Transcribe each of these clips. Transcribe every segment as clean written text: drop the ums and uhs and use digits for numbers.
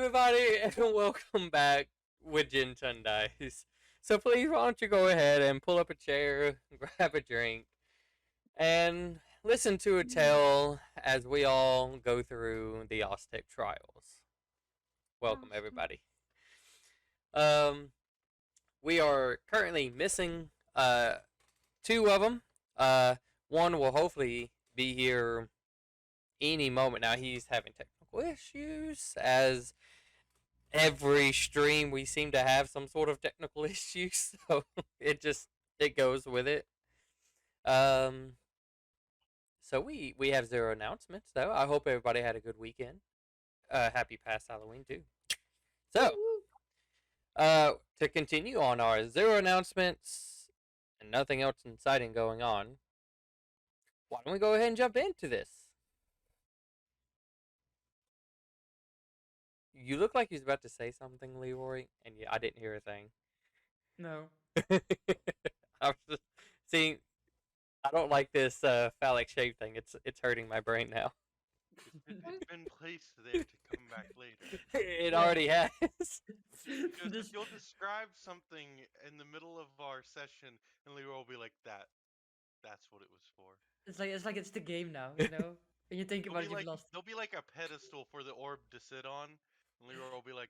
everybody, and welcome back with Ginton Dice. So please, why don't you go ahead and pull up a chair, grab a drink, and listen to a tale as we all go through the Aztec trials. Welcome, Sounds good. everybody. Um, we are currently missing two of them. One will hopefully be here any moment now. He's having technical issues, as every stream we seem to have some sort of technical issues, so it goes with it. Um, so we have zero announcements though. I hope everybody had a good weekend. Happy past Halloween too. So, to continue on our zero announcements and nothing else exciting going on, why don't we go ahead and jump into this? You look like you was about to say something, Leroy, and I didn't hear a thing. No. I was just seeing. I don't like this phallic shape thing. It's hurting my brain now. It's been placed there to come back later. It Yeah. already has. You'll describe something in the middle of our session, and Leroy will be like, That's what it was for." it's the game now, you know? When you think about it, you've lost. There'll be like a pedestal for the orb to sit on, and Leroy will be like,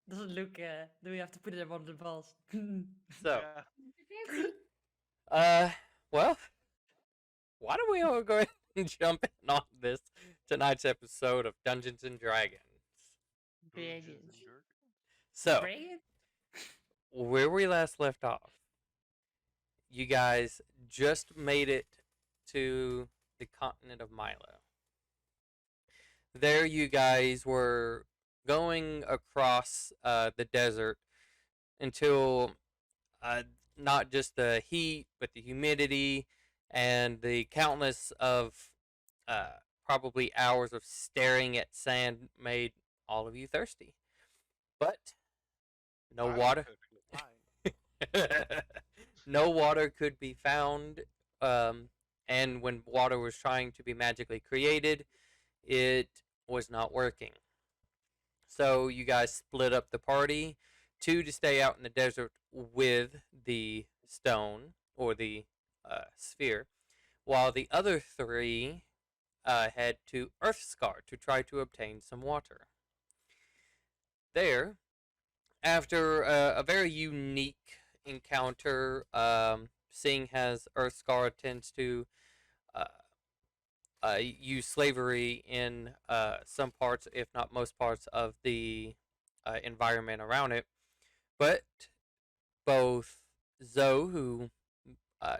Doesn't look do we have to put it on the balls? So, "Yeah." uh, well, why don't we all go ahead and jump in on this tonight's episode of Dungeons and Dragons? Dungeons and Dragons. Dragons. So, Dragon? where we last left off, you guys just made it to the continent of Milo. There, you guys were going across the desert until not just the heat, but the humidity and the countless of probably hours of staring at sand made all of you thirsty. But no I was water. perfectly fine. No water could be found. And when water was trying to be magically created, it was not working. So you guys split up the party, two to stay out in the desert with the stone or the sphere, while the other three head to Earthscar to try to obtain some water. There, after a very unique encounter, seeing as Earthscar tends to uh, use slavery in some parts, if not most parts, of the environment around it. But both Zoe, who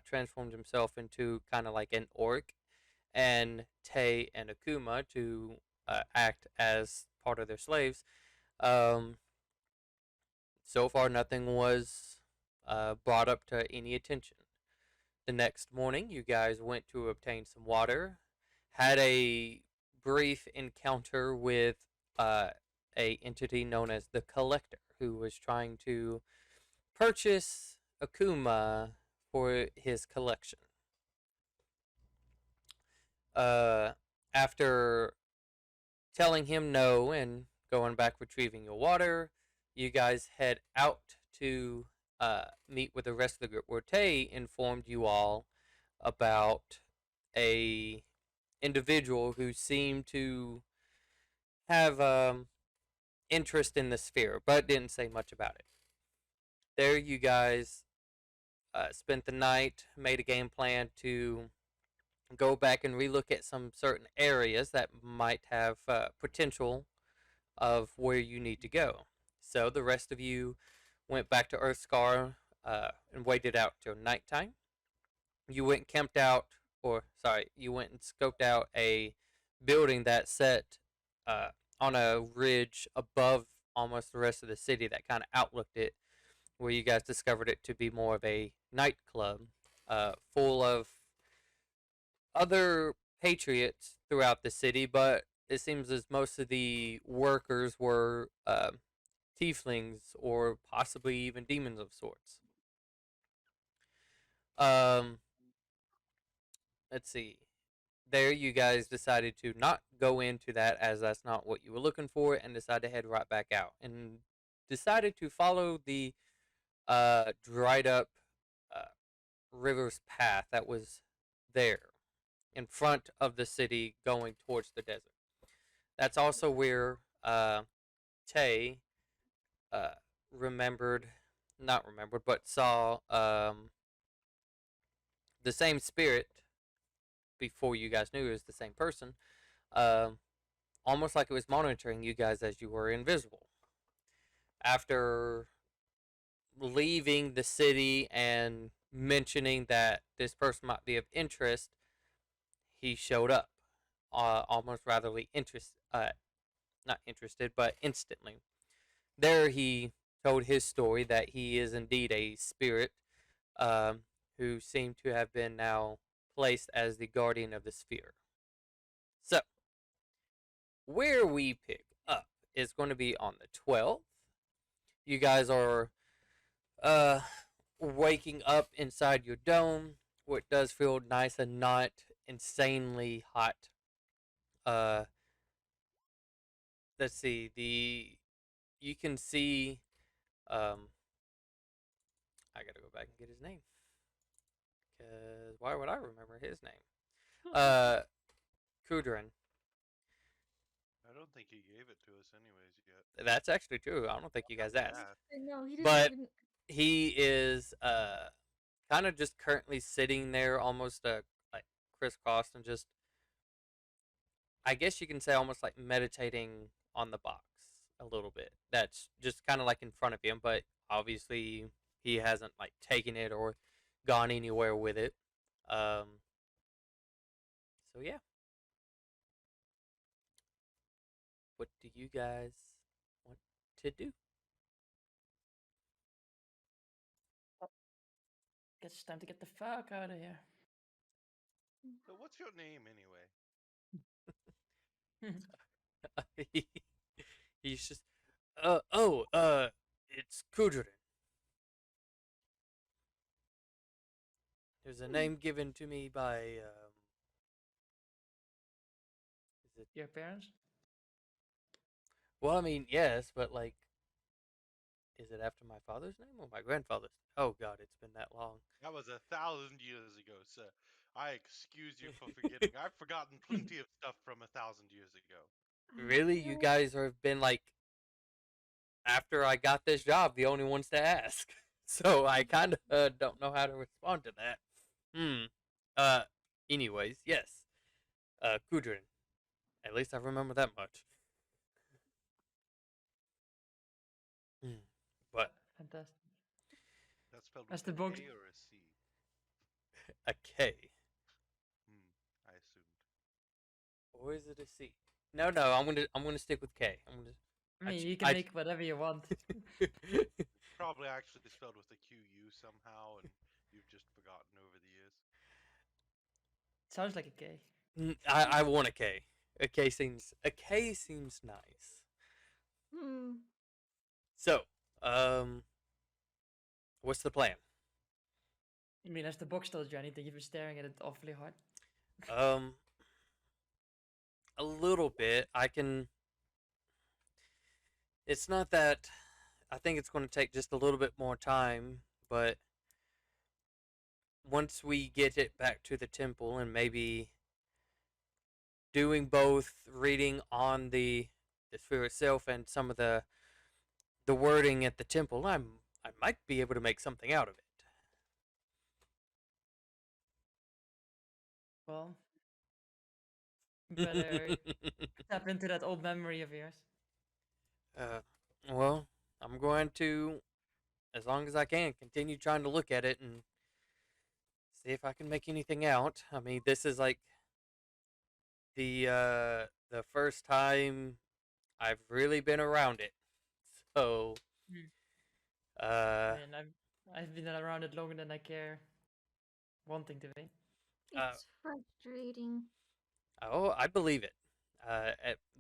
transformed himself into kind of like an orc, and Tay and Akuma to act as part of their slaves, um, so far nothing was brought up to any attention. The next morning, you guys went to obtain some water, had a brief encounter with a entity known as the Collector, who was trying to purchase Akuma for his collection. Uh, After telling him no and going back retrieving your water, you guys head out to meet with the rest of the group. Where Tay informed you all about a individual who seemed to have interest in the sphere, but didn't say much about it. There, you guys spent the night, made a game plan to go back and relook at some certain areas that might have potential of where you need to go. So the rest of you went back to Earthscar and waited out till nighttime. You went and camped out, or sorry, you went and scoped out a building that set uh, on a ridge above almost the rest of the city that kind of outlooked it, where you guys discovered it to be more of a nightclub full of other patriots throughout the city, but it seems as most of the workers were tieflings or possibly even demons of sorts. Um, let's see. there, you guys decided to not go into that as that's not what you were looking for, and decided to head right back out, and decided to follow the dried up uh, river's path that was there in front of the city going towards the desert. That's also where Tay uh, remembered, not remembered, but saw the same spirit before you guys knew it was the same person. Um, Almost like it was monitoring you guys as you were invisible. After leaving the city and mentioning that this person might be of interest, he showed up, almost ratherly not interested, but instantly. There, he told his story that he is indeed a spirit, um, who seemed to have been now placed as the guardian of the sphere. So, where we pick up is going to be on the 12th. You guys are uh, waking up inside your dome, where it does feel nice and not insanely hot. Uh, let's see, you can see. I gotta go back and get his name, because why would I remember his name? Kudrin. I don't think he gave it to us anyways yet. That's actually true. I don't think you guys asked, No, he didn't but even. he is kind of just currently sitting there, almost like crisscrossed, and just, I guess you can say, almost like meditating on the box a little bit. That's just kind of like in front of him, but obviously he hasn't like taken it or gone anywhere with it. Um, so yeah, what do you guys want to do? Guess it's time to get the fuck out of here. So what's your name anyway? He's just, it's Kudrin. There's a name given to me by, is it, Your parents? well, I mean, yes, but like, is it after my father's name or my grandfather's? Oh God, it's been that long. That was 1,000 years ago, sir. I excuse you for forgetting. I've forgotten plenty of stuff from 1,000 years ago. Really? You guys have been like, after I got this job, the only ones to ask. So I kind of don't know how to respond to that. Hmm. Uh, anyways, yes. Kudrin. At least I remember that much. Hmm. But Fantastic. That's spelled That's with the a book. K or a C? a K. I assumed. Or is it a C? No, no, I'm gonna stick with K. I mean, ch- you can I- make whatever you want. Probably actually spelled with a QU somehow, and you've just forgotten over the years. Sounds like a K. I want a K. A K seems nice. Hmm. So, what's the plan? I mean, has the box told you anything? You've been staring at it awfully hard. Um, a little bit. I can. It's not that. I think it's going to take just a little bit more time, but once we get it back to the temple and maybe doing both reading on the sphere itself and some of the wording at the temple, I might be able to make something out of Well, better it. tap into that old memory of yours. uh, well, I'm going to, as long as I can, continue trying to look at it and see if I can make anything out. I mean, this is like the first time I've really been around it, so Hmm. uh, And I've been around it longer than I care wanting to be. Uh, It's frustrating. oh, I believe it.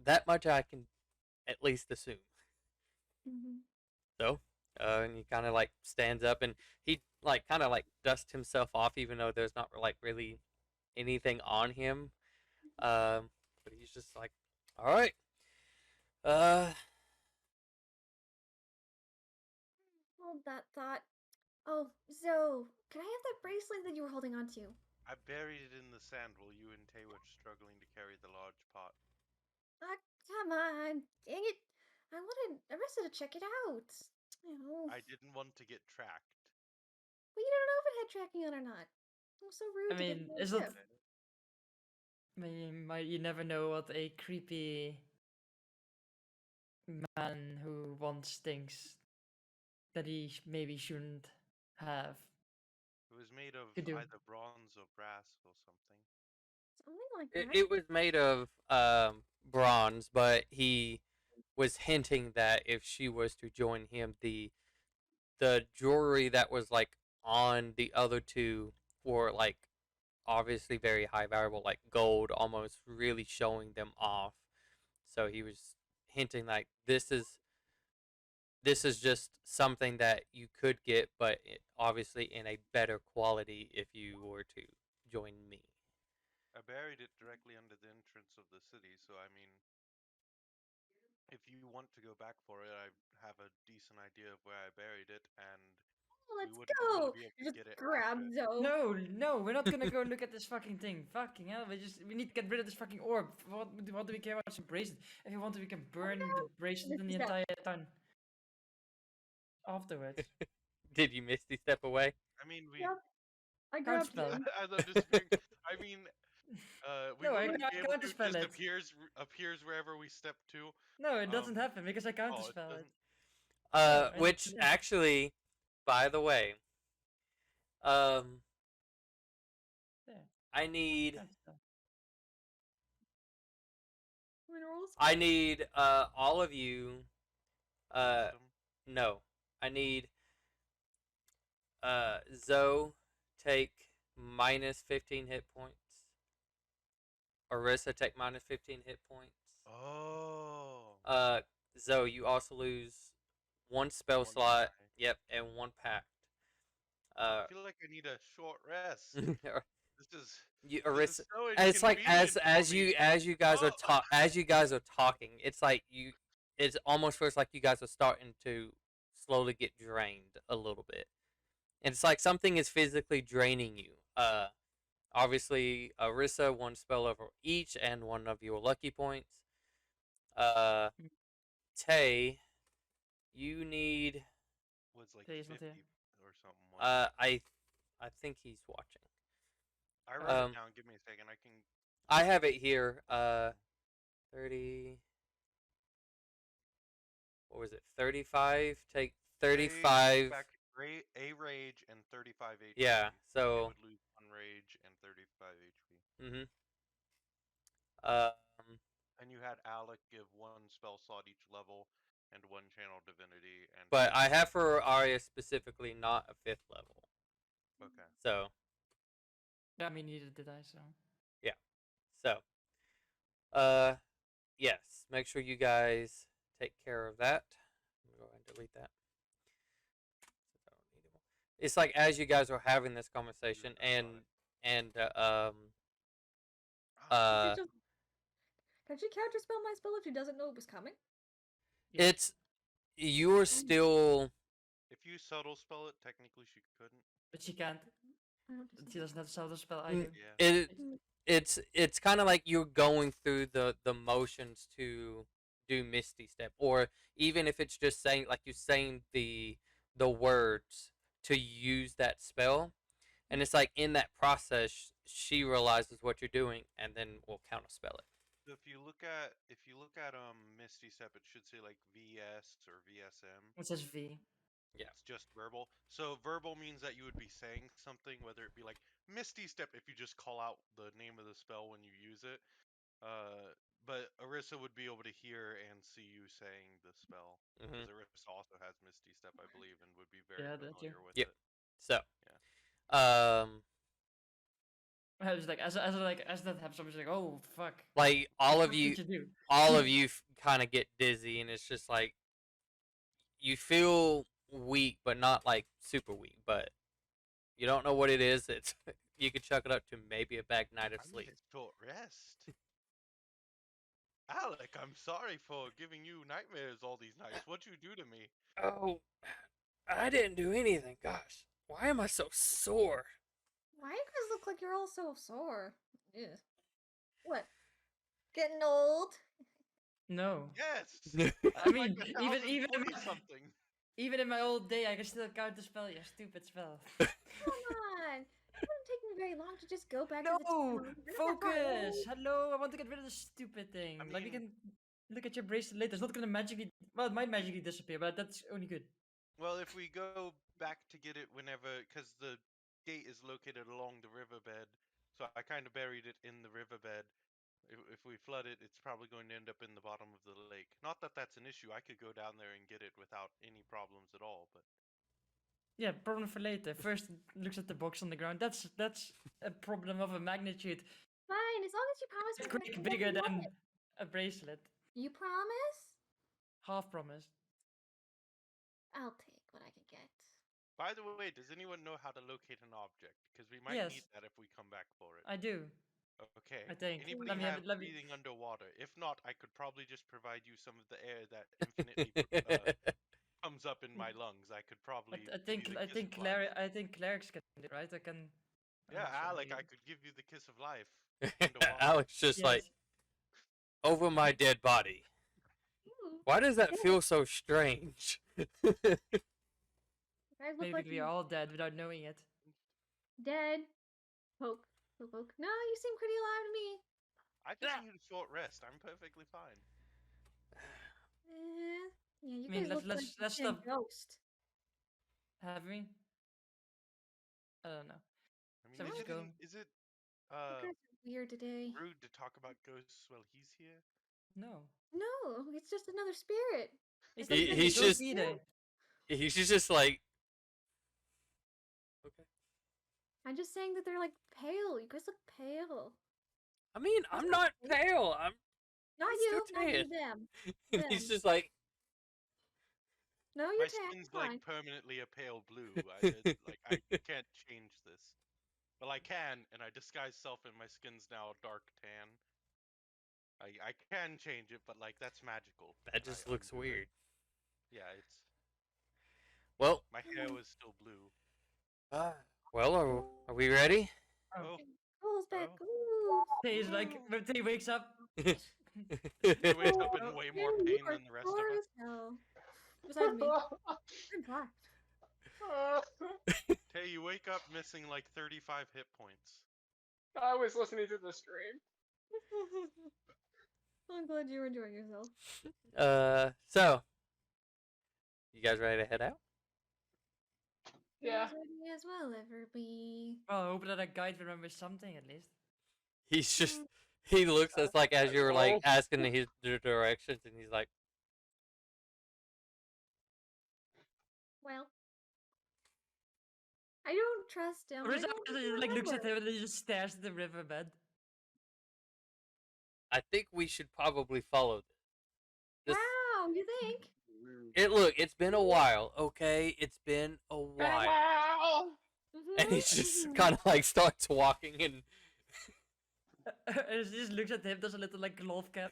That much I can at least assume. Hmm. So, and he kind of like stands up and he like kind of like dusts himself off, even though there's not like really anything on him. But he's just like, all right. Uh, Hold that thought. Oh, Zoe, can I have that bracelet that you were holding on to? I buried it in the sand while you and Tay were struggling to carry the large pot. Ah, come on. Dang it. I wanted Arissa to check it out. Oh, I didn't want to get tracked. well, you don't know if it had tracking on or not. It was so rude I to give mean, me a is it? gift. I mean, you never know what a creepy man who wants things that he maybe shouldn't have It was made of could do. either bronze or brass or something. Something like it, that. it was made of bronze, but he was hinting that if she was to join him, the jewelry that was like on the other two were like obviously very high valuable, like gold, almost really showing them off. So he was hinting like this is just something that you could get, but obviously in a better quality if you were to join me. I buried it directly under the entrance of the city, so I mean, if you want to go back for it, I have a decent idea of where I buried it, and we Let's wouldn't really go. be able You to just get it grab after. Zoe. No, no, we're not gonna go look at this fucking thing. Fucking hell, we need to get rid of this fucking orb. What do we care about some bracelet? If you want to, we can burn the bracelet in the Step. entire town afterwards. Did you misty step away? I mean, we. Yep. I grabbed Counterspell. him. As I'm disappearing, I mean, we No, I wouldn't cannot be able to. It counterspell just it. appears wherever we step to. No, it doesn't happen because I Oh, it counterspell it. doesn't. I Which did. actually, by the way, um, There, I need counterspell. Minerals. I need all of you. Wisdom. No, I need Zoe take minus 15 hit points. Orisa take minus 15 hit points. Oh. Uh, Zoe, you also lose one spell One slot. die. Yep, and one pact. I feel like I need a short rest. This is Orisa, so it's like inconvenient for me. as you guys are Oh. as you guys are talking, it's like it almost feels like you guys are starting to slowly get drained a little bit. And it's like something is physically draining you. Obviously, Orisa, one spell over each, and one of your lucky points. Tay, you need. Was like Tay is not 50 here. or something. Wasn't it? I think he's watching. I wrote um, it down. Give me a second. I can. I have it here. 30. What was it? 35. Take 35. Back a rage and 35 HP. Yeah. They So. would lose 1 rage and 35 HP. Mhm. Um. And you had Alec give 1 spell slot each level and 1 channel divinity and. But I have for Arya specifically not a 5th level. Okay. So. Yeah, I mean, neither did I, so. Yeah. So. Yes. Make sure you guys take care of that. I'm gonna go ahead and delete that. It's like as you guys are having this conversation and Oh, uh Can she counterspell my spell if she doesn't know it was coming? Yeah. it's you're still if you subtle spell it, technically she couldn't. But she can't. I don't She doesn't have to spell Mm, either. Yeah. it's kind of like you're going through the motions to do Misty Step, or even if it's just saying like you're saying the words to use that spell, and it's like in that process she realizes what you're doing and then will counterspell it. So if you look at Misty Step, it should say like VS or VSM. It says V. Yeah. It's just verbal. So verbal means that you would be saying something, whether it be like Misty Step if you just call out the name of the spell when you use it. But Orisa would be able to hear and see you saying the spell. Because Mm-hmm. Orisa also has Misty Step, I believe, and would be very Yeah, that too. familiar with Yep. it. So, Yeah. I was like, as that happens, I was like, oh fuck. like all What of you did do? all of you kind of get dizzy, and it's just like you feel weak, but not like super weak. But you don't know what it is. It's you could chuck it up to maybe a bad night of I need sleep. a short rest. Alec, I'm sorry for giving you nightmares all these nights. What'd you do to me? Oh, I didn't do anything. Gosh, why am I so sore? Why do you guys look like you're all so sore? Ugh. What? Getting old? No. Yes! I I'm mean, like even 1040 something. even in my old day, I can still count the spell. You stupid spell. Come on! It wouldn't take me very long to just go back to the No, town. We're not that far away. focus. Hello, I want to get rid of this stupid thing. I Like we mean- can look at your bracelet later. It's not gonna magically. Well, it might magically disappear, but that's only good. Well, if we go back to get it whenever, because the gate is located along the riverbed, so I kind of buried it in the riverbed. If we flood it, it's probably going to end up in the bottom of the lake. Not that that's an issue. I could go down there and get it without any problems at all, but Yeah, problem for later. First, looks at the box on the ground. That's a problem of a magnitude Fine, as long as you promise me quick that bigger you than a bracelet. You promise? Half promise. I'll take what I can get. by the way, does anyone know how to locate an object? Because we might Yes. need that if we come back for it. I do. Okay. I think. Anybody Let me have let me. breathing underwater? If not, I could probably just provide you some of the air that infinitely comes up in my lungs. I could probably. I give you think the I kiss think of life. clerics can do it, right? I can. I'm Yeah, not sure, Alec, I maybe. could give you the kiss of life. Underwater. Alex just like Yes. over my dead body. Ooh, Why does that feel so strange? you guys look Maybe like we you are all dead without knowing it. dead. Poke. Poke, poke. No, you seem pretty alive to me. I just need a short rest. I'm perfectly fine. Yeah, you I mean, guys look like let's you've seen stop. a ghost. Have we? I don't know. I mean, So we is just it go. is it You guys are weird today. rude to talk about ghosts while he's here? No. No, it's just another spirit. He's Like not I really he's a said, ghost just- either. He's just like, okay. I'm just saying that they're like pale. You guys look pale. I mean, I'm not pale. Not I'm you, still not you, tan. them. And he's Them. just like, No, My you're tan. skin's Fine. like permanently a pale blue. I can't change this. Well, I can, and I disguise self, and my skin's now a dark tan. I can change it, but like that's magical. that and just I looks undo it. weird. Yeah, it's Well, my hair was still blue. well, are we ready? Oh, Pulls back. Oh. Ooh. He's like, when he wakes up. he wakes up Oh, in way more you pain are than the rest of sore us. as hell. Besides me, I'm fine. Tay, you wake up missing like 35 hit points. I was listening to the stream. I'm glad you're enjoying yourself. So, you guys ready to head out? Yeah. As ready as well ever be. Well, I hope that a guide remembers something at least. He's just, he looks as like as you were like Well. asking his directions, and he's like, Well, I don't trust him. Or I is don't that he like looks at remember. him and then he just stares at the riverbed. I think we should probably follow this. Wow, you think? It's been a while, okay? It's been a while. Wow. And he just kind of like starts walking and And she just looks at him, does a little like golf cap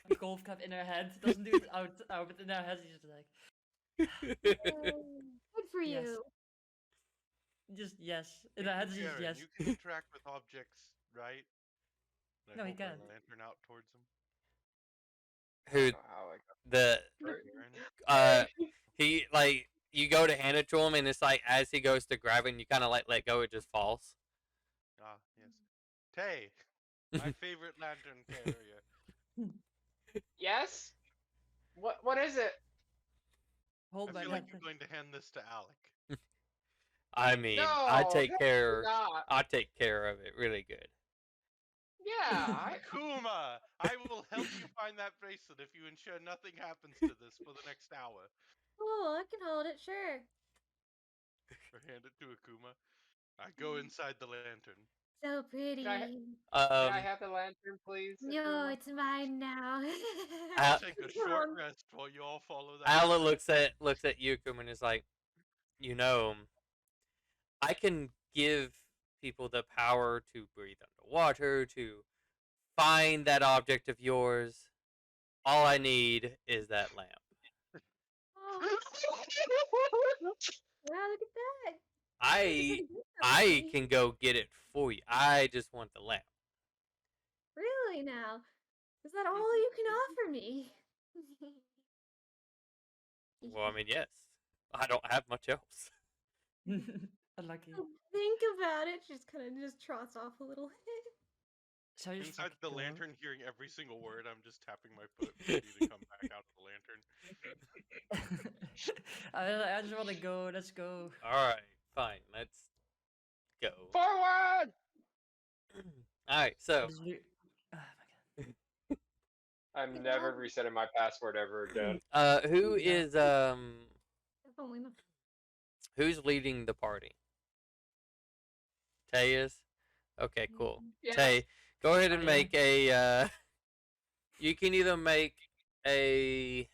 in her head. Doesn't do it out, but in her head she's just like, Good for Yes. you. just yes. In her head she's just Sharon, yes. you can interact with objects, right? And I No, he hold my can't. lantern out towards him. who the he like you go to hand it to him and it's like as he goes to grab it and you kind of like let go, it just falls. Ah, yes. Tay, my favorite lantern carrier. Yes. What is it? Hold I my feel like lantern. you're going to hand this to Alec. I mean, No, I take that's care. not. I take care of it really good. Yeah. Kuma, I will help you find that bracelet if you ensure nothing happens to this for the next hour. Cool, I can hold it, sure. Or hand it to Akuma. I go inside the lantern. So pretty. Can I Um, have the lantern, please? No, Akuma? it's mine now. I'll Al- take a short rest while you all follow that. Ala looks at Yukum and is like, you know, I can give people the power to breathe underwater, to find that object of yours, all I need is that lamp. Oh, wow, look at that. I I I can go get it for you. I just want the lamp. Really now? Is that all you can offer me? Well, I mean, yes. I don't have much else. Unlucky. Think about it. She just kind of just trots off a little. Zou je Inside fucking the go? lantern, hearing every single word, I'm just tapping my foot, ready to come back out of the lantern. I just want to go. Let's go. All right, fine. Let's go. Forward! All right, so Just lo- Ah, my god. I'm never resetting my password ever again. who Yeah. is If only not. who's leading the party? Tay is. Okay, cool. Yes. Tay, go ahead and I am. make a. You can either make a.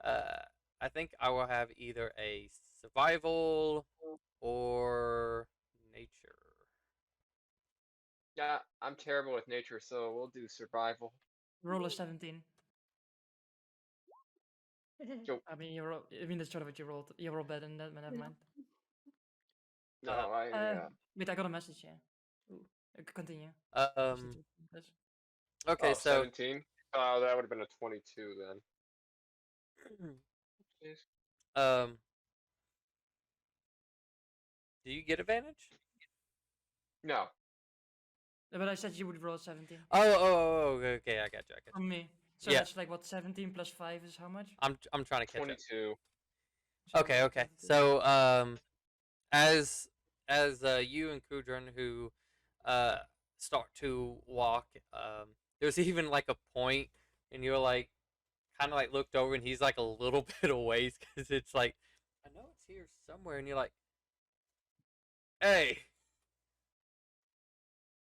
I think I will have either a survival or nature. Yeah, I'm terrible with nature, so we'll do survival. Roll a 17. Yo. I mean, that's sort of what you rolled. You rolled better than that, but never No. mind. No, Uh, Wait, I got a message. Yeah. Ooh. Continue. Um. Yes. Okay, oh, so 17? Oh, that would have been a 22 then. Jeez. Do you get advantage? No. But I said you would roll 17 Okay, I got you. from me. So Yeah. that's like what 17 plus 5 is how much? I'm trying to catch up. 22. So Okay. that's it. So as you and Kudron who start to walk, there's even like a point, and you're like kind of like looked over, and he's like a little bit away because it's like I know it's here somewhere, and you're like, hey,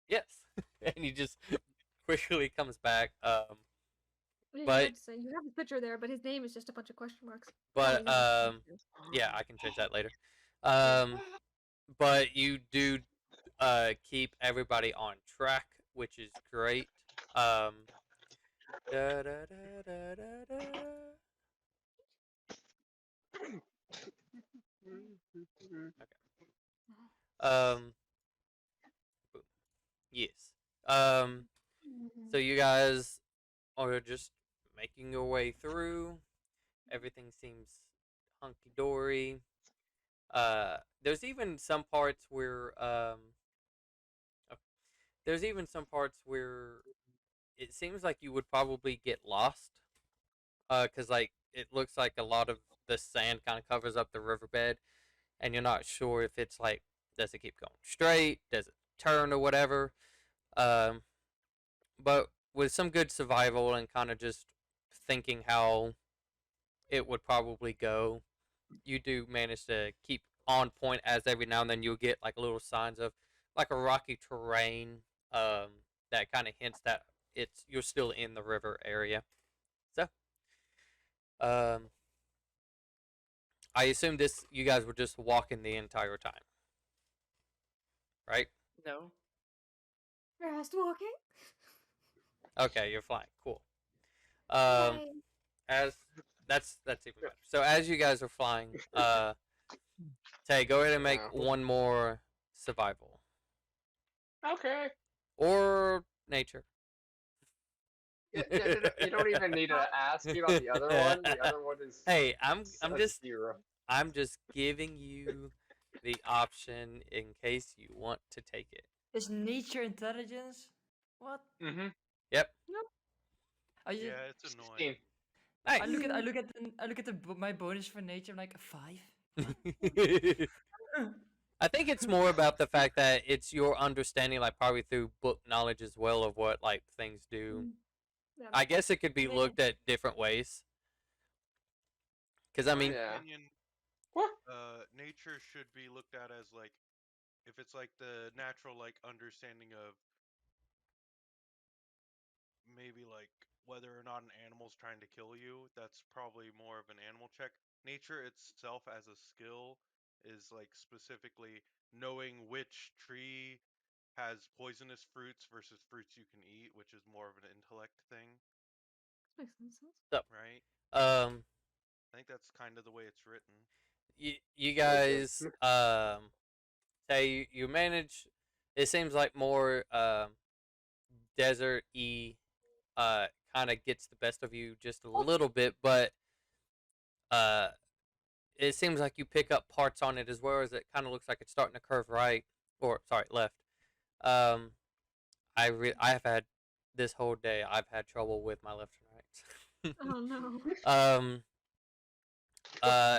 yes, and he just quickly comes back. I was But- about to say, you have his picture there, but his name is just a bunch of question marks. But Oh, yeah, it's- yeah, I can change that later. Yeah. But you do keep everybody on track, which is great. Da, da, da, da, da, da. Um, boom. Yes. So you guys are just making your way through. Everything seems hunky dory. There's even some parts where there's even some parts where it seems like you would probably get lost. Cause like it looks like a lot of the sand kind of covers up the riverbed, and you're not sure if it's like does it keep going straight, does it turn or whatever. Um, but with some good survival and kind of just thinking how it would probably go, you do manage to keep on point as every now and then you'll get like little signs of like a rocky terrain that kind of hints that you're still in the river area. So I assume this you guys were just walking the entire time, right? No. Fast walking. Okay, you're flying. Cool. Um, Yay. as that's even better. So as you guys are flying, Tay, go ahead and make Yeah. one more survival Okay. or nature. You don't even need to ask me about the other one. The other one is Hey, I'm a just 0. I'm just giving you the option in case you want to take it. Is nature intelligence? What? Mm-hmm. Yep. Are you? Yeah, it's annoying. 16. Nice. I look at my bonus for nature. I'm like a 5. I think it's more about the fact that it's your understanding, like probably through book knowledge as well, of what like things do. Yeah. I guess it could be Yeah. looked at different ways. Because I In mean, my Yeah. opinion, What? nature should be looked at as like if it's like the natural like understanding of maybe like whether or not an animal's trying to kill you, that's probably more of an animal check. Nature itself as a skill is like specifically knowing which tree has poisonous fruits versus fruits you can eat, which is more of an intellect thing. Makes sense. right? Um, I think that's kind of the way it's written. you guys say you manage. It seems like more desert-y kind of gets the best of you just a little bit, but uh it seems like you pick up parts on it as well as it kind of looks like it's starting to curve right or sorry left. Um, I have had this whole day I've had trouble with my left and right. Oh no.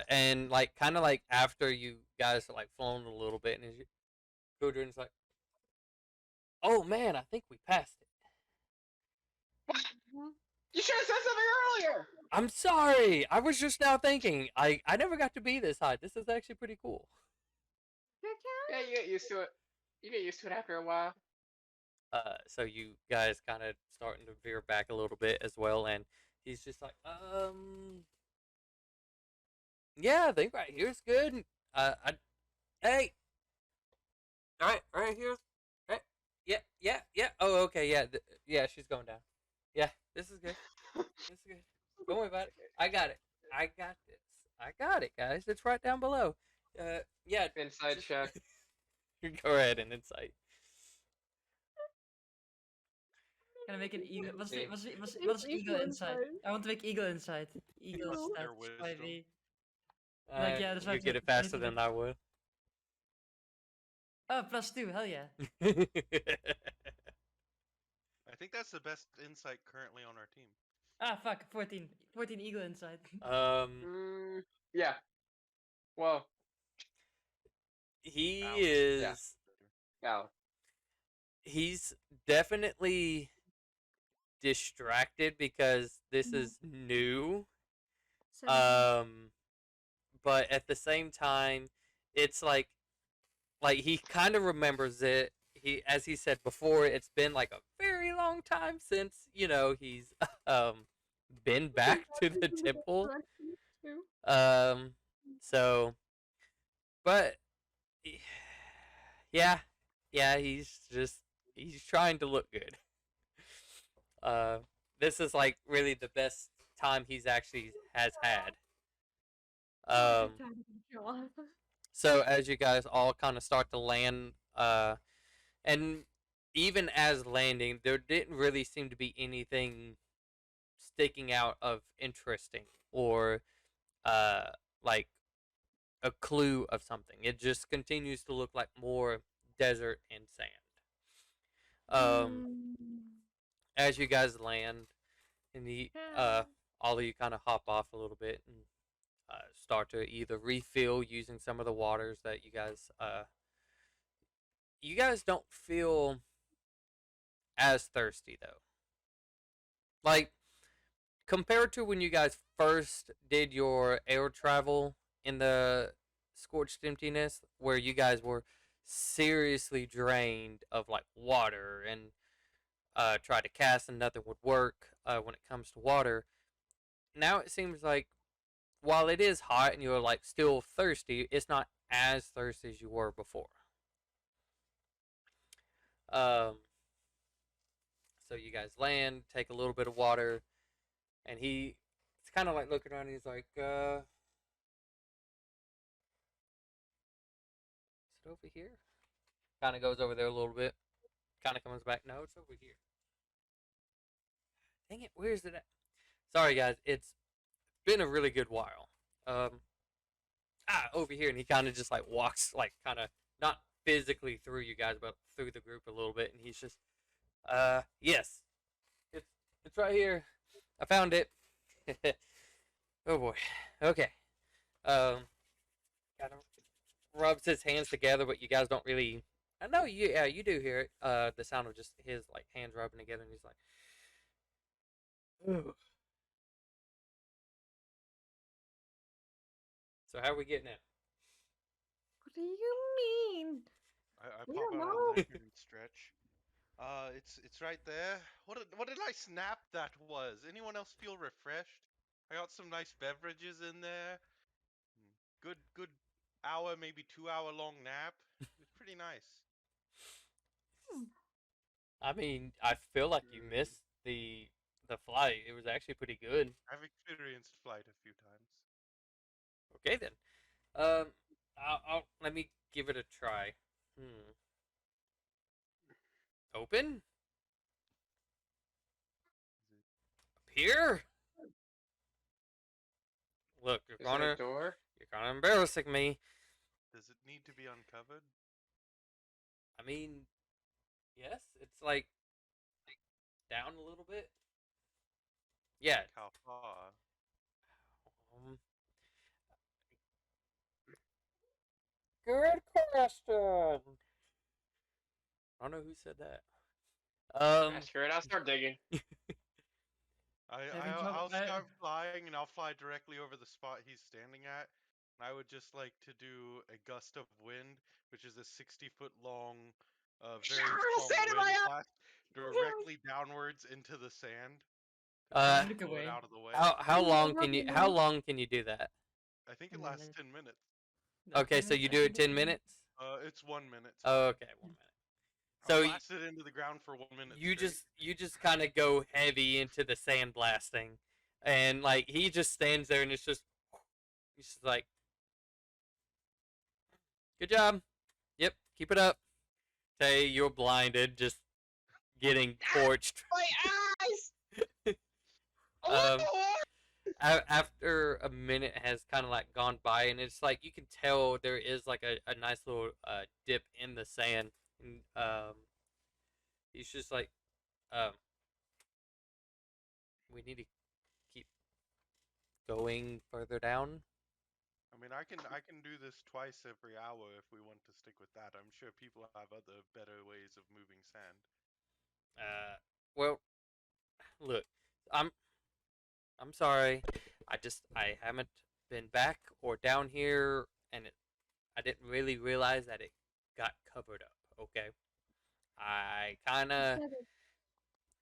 And like kind of like after you guys are like flown a little bit, and Gudrun's like, "Oh man, I think we passed it." You should have said something earlier. I'm sorry. I was just now thinking. I never got to be this high. This is actually pretty cool. Yeah, you get used to it. You get used to it after a while. So you guys kind of starting to veer back a little bit as well, and he's just like, yeah, I think right here's good. Hey, right here's, right, yeah. Oh, okay, yeah, yeah, she's going down. Yeah, this is good. This is good. Don't worry about it. I got it. I got this. I got it, guys. It's right down below. Yeah. Inside check. Go ahead and insight. Can I make an eagle? What's See. eagle inside? I want to make eagle inside. Eagle Eagle. Your stats wisdom. 5e. Like, yeah, that's you right, get it that's faster right. than I would. Oh, +2, hell yeah. I think that's the best insight currently on our team. Ah, fuck, 14. 14 eagle inside. Yeah. Well, he Ouch. is. yeah. He's definitely distracted because this is new. 17. But at the same time, it's like he kind of remembers it. As he said before, it's been like a very long time since he's been back to the temple. So, but yeah, he's trying to look good. This is like really the best time he's actually has had. So as you guys all kind of start to land, and even as landing, there didn't really seem to be anything sticking out of interesting or like a clue of something. It just continues to look like more desert and sand. As you guys land, and all of you kind of hop off a little bit and start to either refill using some of the waters that you guys don't feel as thirsty though. Like compared to when you guys first did your air travel in the scorched emptiness, where you guys were seriously drained of like water and tried to cast and nothing would work when it comes to water. Now it seems like while it is hot and you're like still thirsty, it's not as thirsty as you were before. So you guys land, take a little bit of water, and it's kind of like looking around. And he's like, "Is it over here?" Kind of goes over there a little bit. Kind of comes back. No, it's over here. Dang it! Where's it at? Sorry, guys. It's been a really good while. Over here, and he kind of just like walks, like kind of not physically through you guys, but through the group a little bit, and he's just, yes, it's right here. I found it. Oh boy. Okay. Kind of rubs his hands together, but you guys don't really. I know you do hear it. The sound of just his like hands rubbing together, and he's like, "Ooh." So how are we getting it? What do you mean? I We pop don't out know. a napkin and stretch. It's right there. What did I snap that was? Anyone else feel refreshed? I got some nice beverages in there. Good hour, maybe 2 hour long nap. It's pretty nice. I mean, I feel like you missed the flight. flight. It was actually pretty good. I've experienced flight a few times. Okay then. I'll let me give it a try. Open. Appear. Look, Is there a door? you're gonna embarrassing me. Does it need to be uncovered? I mean, yes, it's like down a little bit. Yeah. Like how far? Um, good question. I don't know who said that. Screw it. I'll start digging. I'll start flying, and I'll fly directly over the spot he's standing at. And I would just like to do a gust of wind, which is a 60-foot long, very strong wind blast directly downwards into the sand. Look Blow it away. out of the way. How long can you do that? I think it 10 lasts minutes. 10 minutes. Okay, so you do it 10 minutes. It's 1 minute. Oh, okay, 1 minute. I'll So blast it into the ground for 1 minute. you straight. just kind of go heavy into the sand blasting, and like he just stands there and it's just he's just like, good job. Yep, keep it up. Tay, you're blinded, just getting torched. My eyes! Um, After a minute has kind of like gone by, and it's like you can tell there is like a nice little dip in the sand, and he's just like, we need to keep going further down. I mean, I can do this twice every hour if we want to stick with that. I'm sure people have other better ways of moving sand. Well, look, I'm sorry. I haven't been back or down here, and I didn't really realize that it got covered up. Okay, I kind of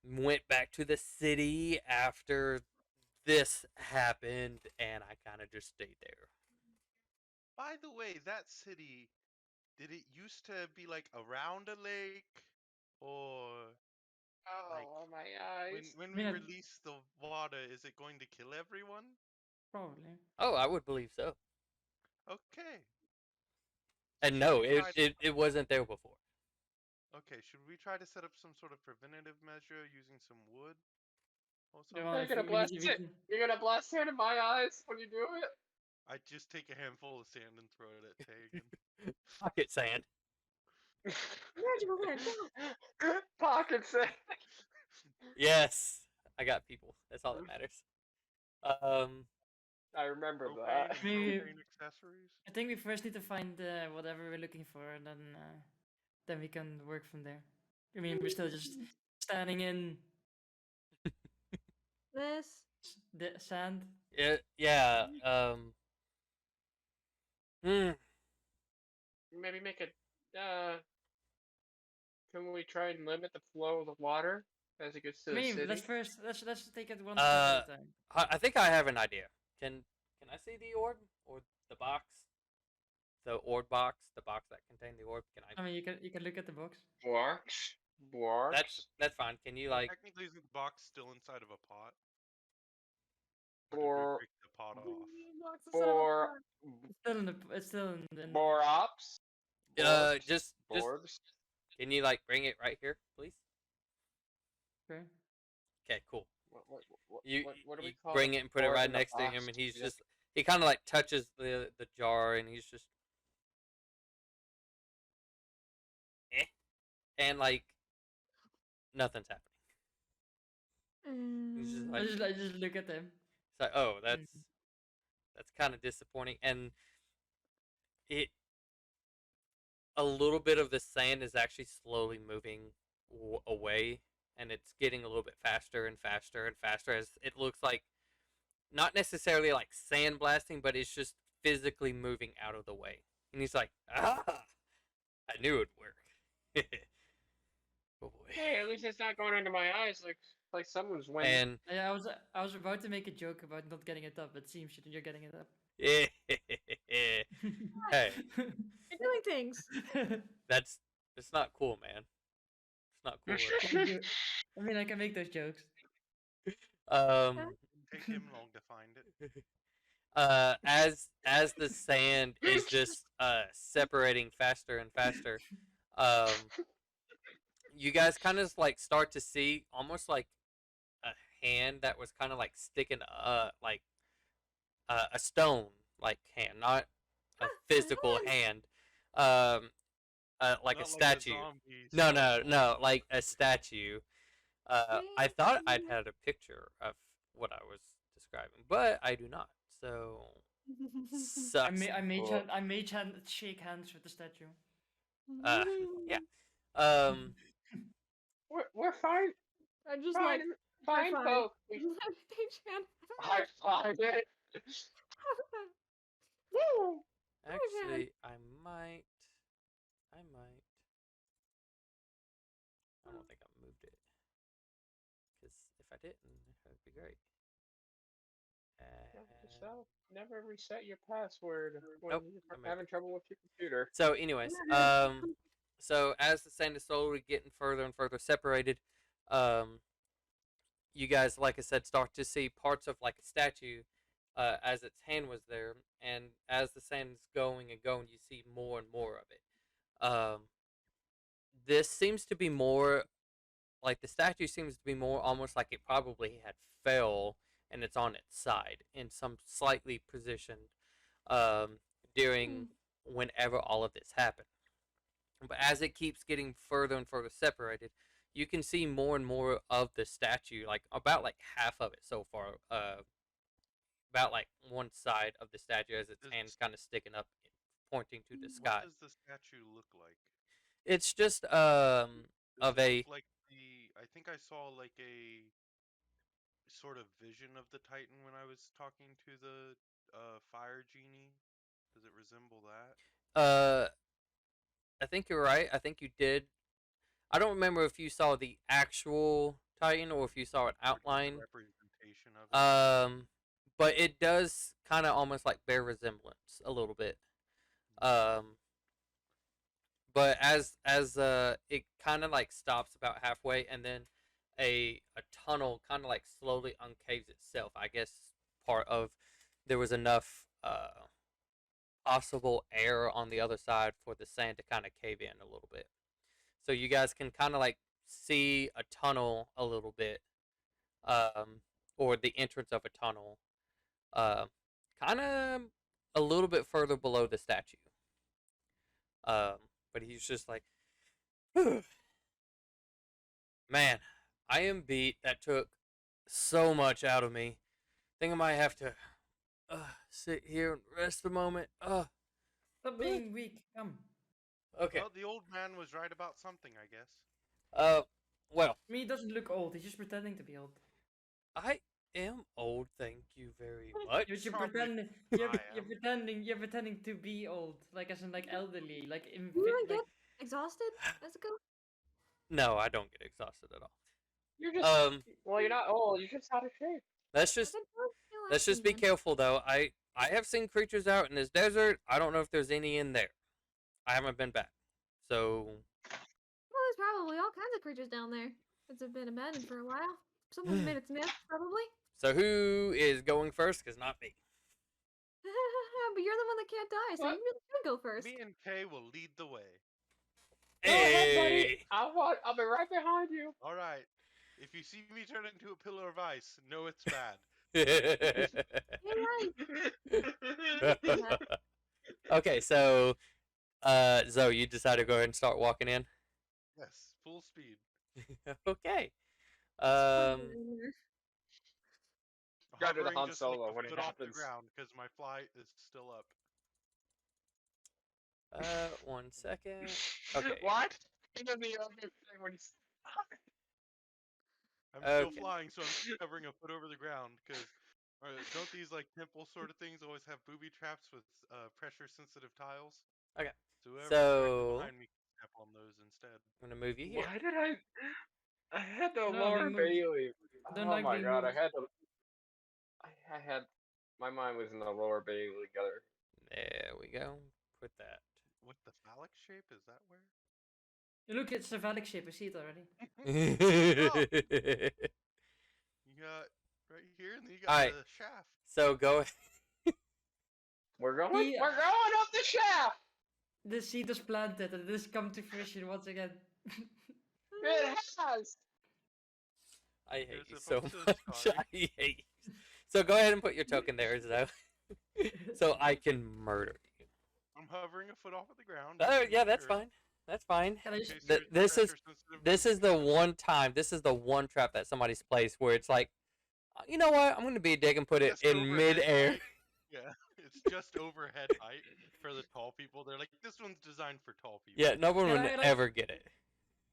went back to the city after this happened, and I kind of just stayed there. By the way, that city, did it used to be like around a lake, or like My eyes. when I we mean, release the water, is it going to kill everyone? probably. Oh, I would believe so. Okay. And Should no, we try to- it wasn't there before. Okay, should we try to set up some sort of preventative measure using some wood or Yeah, something? well, You're gonna we blast need- it. You're gonna blast sand in my eyes when you do it. I just take a handful of sand and throw it at Tay again. Pocket sand. Magical sand, go! Pocket sand. Yes, I got people. That's all that matters. I remember Propane that. and Maybe- propane accessories. I think we first need to find whatever we're looking for, and then we can work from there. I mean, we're still just standing in This. the sand. yeah. Maybe make it. Can we try and limit the flow of the water as it gets to I the mean, city? let's take it one step at a time. I think I have an idea. Can I see the orb or the box? The orb box, the box that contained the orb. Can I I? mean, you can look at the box. Barks. That's fine. Can you like? Technically, isn't the box still inside of a pot? Or did Or we break the pot off? for It's still in the. It's still in the. more ops. Just Borbs. can you like bring it right here, please? Okay. Okay, cool. What You do we you call bring it and put it orb right in the next to him, box? and he's Yeah. just he kind of like touches the jar, and he's just and like nothing's happening. He's just like, I just look at them. it's like, oh, that's kind of disappointing, and it a little bit of the sand is actually slowly moving away, and it's getting a little bit faster and faster and faster as it looks like not necessarily like sand blasting, but it's just physically moving out of the way. And he's like, ah, I knew it'd work. Oh boy. Hey, at least it's not going into my eyes like someone's winning. And Yeah, I was about to make a joke about not getting it up, but it seems you're getting it up. hey, You're doing things. it's not cool, man. It's not cool. I mean, I can make those jokes. Um, Take him long to find it. as the sand is just separating faster and faster, um, you guys kind of like start to see almost like a hand that was kind of like sticking like a stone like hand, not a physical hand, um, like a Not like a statue. zombie No, no, skeleton. no, like a statue. I thought I'd had a picture of what I was describing, but I do not. So sucks. Well, I made shake hands with the statue. Uh, yeah. Um, we're fine, I just fine, like high fine, five. folks. High five it. Woo! actually, I might. I don't think I moved it because if I didn't, that would be great. Note to self, never reset your password when Nope, you're I moved having it. trouble with your computer. So, anyways, so as the sand is slowly getting further and further separated, um, you guys, like I said, start to see parts of like a statue, as its hand was there, and as the sand is going and going, you see more and more of it. This seems to be more like the statue seems to be more almost like it probably had fell and it's on its side in some slightly positioned um, during whenever all of this happened. But as it keeps getting further and further separated, you can see more and more of the statue, like about like half of it so far. About like one side of the statue as its hands Does, kind of sticking up, pointing to the what sky. does the statue look like? It's just Does of it look a like the? I think I saw like a sort of vision of the Titan when I was talking to the fire genie. Does it resemble that? uh. I think you're right. I think you did. I don't remember if you saw the actual Titan or if you saw an Or just a outline. representation of it? Um, but it does kind of almost like bear resemblance a little bit. Um, but as it kind of like stops about halfway and then a tunnel kind of like slowly uncaves itself. I guess part of there was enough possible air on the other side for the sand to kind of cave in a little bit. So you guys can kind of like see a tunnel a little bit, um, or the entrance of a tunnel, uh, kind of a little bit further below the statue. Um, but he's just like, man, I am beat. That took so much out of me. Think I might have to sit here and rest a moment. Stop being weak. Come. Okay. Well, the old man was right about something, I guess. Uh, well, I mean, he doesn't look old. He's just pretending to be old. I am old. Thank you very much. You're Probably pretending. I am. You're pretending to be old, like as in like elderly, like in You don't like. get exhausted as a ghost? No, I don't get exhausted at all. You're just Um, well, you're not old. You're just out of shape. let's I just said ghosts still let's acting just be then. careful though. I have seen creatures out in this desert. I don't know if there's any in there. I haven't been back. So Well, there's probably all kinds of creatures down there that have been abandoned for a while. Someone's made its nest, probably. so who is going first? Cause not me. But you're the one that can't die, so What? you really should go first. Me and Kay will lead the way. Go ahead, buddy. Hey. I'll be right behind you. All right. If you see me turn into a pillar of ice, know it's bad. You're right. Okay, so Zoe, you decided to go ahead and start walking in. Yes, full speed. Okay. It's Um. funny in there. Drive to the Hovering Han just like Solo a when it foot off the happens. ground because my flight is still up. 1 second. Okay. What? He doesn't even understand what he's. I'm still Okay. flying, so I'm hovering a foot over the ground because don't these like temple sort of things always have booby traps with pressure-sensitive tiles? Okay. So whoever's directly So behind me can step on those instead. I'm gonna move you here. Why did I? I had the No, Lord we moved. Bailey. Don't Oh like my being god! moved. I had. My mind was in the lower Bailey together. There we go. Put that. What the phallic shape is that where? Look, it's a phallic shape. I see it already. You got right here, and then you got Alright. the shaft. So go. We're going. The, We're going up the shaft. the seed was planted and this come to fruition once again. It has. I hate You're you so supposed to much. discard. I hate you. So go ahead and put your token there, Zoe. So I can murder you. I'm hovering a foot off of the ground. Oh just to yeah, make that's sure, fine. That's fine. Can I in just- case Th- there's this is pressure-sensitive this is the notifications. one time. This is the one trap that somebody's placed where it's like, you know what? I'm gonna be a dick and put it Just in overhead midair. height. Yeah, it's just overhead height for the tall people. They're like, this one's designed for tall people. Yeah, no one Can would I, like- ever get it.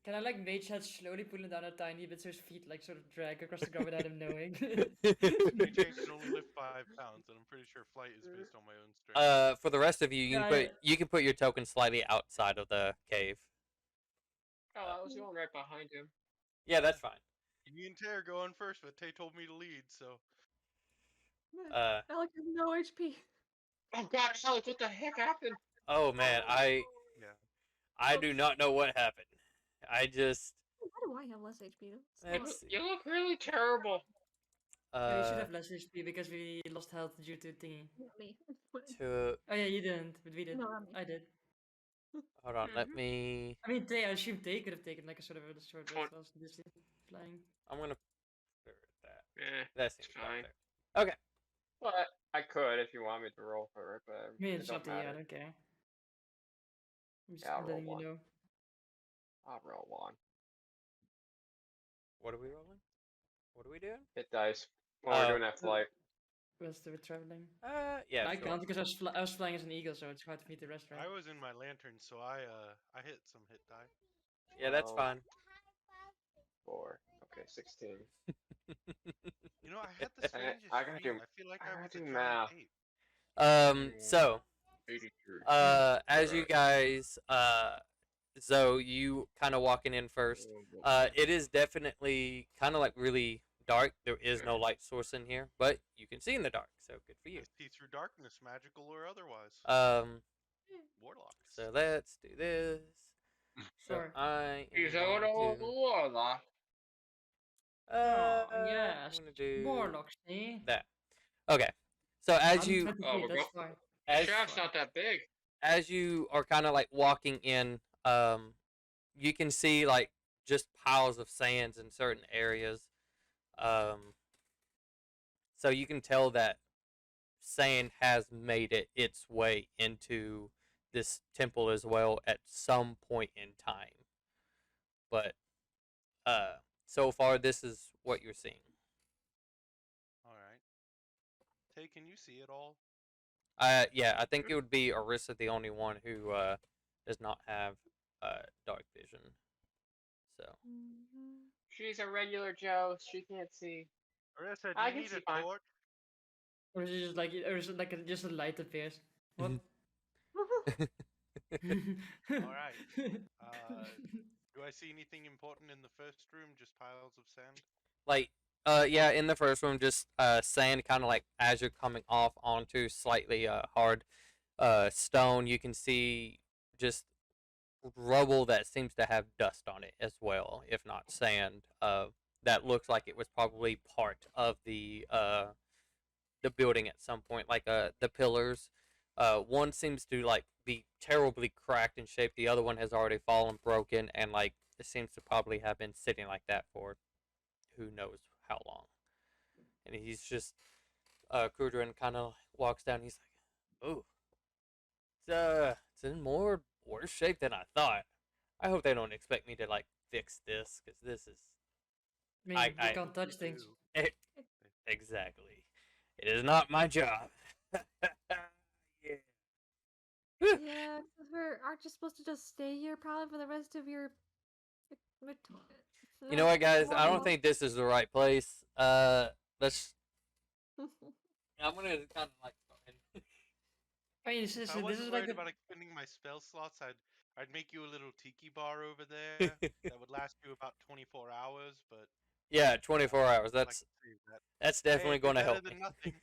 Can I like mage head slowly pull him down a tiny bit so his feet like sort of drag across the ground without him knowing? Mage Hand can only lift 5 pounds, and I'm pretty sure flight is based on my own strength. For the rest of you, you can Yeah, you can put your token slightly outside of the cave. Oh, I was going right behind him. Yeah, that's fine. Me and Tay are going first, but Tay told me to lead, so Alec has no HP. Oh God, Alex, what the heck happened? Oh man, yeah. I do not know what happened. I just Why do I have less HP though? let's see. You look really terrible. Yeah, we should have less HP because we lost health due to thingy. Not me. to Oh yeah, you didn't, but we did. No, not me. I did. hold on. Let me. I mean, I assume they could have taken like a sort of a short rest Fine. whilst this flying. I'm gonna put that. Eh, That it's seems about fine. fair. Okay. But I could if you want me to roll for it, but I mean, it it's don't up to you. I matter. don't care. I'm just Yeah, I'll roll letting you one. know. I'll roll one. What are we rolling? What are we doing? Hit dice. When we're Oh. doing that flight. Whilst they were traveling. Yeah. I sure. can't because I was flying as an eagle, so it's hard for me to rest, right? I was in my lantern, so I hit some hit die. Yeah, that's Oh. fine. 4. Okay, 16. You know, I had the strangest I gotta dream. do- I feel like I I gotta was a do giant math. ape. So 83. as you guys Zoe, you kind of walking in first. It is definitely kind of like really dark. There is no light source in here, but you can see in the dark, so good for you. I see through darkness, magical or otherwise. Warlocks. So let's do this. So Sure. I am He's going out of to, warlock. Oh, I'm yes. gonna do Warlocks, eh? that. Okay. So as I'm you 20 Oh, feet, we're that's go- fine. as Shaft's not that big. as you are kind of like walking in, you can see like just piles of sands in certain areas. So you can tell that sand has made its way into this temple as well at some point in time. But so far this is what you're seeing. All right. Tay, can you see it all? Yeah, I think it would be Orisa the only one who does not have dark vision. So She's a regular Joe. She can't see. Orisa, do I you can need see a fine. torch? Or is it just like, just a light appears? What? All right. Do I see anything important in the first room? Just piles of sand? like yeah, in the first room just sand kind of like as you're coming off onto slightly hard stone, you can see just rubble that seems to have dust on it as well, if not sand. That looks like it was probably part of the building at some point, like the pillars. One seems to like be terribly cracked in shape. The other one has already fallen, broken, and like it seems to probably have been sitting like that for who knows how long. And he's just Kudrin kind of walks down. He's like, "Oh, it's in more worse shape than I thought. I hope they don't expect me to like fix this, because this is I mean, I- you can't touch things. exactly. It is not my job." Yeah. Yeah, 'cause aren't you supposed to just stay here probably for the rest of your? You know what, guys? I don't think this is the right place. Let's. I'm gonna kind of like. I mean, If I this wasn't is worried like a, about expending my spell slots, I'd make you a little tiki bar over there that would last you about 24 hours, but Yeah, 24 hours. I'd like That's to save that. that's definitely it'd be going to better help than me. nothing.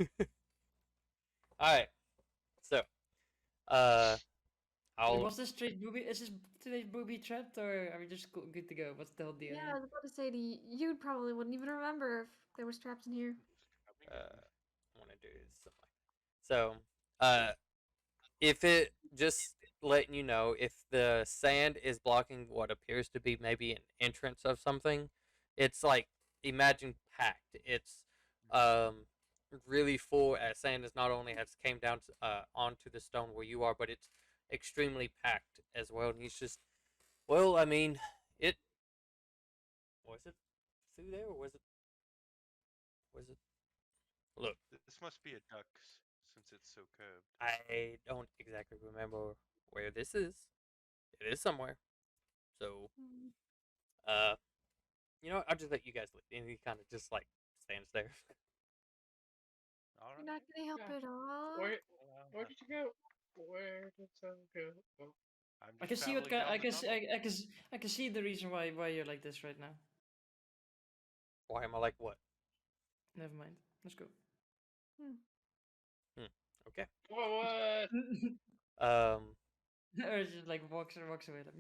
All right. So, I'll. was this straight booby? Is this today's booby trapped, or are we just good to go? What's the whole deal? Yeah, I here? was about to say, you probably wouldn't even remember if there was traps in here. I want to do something. So, if it just letting you know if the sand is blocking what appears to be maybe an entrance of something, it's like imagine packed. It's um really full as sand is not only has came down onto the stone where you are, but it's extremely packed as well. And he's just, well, I mean, it was it through there or was it look, This must be a duck since it's so curved. I don't exactly remember where this is. It is somewhere. So, Mm. uh, I'll just let you guys leave. And he kind of just like stands there. All You're right. not gonna help Yeah. at all. Where did you go? Where did Sun go? Oh. I'm I just can see what traveling down I the can see, tunnel. I can see the reason why you're like this right now. Why am I like what? Never mind. Let's go. Okay. What? Um, Or it's just like walks away like.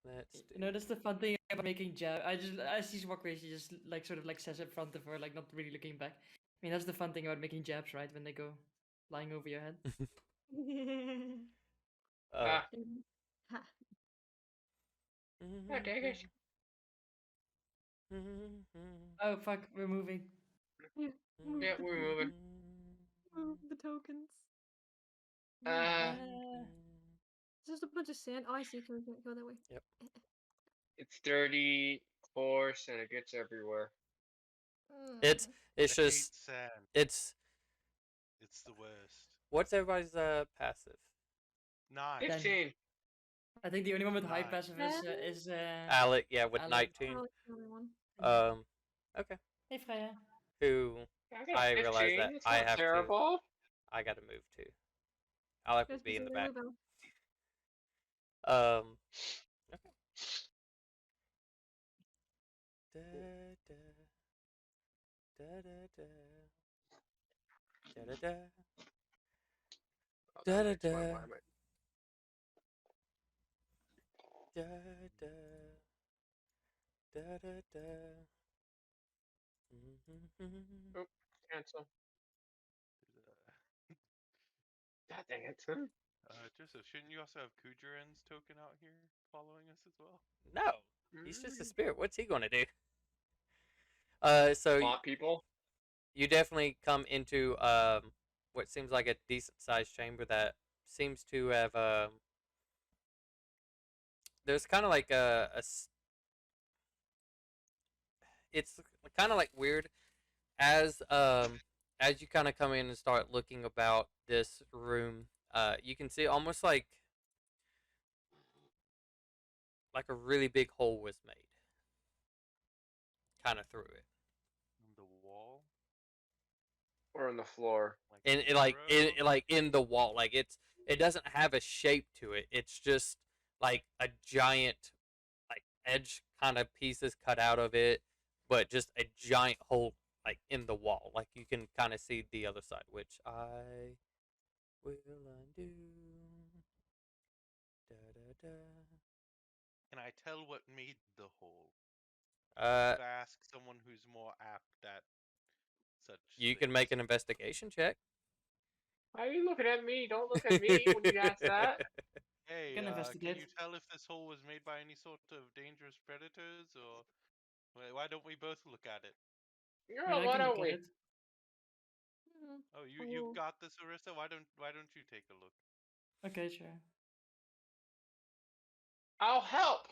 let's do. You know, that's the fun thing about making jab. I see Walkway, she just like sort of like says in front of her, like not really looking back. I mean, that's the fun thing about making jabs, right? When they go flying over your head. uh, Ah, Ha. dang it. Oh fuck, we're moving. Yeah, we're moving. The tokens. Uh, It's just a bunch of sand. Oh, I see. Can we go that way? Yep. it's dirty, coarse, and it gets everywhere. it's I just hate sand. it's It's the worst. what's everybody's passive? 9. 15. I think the only one with high 9. passive is Alec, yeah, with Alec. 19. Oh, it's another one. Okay. Hey Freya. Who I got I 15. realize that It's I not have to. terrible. I got to move to. Alec Guys, would be in the the back. bell. Okay. Da da da da da da da da. Oh, Da that da makes my da. mind. Da da da da da. Oh, cancel. God dang it. Joseph, shouldn't you also have Kujaran's token out here following us as well? No, he's just a Mm. spirit. What's he gonna do? So Plot people. you definitely come into what seems like a decent sized chamber that seems to have there's kind of like it's kind of like weird as you kind of come in and start looking about this room. You can see almost like a really big hole was made kind of through it. On the wall? Or on the floor. Like And an arrow? like in the wall, like it doesn't have a shape to it. It's just like a giant like edge kind of pieces cut out of it, but just a giant hole like in the wall. Like you can kind of see the other side, which I will undo. Da da da. Can I tell what made the hole? Uh, Should I ask someone who's more apt at such you can things? make an investigation check. Why are you looking at me? Don't look at me when you ask that. Hey, Can can investigate. you tell if this hole was made by any sort of dangerous predators, or why don't we both look at it? You're I mean, a I why can look don't at we? it. Oh, you've got this, Arissa. Why don't you take a look? Okay, sure. I'll help.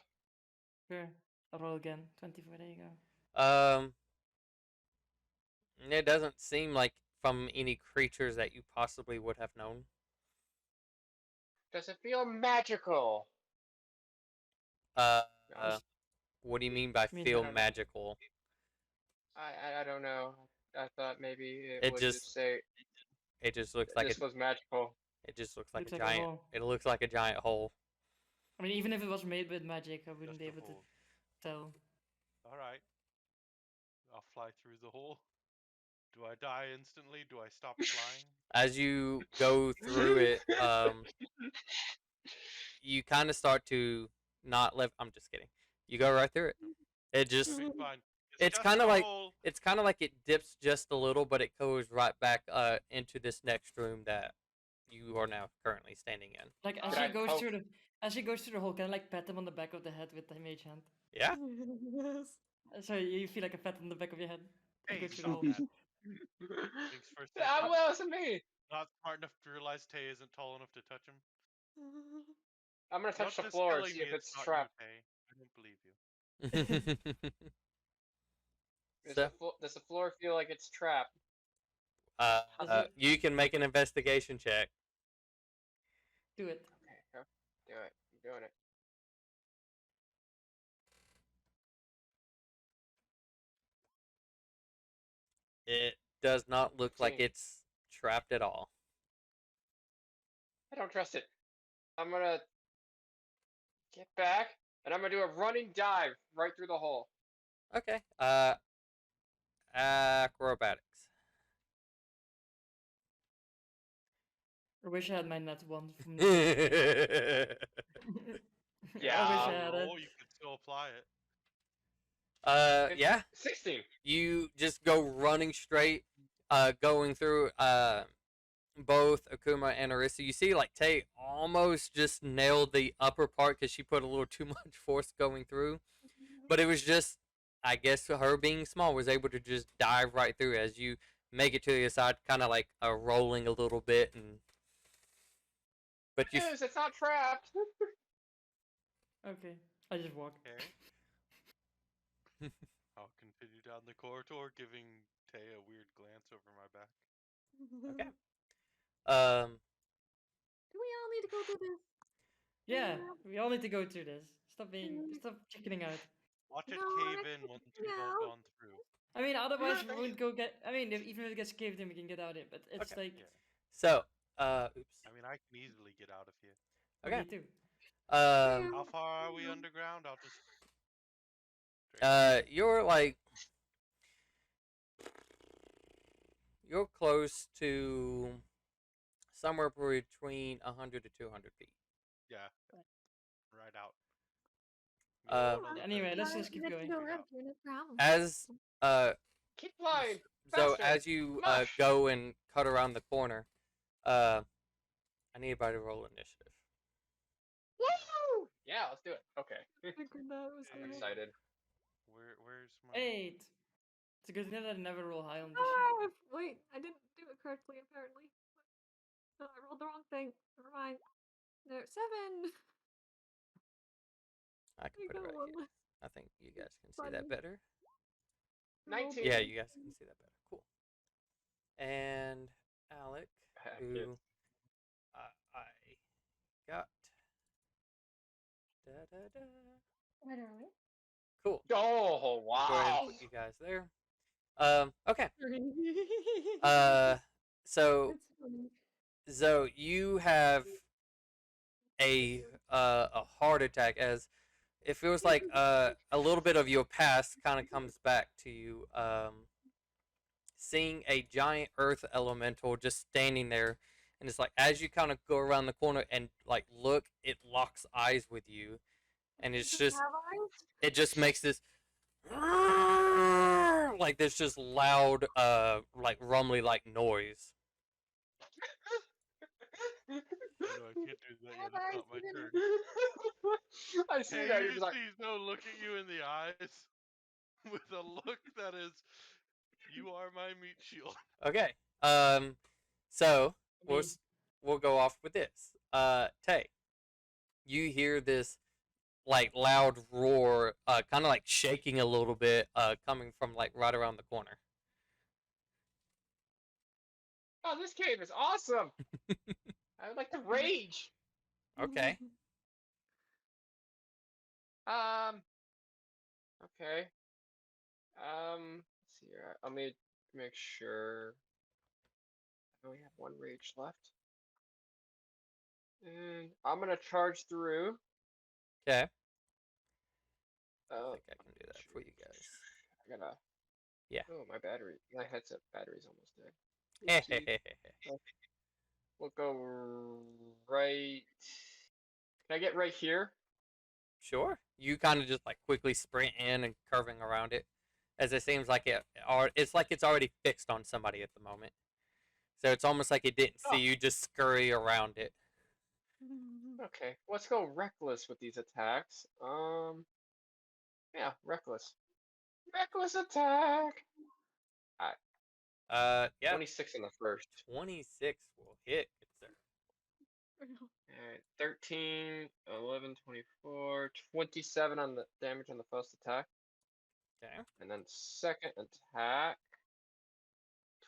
Sure. I'll roll again. 24, there you go. It doesn't seem like from any creatures that you possibly would have known. Does it feel magical? Uh, I what do you mean by mean, feel I don't know. magical? I don't know. I thought maybe it It would just just say it just looks like this was magical. it just looks like Looks a like a giant. hole. It looks like a giant hole. I mean, even if it was made with magic, I wouldn't Just be a able to hole. tell. All right. I'll fly through the hole. Do I die instantly? Do I stop flying? As you go through it, you kind of start to not live. I'm just kidding. You go right through it. It just Okay, fine. It's just kind of a like hole. it dips just a little, but it goes right back into this next room that you are now currently standing in. Like as Could I she goes poke? through the as she goes through the hole, can I like pat him on the back of the head with the mage hand? Yeah. Yes. So you feel like a pat on the back of your head. Hey, Go through the stop hole. that. Thanks for saying. Ah, well, it's me. Not smart enough to realize Tay isn't tall enough to touch him. I'm gonna touch the Not just floor and telling see me if it's not trapped. you, Tay. I don't believe you. So, Does the floor feel like it's trapped? Does it you can make an investigation check. do it? Okay, go. Do it. I'm doing it. It does not look like 13. it's trapped at all. I don't trust it. I'm gonna get back, and I'm gonna do a running dive right through the hole. Okay. Acrobatics. I wish I had my net one from Yeah. I wish I Yeah. had it. Roll, you could still apply it. Yeah. 16. You just go running straight, going through both Akuma and Arisa. You see, like Tay almost just nailed the upper part because she put a little too much force going through, but it was just, I guess, her being small was able to just dive right through as you make it to the other side, kind of like rolling a little bit, and but you. News, it's not trapped. Okay, I just walk. Okay. I'll continue down the corridor, giving Tay a weird glance over my back. Okay. Do we all need to go through this? Yeah, Yeah. we all need to go through this. Stop chickening out. Watch it No, I cave in can't once get we've all out. gone through. I mean, otherwise we won't go get. I mean, even if it gets caved in, we can get out it. But it's Okay. like Yeah. So, oops. I mean, I can easily get out of here. Okay. me too. How far are we underground? I'll just. You're like, you're close to somewhere between 100 to 200 feet. Yeah. Right out. Anyway, let's just keep going. Go around here, no problem. As Keep flying. so Faster. as you Mush. go and cut around the corner, I need everybody to roll initiative. Woo! Yeah, let's do it. Okay. I'm Hey. excited. Where's my? 8. It's a good thing that I never roll high on this. Ah, wait, I didn't do it correctly, apparently. No, I rolled the wrong thing. Never mind. No, 7. I can I put it got right one here. less. I think you guys can see Funny. that better. I rolled 19. Yeah, one. you guys can see that better. Cool. And Alec, Heck, who I got. Da, da, da. Right early. Cool. Oh, Go ahead wow. and put you guys there. Okay. It's So funny. Zoe, you have a heart attack as it feels like a little bit of your past kind of comes back to you. Seeing a giant earth elemental just standing there, and it's like as you kind of go around the corner and like look, it locks eyes with you, and it's Does it just have eyes? it just makes this like this just loud like rumbly like noise. No, I can't do that yet. Have It's not eyes, my even- turn. I see Hey, that. you You're just like, see Zoe look at you in the eyes with a look that is, you are my meat shield. Okay. So we'll Me. we'll go off with this. Tay, you hear this like loud roar, kind of like shaking a little bit, coming from like right around the corner. oh, this cave is awesome. I would like to rage. Okay. Okay. Let's see here. Let me make sure. I only have one rage left. And I'm gonna charge through. Okay. I Oh, think I can do that for you guys. I gotta. Yeah. Oh, my headset battery's almost dead. Oopsie. We'll go right. Can I get right here? Sure. You kind of just like quickly sprint in and curving around it. as it seems like it's like it's already fixed on somebody at the moment. So it's almost like it didn't see Oh. you just scurry around it. Okay, let's go reckless with these attacks. Yeah, reckless. Reckless attack. Yeah, 26 in the first. 26 will hit, good sir. Alright, 13, 11, 24, 27 on the damage on the first attack. Okay, And then second attack,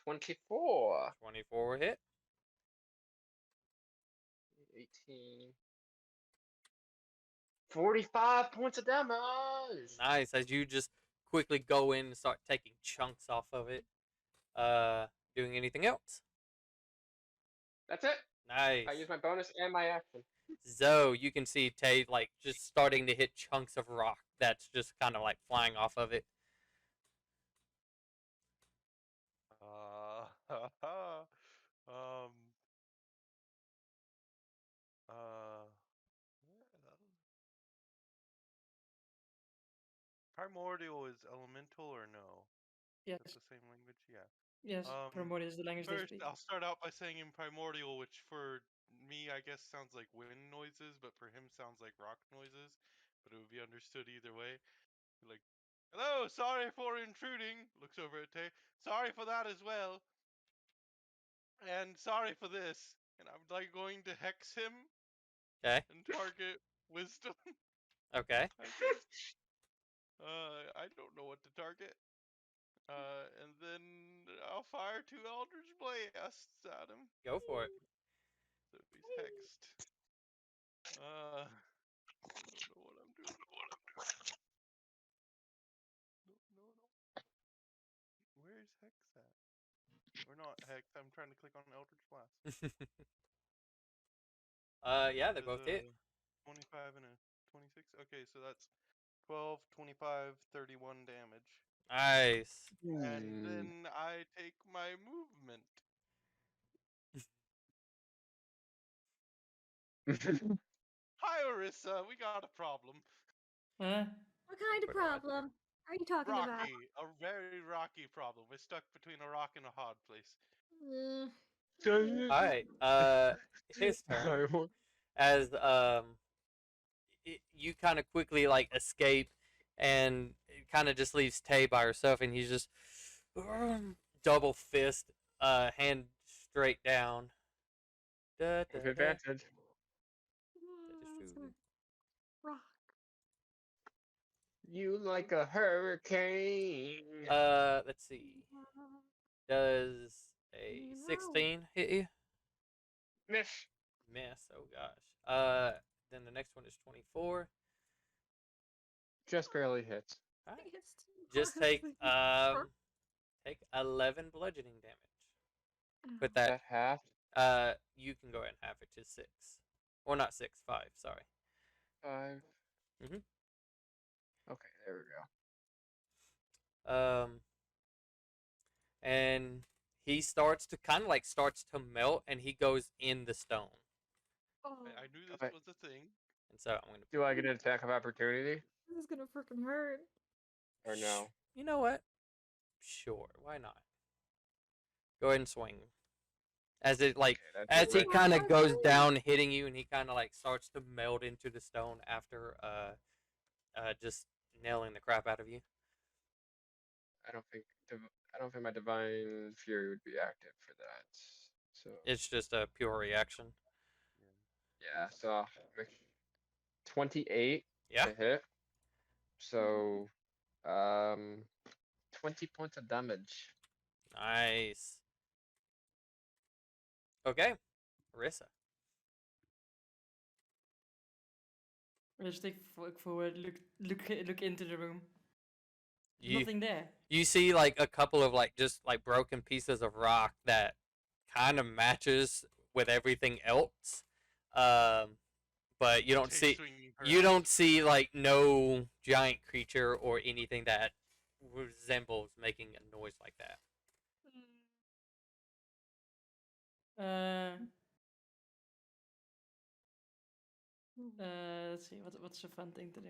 24. 24 will hit. 18. 45 points of damage. Nice, as you just quickly go in and start taking chunks off of it. Doing anything else? That's it. Nice. I use my bonus and my action. So you can see Tay like just starting to hit chunks of rock that's just kind of like flying off of it. um. Primordial is elemental or no? Yes. That's the same language, yeah. Yes. Primordial is the language they First, speak. I'll start out by saying in primordial, which for me I guess sounds like wind noises, but for him sounds like rock noises. But it would be understood either way. Like, hello, sorry for intruding. Looks over at Tay. Sorry for that as well. And sorry for this. And I'm like going to hex him Okay. and target wisdom. Okay. I guess. I don't know what to target. And then I'll fire 2 Eldritch Blasts at him. Go for it. So he's hexed. I don't know what I'm doing. No. Where's Hex at? We're not Hex. I'm trying to click on Eldritch Blast. Yeah, they That both is hit. 25 and a 26. Okay, so that's 12, 25, 31 damage. Nice. And then I take my movement. Hi, Orissa. We got a problem. Huh? What kind of Pretty much. problem are you talking about? Rocky. A very rocky problem. We're stuck between a rock and a hard place. Alright, his turn. As you kind of quickly like escape, and it kind of just leaves Tay by herself, and he's just double fist, hand straight down. Da, With da, da. advantage. That is It's true. gonna rock. You like a hurricane. Let's see. Does a 16 hit you? Miss. Miss. Oh gosh. Then the next one is 24. Just barely hits. Alright. It's Just take 11 bludgeoning damage. Put that. That half. You can go ahead and half it to 6, or not 6, 5. Sorry. 5. Mhm. Okay, there we go. And he starts to kind of like starts to melt, and he goes in the stone. Oh, I knew this Okay. was a thing. And so I'm gonna. Do I get an attack of opportunity this is gonna freaking hurt. or no? You know what? Sure, why not? Go ahead and swing. As it like, Okay, that's as he it. kind of goes down, hitting you, and he kind of like starts to melt into the stone after just nailing the crap out of you. I don't think my divine fury would be active for that. So It's just a pure reaction. yeah, so 28 Yeah. to hit. So 20 points of damage. Nice. Okay, Marissa. I just take forward, look into the room. There's You nothing there. you see like a couple of like just like broken pieces of rock that kind of matches with everything else. But you don't Tay see swinging her you axe. don't see like no giant creature or anything that resembles making a noise like that. Let's see. What's a fun thing to do?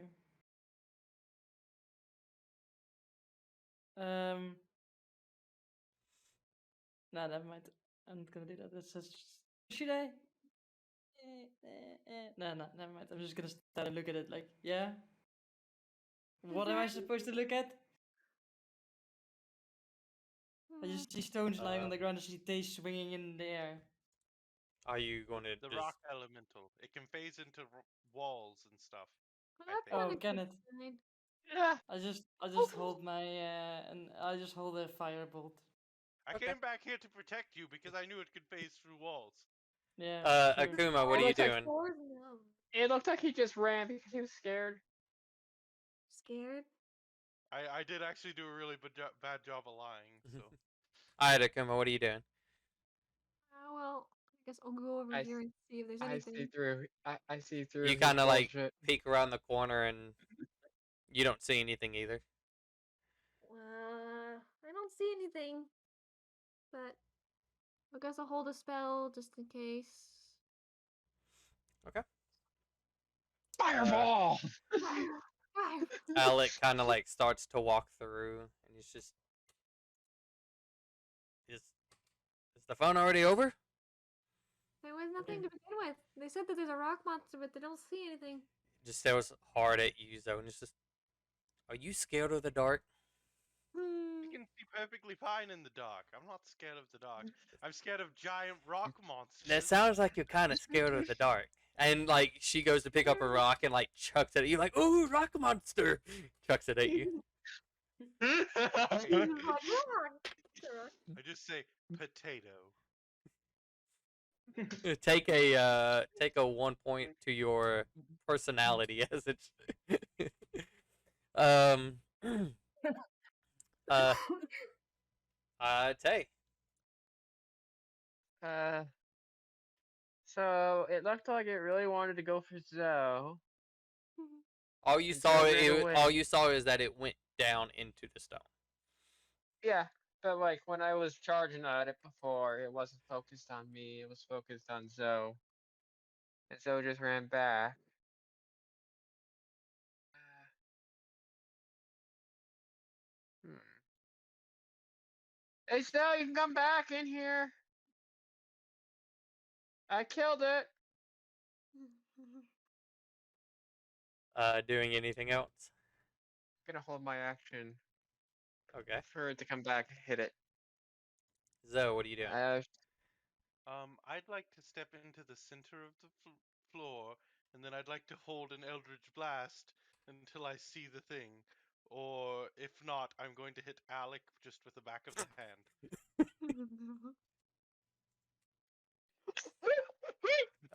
Um. Nah, never mind. I'm not gonna do that. That's just. Should I? No, no, never mind. I'm just gonna stand and look at it. Like, yeah. What am I supposed to look at? I just see stones lying on the ground. I see taste swinging in the air. Are you going to The just... rock elemental. It can phase into walls and stuff. Well, I that's think. Oh, not a can good it? sign. Yeah. I just hold my and I just hold a firebolt. I Okay. came back here to protect you because I knew it could phase through walls. Yeah. True. Akuma, what It are you looks like doing? Doors no. it looked like he just ran because he was scared. Scared? I did actually do a really bad job of lying. So Alright, Akuma, what are you doing? Well, I guess I'll go over I, here and see if there's I see anything. through. I see through You his kind of like bullshit. peek around the corner and you don't see anything either. I don't see anything. But I guess I'll hold a spell just in case. Okay. Fireball. Fire! Alec kind of like starts to walk through and he's just... Is the phone already over? There was nothing to begin with. They said that there's a rock monster, but they don't see anything. Just stares hard at you, Zoe, and it's just... Are you scared of the dark? I can see perfectly fine in the dark. I'm not scared of the dark. I'm scared of giant rock monsters. That sounds like you're kind of scared of the dark. And like she goes to pick up a rock and like chucks it at you, like, "Ooh, rock monster!" Chucks it at you. He's like, "Yeah." I just say potato. Take a 1 point to your personality as it's um uh Tay. So it looked like it really wanted to go for Zoe. All you And saw so ran away. all you saw is that it went down into the stone. Yeah, but like when I was charging at it before, it wasn't focused on me. It was focused on Zoe. And Zoe just ran back. Hmm. Hey, Zoe, you can come back in here. I killed it. Doing anything else? I'm gonna hold my action Okay. for it to come back and hit it. Zoe, what are you doing? I'd like to step into the center of the floor, and then I'd like to hold an Eldritch Blast until I see the thing. Or if not, I'm going to hit Alec just with the back of the hand.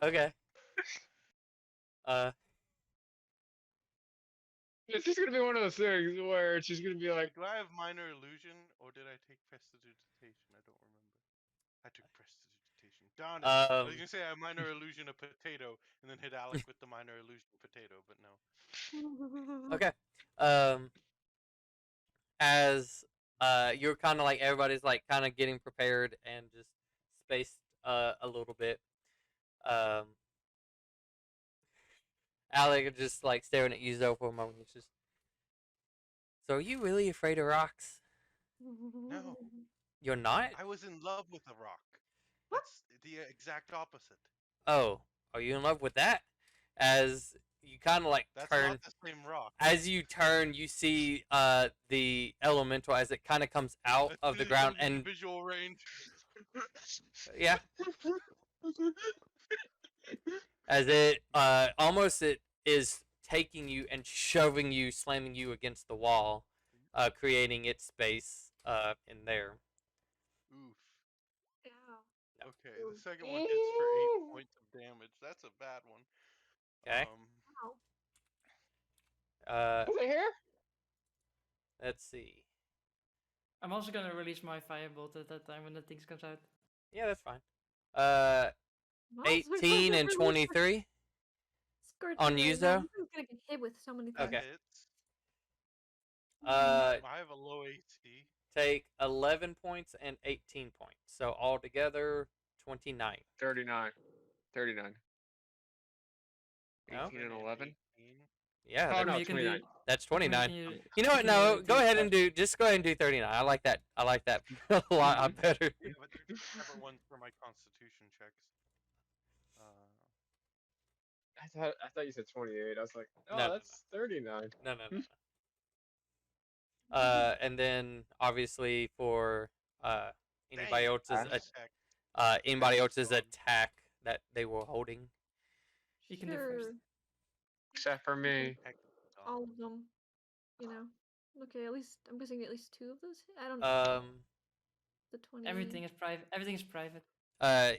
Okay. It's just gonna be one of those things where it's just gonna be like, Do I have minor illusion, or did I take prestidigitation? I don't remember. I took prestidigitation. Darn it! I was gonna say I have minor illusion of potato, and then hit Alec with the minor illusion potato, but no. Okay. As you're kind of like everybody's like kind of getting prepared and just spaced a little bit. Alec just like staring at you Zoe for a moment. It's just... So are you really afraid of rocks? No. You're not? I was in love with a rock. That's the exact opposite. Oh, are you in love with that? As you kind of like That's turn... not the same rock. As you turn, you see the elemental as it kind of comes out of the ground and visual range. yeah, as it almost it is taking you and shoving you, slamming you against the wall, creating its space in there. Oof. Ow. Okay, the second one hits for 8 points of damage. That's a bad one. Okay. Ow. over here? Let's see. I'm also gonna release my firebolt at that time when the things comes out. Yeah, that's fine. What? 18 and 23 Scorch on me you, right now. Zoe? I'm gonna get hit with so many things. Okay. Hits. Uh, I have a low AC. take 11 points and 18 points, so altogether 29. 39. 39. No? 18 and 11? 18. Yeah, Oh, I no, mean, you can do. 29. that's I mean, 29. you You know what? can No, do go ahead and stuff. just go ahead and do 39. I like that. I like that a lot better. Yeah, but there's separate ones for my constitution checks. I thought you said 28. I was like, oh, No, no, that's 39. no, no, no. And then obviously for uh anybody Dang, else's Ash? anybody Ash else's gone. attack that they were holding. You can do first. Sure. Except for me. Heck, All of them. You know. Okay, at least I'm guessing at least 2 of those. I don't. The 20. Everything is private. Everything is private. Yeah,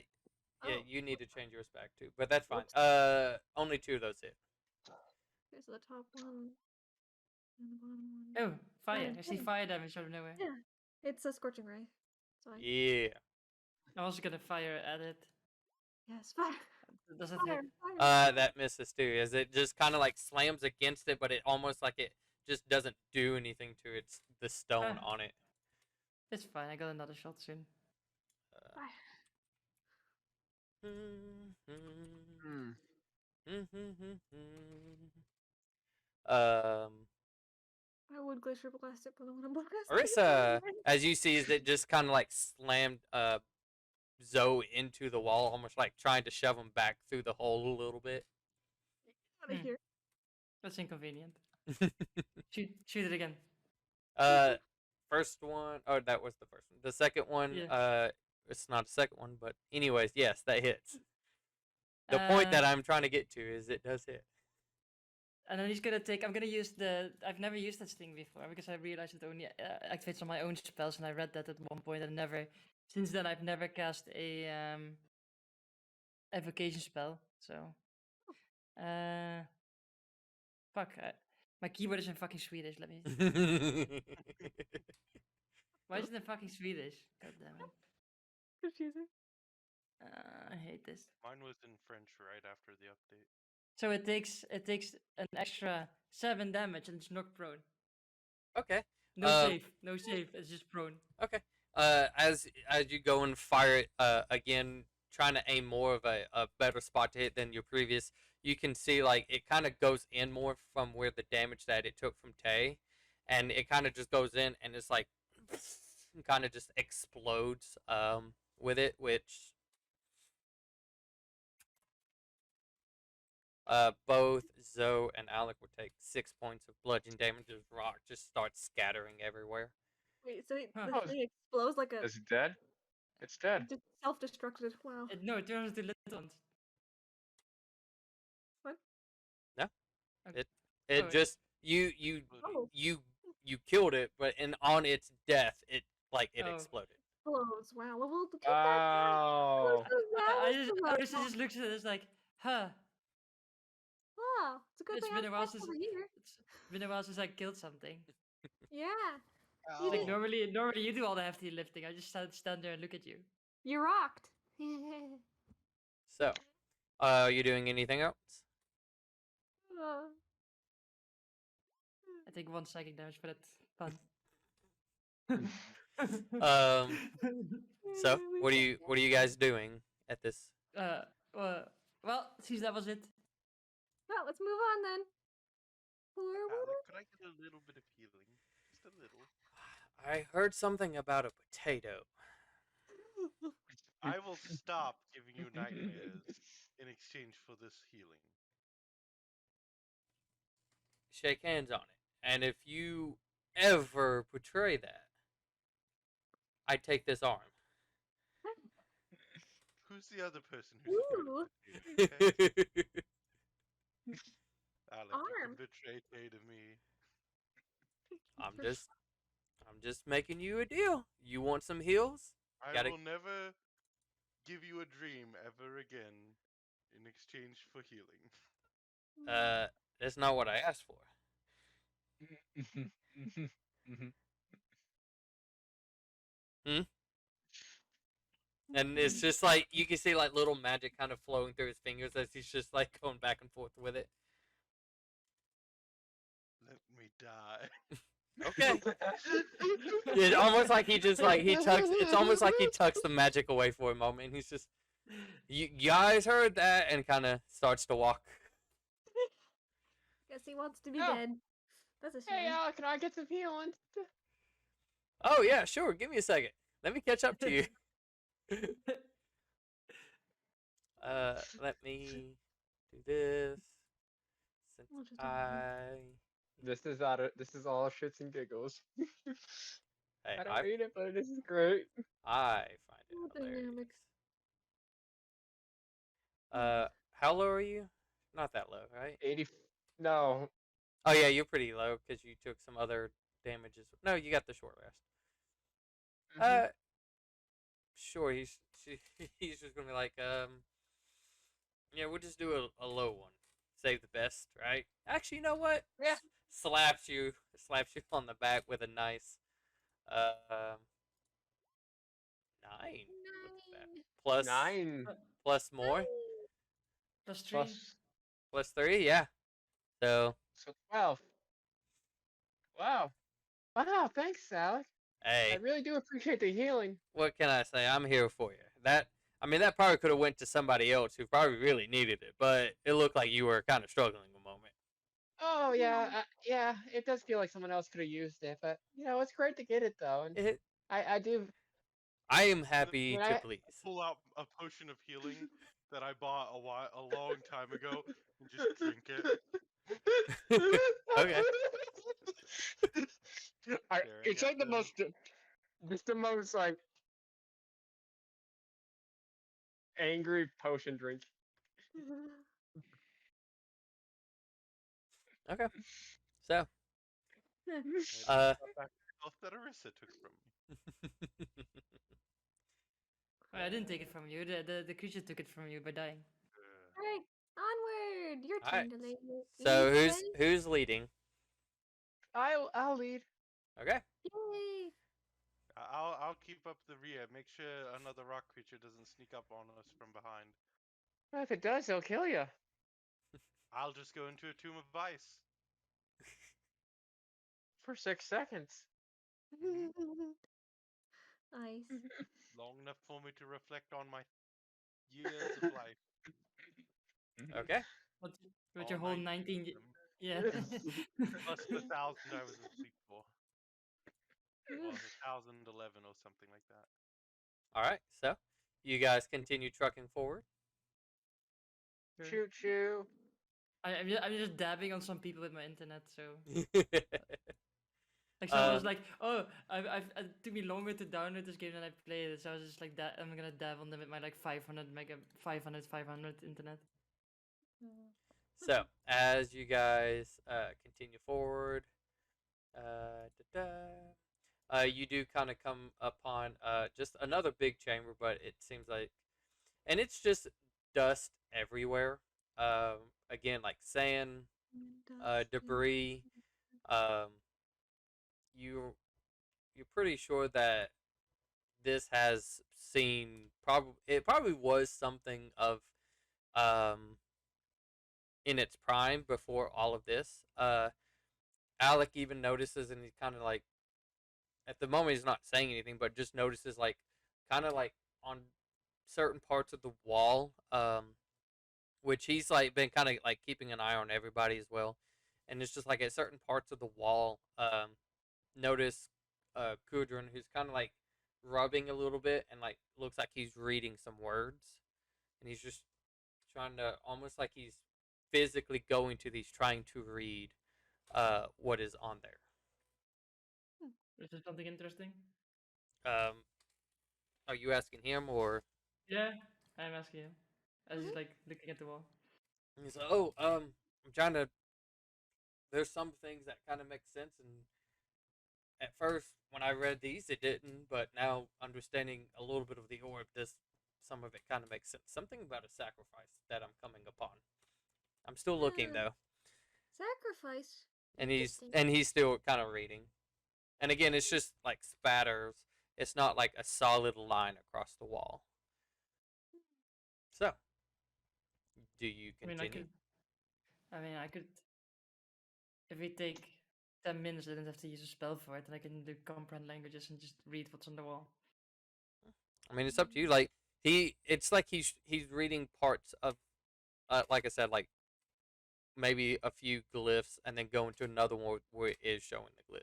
Oh. you need to change yours back too, but that's fine. Whoops. Only 2 of those hit. Okay, so the top one and the bottom one. Oh, fire! I see 20. fire damage out of nowhere. Yeah, it's a scorching ray. So Yeah. I'm also gonna fire at it. yes, fire, Does it fire, hit? fire. That misses too, as it just kind of like slams against it, but it almost like it just doesn't do anything to the stone Ah. on it. It's fine. I got another shot soon. Fire. Hmm. I would glacier blast it, but I want to blast it. Orisa, as you see, is it just kind of like slammed Zoe into the wall, almost like trying to shove him back through the hole a little bit. Out of here. That's inconvenient. Shoot it again. First one, oh, that was the first one. The second one, Yeah. it's not a second one, but anyways, yes, that hits. The point that I'm trying to get to is it does hit. And then he's gonna take. I'm gonna use the. I've never used that thing before because I realized it only activates on my own spells, and I read that at one point and never. Since then, I've never cast a evocation spell. So, fuck. My keyboard is in fucking Swedish. Let me. Why is it in fucking Swedish? God damn it. Confusing. I hate this. Mine was in French right after the update. So it takes an extra 7 damage and it's knocked prone. Okay. No save. No save. It's just prone. Okay. As you go and fire it again, trying to aim more of a better spot to hit than your previous, you can see like it kind of goes in more from where the damage that it took from Tay, and it kind of just goes in and it's like kind of just explodes with it, which both Zoe and Alec would take 6 points of bludgeoning damage as rock just starts scattering everywhere. Wait, so Huh. the thing explodes like a. Is it dead? It's dead. Just self-destructed. Wow. No, it turns into little ones. What? No. Okay. It Oh, just you Oh. killed it, but on its death it Oh. exploded. Explodes. Wow. Well, we'll keep Oh. I just looks at it as like, huh. Wow. It's a good It's thing been a I'm while back since over here. it's been a while since I killed something. Yeah. Ow. Like normally you do all the hefty lifting. I just stand there and look at you. You rocked. So, you doing anything else? I take 1 psychic damage for that fun. So what are you guys doing at this? Well, since that was it. Well, let's move on then. Forward. Alec, could I get a little bit of healing? Just a little. I heard something about a potato. I will stop giving you nightmares in exchange for this healing. Shake hands on it. And if you ever betray that, I take this arm. Who's the other person who's Ooh. okay? Alec, you Arm. can betray Tay to me. I'm just making you a deal. You want some heals? I Gotta- will never give you a dream ever again in exchange for healing. That's not what I asked for. And it's just like you can see like little magic kind of flowing through his fingers as he's just like going back and forth with it. Let me die. Okay. It's almost like he just like he tucks. It's almost like he tucks the magic away for a moment. And he's just, you guys heard that, and kind of starts to walk. Guys Guess he wants to be Oh. dead. That's a Hey, shame. Al, can I get some healing? Oh yeah, sure. Give me a second. Let me catch up to you. Let me do this. Since We'll just This is all shits and giggles. hey, I don't read it, but this is great. I find it hilarious. Dynamics. How low are you? Not that low, right? 80. No. Oh yeah, you're pretty low because you took some other damages. No, you got the short rest. Mhm. Sure. He's just gonna be like, yeah, we'll just do a low one. Save the best, right? Actually, you know what? Yeah. Slaps you on the back with a nice, 9 with that. Plus 9 plus more Plus 3. plus plus 3, yeah. So 12. Wow. Wow, thanks, Alec. I hey, really do appreciate the healing. what can I say? I'm here for you. That probably could have went to somebody else who probably really needed it, but it looked like you were kind of struggling a moment. Oh yeah, yeah. It does feel like someone else could have used it, but it's great to get it though, and It, I do. I am happy When to I please. Pull out a potion of healing that I bought a long time ago and just drink it. Okay. It's like the most, just the most like angry potion drink. Okay. So, I health that Arissa took from me. I didn't take it from you. The creature took it from you by dying. Alright, onward! Your All turn right. to lead. So Lead who's leading? I'll lead. Okay. Yay! I'll keep up the rear. Make sure another rock creature doesn't sneak up on us from behind. If it does, he'll kill you I'll just go into a tomb of ice. for 6 seconds. Ice. Long enough for me to reflect on my years of life. Okay. What, with All your whole 19 19. of them. Yeah. Plus the 1,000 I was asleep for. Well, 1,011 or something like that. All right. So, you guys continue trucking forward. Choo choo. I'm just dabbing on some people with my internet, so Okay. like someone was like, "Oh, it took me longer to download this game than I played it," so I was just like, that I'm gonna dab on them with my like 500 internet. So, as you guys continue forward, you do kind of come upon just another big chamber, but it seems like, and it's just dust everywhere. Again, like sand, debris. Um, you you're pretty sure that this has seen probably was something of um in its prime before all of this. Alec even notices, and he's kind of like, at the moment he's not saying anything, but just notices like kind of like on certain parts of the wall, which he's like been kind of like keeping an eye on everybody as well, and it's just like at certain parts of the wall, notice Kudrin, who's kind of like rubbing a little bit and like looks like he's reading some words, and he's just trying to almost like he's physically going to these trying to read what is on there. Is there something interesting? Um, are you asking him or? Yeah, I'm asking him as he's like looking at the wall. He's like, oh, I'm trying to. There's some things that kind of make sense, and at first when I read these, it didn't, but now understanding a little bit of the orb, some of it kind of makes sense. Something about a sacrifice that I'm coming upon. I'm still looking though, Sacrifice. and Interesting. he's still kind of reading. And again, it's just like spatters. It's not like a solid line across the wall. So, do you continue? I could. If we take 10 minutes, I don't have to use a spell for it, and I can do comprehend languages and just read what's on the wall. I mean, it's up to you. Like it's like he's reading parts of, like I said, like maybe a few glyphs, and then go into another one where it is showing the glyphs.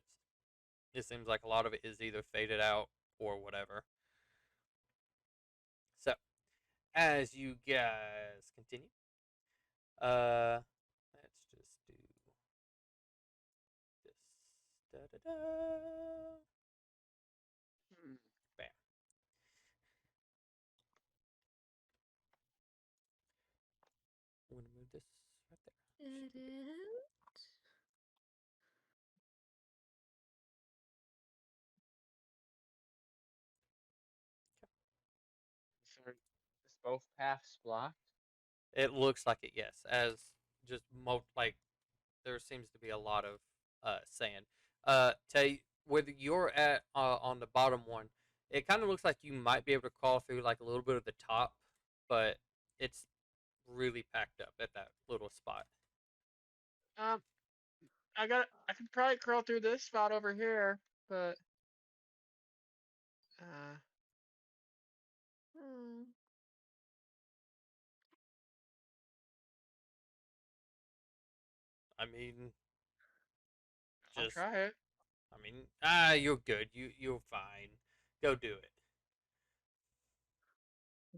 It seems like a lot of it is either faded out or whatever. So, as you guys continue, let's just do this. Da-da-da. Hmm. Bam. I'm gonna move this right there. Is both paths blocked? It looks like it, yes. As just like there seems to be a lot of sand. Tay, whether you're at on the bottom one, it kind of looks like you might be able to crawl through like a little bit of the top, but it's really packed up at that little spot. Um, I could probably crawl through this spot over here, but Hmm. I mean, I'll just try it. I mean, you're good. You're fine. Go do it.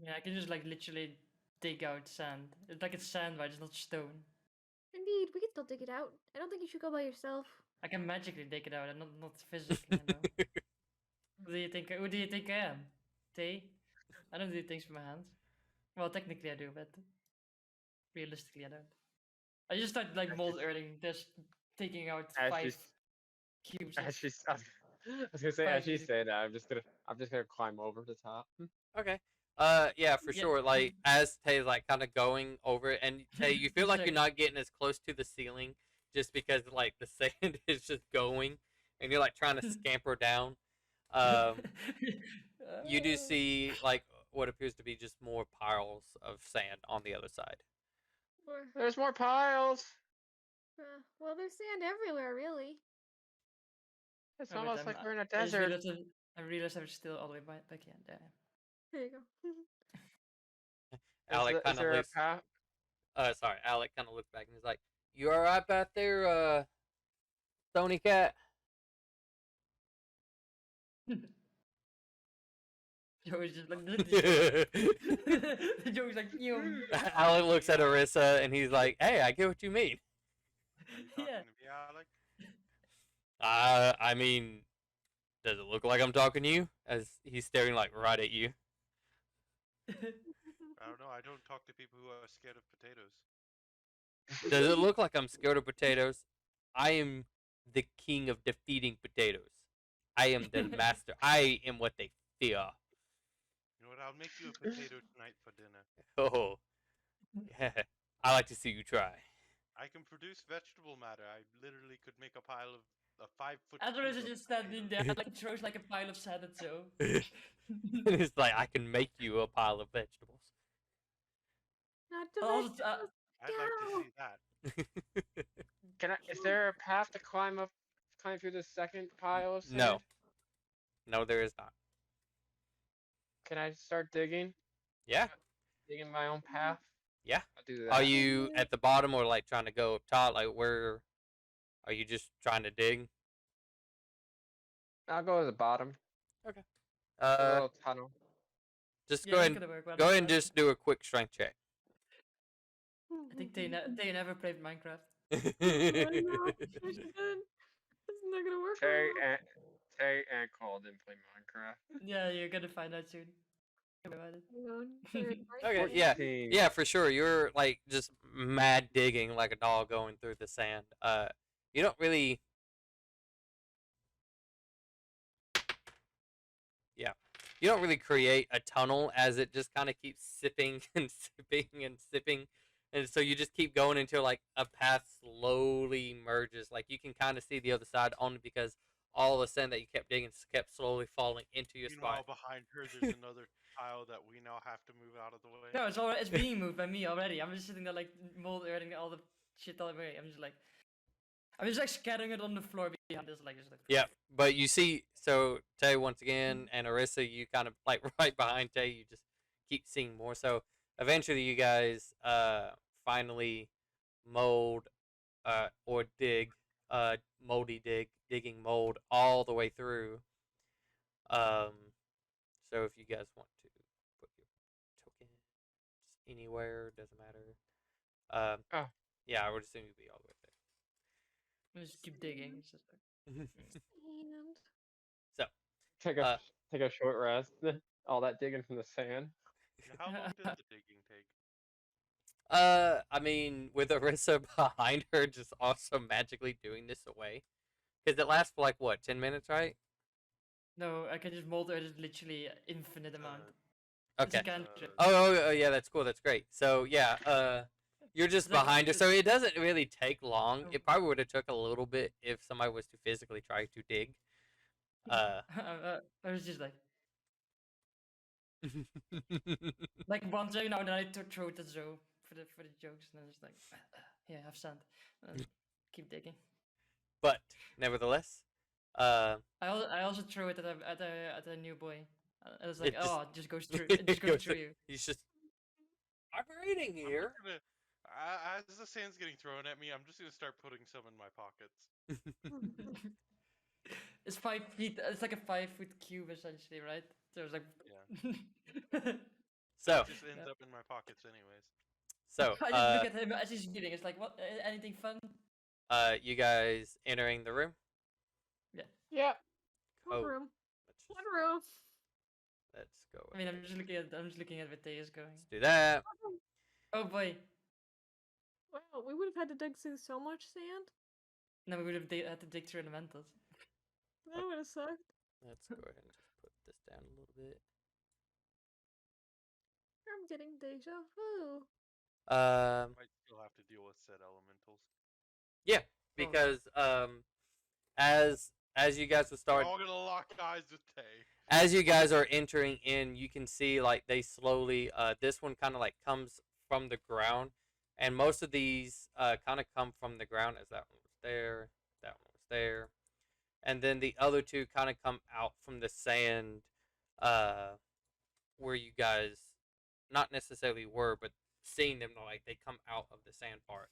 Yeah, I can just like literally dig out sand. It's like it's sand, but it's not stone. Indeed, we can still dig it out. I don't think you should go by yourself. I can magically dig it out, and not physically. You know. Who do you think? Who do you think I am? Tay? I don't do things with my hands. Well, technically I do, but realistically I don't. I just start like mold earthing, just taking out As 5 she's, cubes. as she's, I was gonna say, as she's saying that, I'm just gonna climb over the top. Okay. Yeah, for Yeah. sure. Like as Tay's like kind of going over it, and Tay, you feel like Sure. you're not getting as close to the ceiling, just because like the sand is just going, and you're like trying to scamper down. You do see like what appears to be just more piles of sand on the other side. There's more piles. Well, there's sand everywhere, really. It's Oh, wait, almost like we're in a I just desert. realized I'm still all the way back in. There. There you go. Alec Is kind of there a looks. path? Sorry, Alec kind of looks back and he's like, "You all right back there, Stony Cat?" Joey's just like Joey's like you. Alec looks at Arissa and he's like, "Hey, I get what you mean." Are you talking Yeah. to me, Alec? I mean, does it look like I'm talking to you? As he's staring like right at you. I don't know. I don't talk to people who are scared of potatoes. Does it look like I'm scared of potatoes? I am the king of defeating potatoes. I am the master. I am what they fear. You know what? I'll make you a potato tonight for dinner. Oh, yeah. I like to see you try. I can produce vegetable matter. I literally could make a pile of a 5-foot. Andres cube is of just standing there, potatoes. like throws like a pile of sand at Joe. It's like I can make you a pile of vegetables. Not to Oh, mention I'd like to see that. Can I? Is there a path to climb through the second pile of sand? No. No, there is not. Can I start digging? Yeah. Digging my own path? Yeah. I'll do that. Are you at the bottom or like trying to go up top? Like where? Are you just trying to dig? I'll go to the bottom. Okay. A little tunnel. Just Yeah, go that's ahead. gonna work well, Go ahead and but just do a quick strength check. I think they never played Minecraft. I know. I should. It's not gonna work. Tay and Cole didn't play Minecraft. Yeah, you're gonna find out soon. Don't worry about it. Okay, yeah. 14. Yeah, for sure. You're like just mad digging like a dog going through the sand. You don't really. Yeah, you don't really create a tunnel as it just kind of keeps sipping and sipping and sipping, and so you just keep going until like a path slowly merges. Like you can kind of see the other side only because all the sand that you kept digging kept slowly falling into your Meanwhile, spot. behind her, there's another pile that we now have to move out of the way. No, it's being moved by me already. I'm just sitting there like mold earthing all the shit all the way. I'm just like scattering it on the floor behind this, like just like. Yeah, but you see, so Tay once again and Arissa, you kind of like right behind Tay. You just keep seeing more. So eventually, you guys finally mold, or digging mold all the way through. Um, so if you guys want to put your token anywhere, doesn't matter. Oh. Yeah, I would assume you'd be all the way Just keep digging. It's just like, there. And So, Take a Uh, take a short rest. All that digging from the sand. Yeah, how long did the digging take? I mean, with Arissa behind her, just also magically doing this away, because it lasts for like what, 10 minutes, right? no, I can just mold it literally infinite amount. It's a Okay. cantrip. Oh, yeah, that's cool. That's great. So yeah, you're just It's like behind her, just- so it doesn't really take long. Oh. It probably would have took a little bit if somebody was to physically try to dig. I was just like once every now and then I throw it at Zoe for the jokes, and then just like, yeah, have sand, and keep digging. But nevertheless, I also throw it at a new boy. And it's like, It just- oh, it just goes through. It just goes through you. he's just operating I'm here. just gonna, as the sand's getting thrown at me, I'm just gonna start putting some in my pockets. It's 5 feet. It's like a 5-foot cube essentially, right? So it's like. Yeah. So, It just ends up in my pockets anyways. so, I just look at him as he's eating. It's like, what? Anything fun? you guys entering the room? Yeah. one Oh, room. let's One just- room. Let's go. I mean, I'm just looking at where Tay is going. Let's do that. Oh boy. Wow, we would have had to dig through so much sand. No, we would have had to dig through elementals. That would have sucked. Let's go ahead and just put this down a little bit. I'm getting deja vu. Might still have to deal with said elementals. Yeah, because as you guys will We're start, all gonna lock eyes with Tay. as you guys are entering in, you can see like they slowly. This one kind of like comes from the ground, and most of these kind of come from the ground. As that one was there, that one was there, and then the other two kind of come out from the sand, where you guys not necessarily were, but seeing them like they come out of the sand part.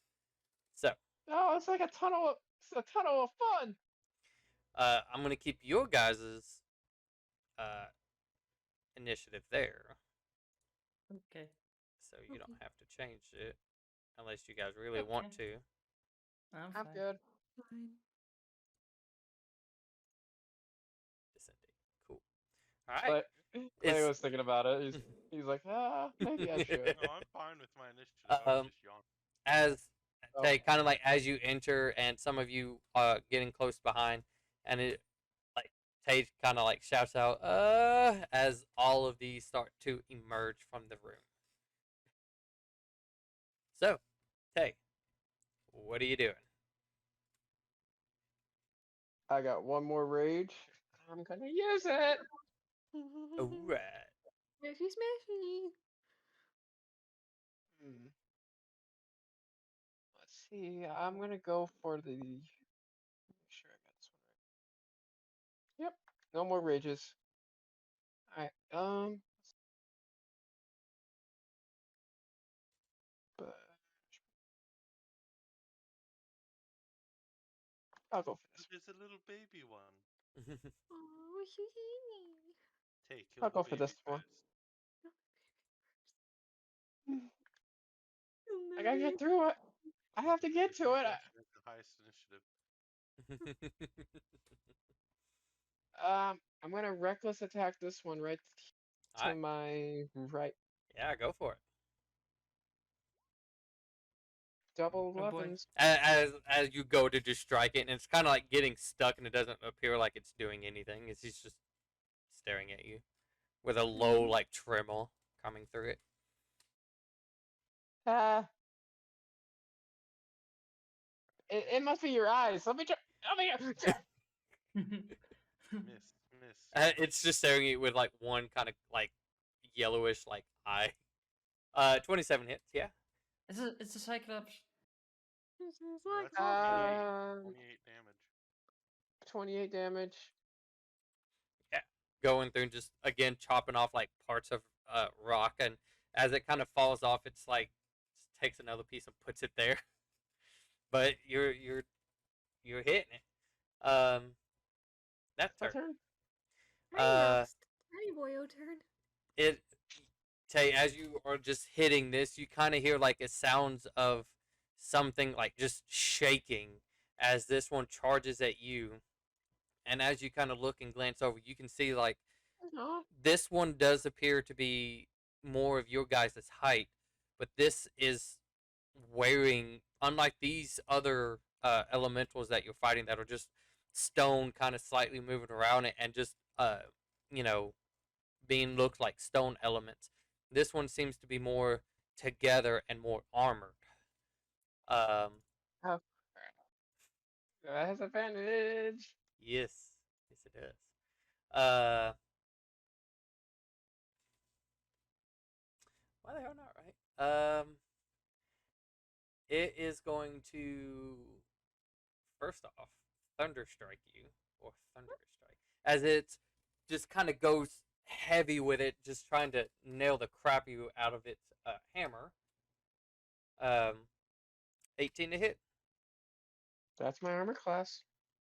So, Oh, it's like a tunnel. It's a tunnel of fun. I'm gonna keep your guys's initiative there, Okay. so you don't Okay. have to change it unless you guys really want Okay. to. I'm I'm fine. good. Fine. Descending. Cool. All right. Clay Is- was thinking about it. He's like, maybe I should. No, I'm fine with my initiative. I was just yawning. As Oh. Tay, kind of like as you enter, and some of you getting close behind, and it like Tay kind of like shouts out, as all of these start to emerge from the room. So, Tay, what are you doing? I got one more rage. I'm gonna use it. All right. Smashy, smashy. Hmm. Let's see. I'm gonna go for the. Make sure I got this one right. Yep. No more rages. Alright. But I'll go for this. There's a little baby one. Oh, hee. Tay, kill I'll the go for baby this one. fast. I gotta get through it. I have to get to it. That's the highest initiative. I'm gonna reckless attack this one right to Alright. my right. Yeah, go for it. Double boy. weapons. As you go to just strike it, and it's kind of like getting stuck, and it doesn't appear like it's doing anything. It's just staring at you with a low like tremor coming through it. It must be your eyes. Let me try. Miss. It's just staring at you with like one kind of like yellowish like eye. 27 hits. Yeah. It's a Cyclops. This is Yeah, like that's 28 damage. 28 damage. Going through and just again chopping off like parts of rock, and as it kind of falls off, it's like takes another piece and puts it there. but you're hitting it. That's My turn. turn. Alright, now Uh, it's Tiny Boyo turn. it Tay, as you are just hitting this, you kind of hear like a sounds of something like just shaking as this one charges at you. And as you kind of look and glance over, you can see like Aw. this one does appear to be more of your guys' height, but this is wearing, unlike these other elementals that you're fighting that are just stone kind of slightly moving around it and just you know being looked like stone elements. This one seems to be more together and more armored. Um, Oh, that has advantage. yes, yes it does. Why the hell not, right? It is going to first off thunder strike you or thunder strike as it just kind of goes heavy with it, just trying to nail the crap you out of its hammer. 18 to hit. That's my armor class.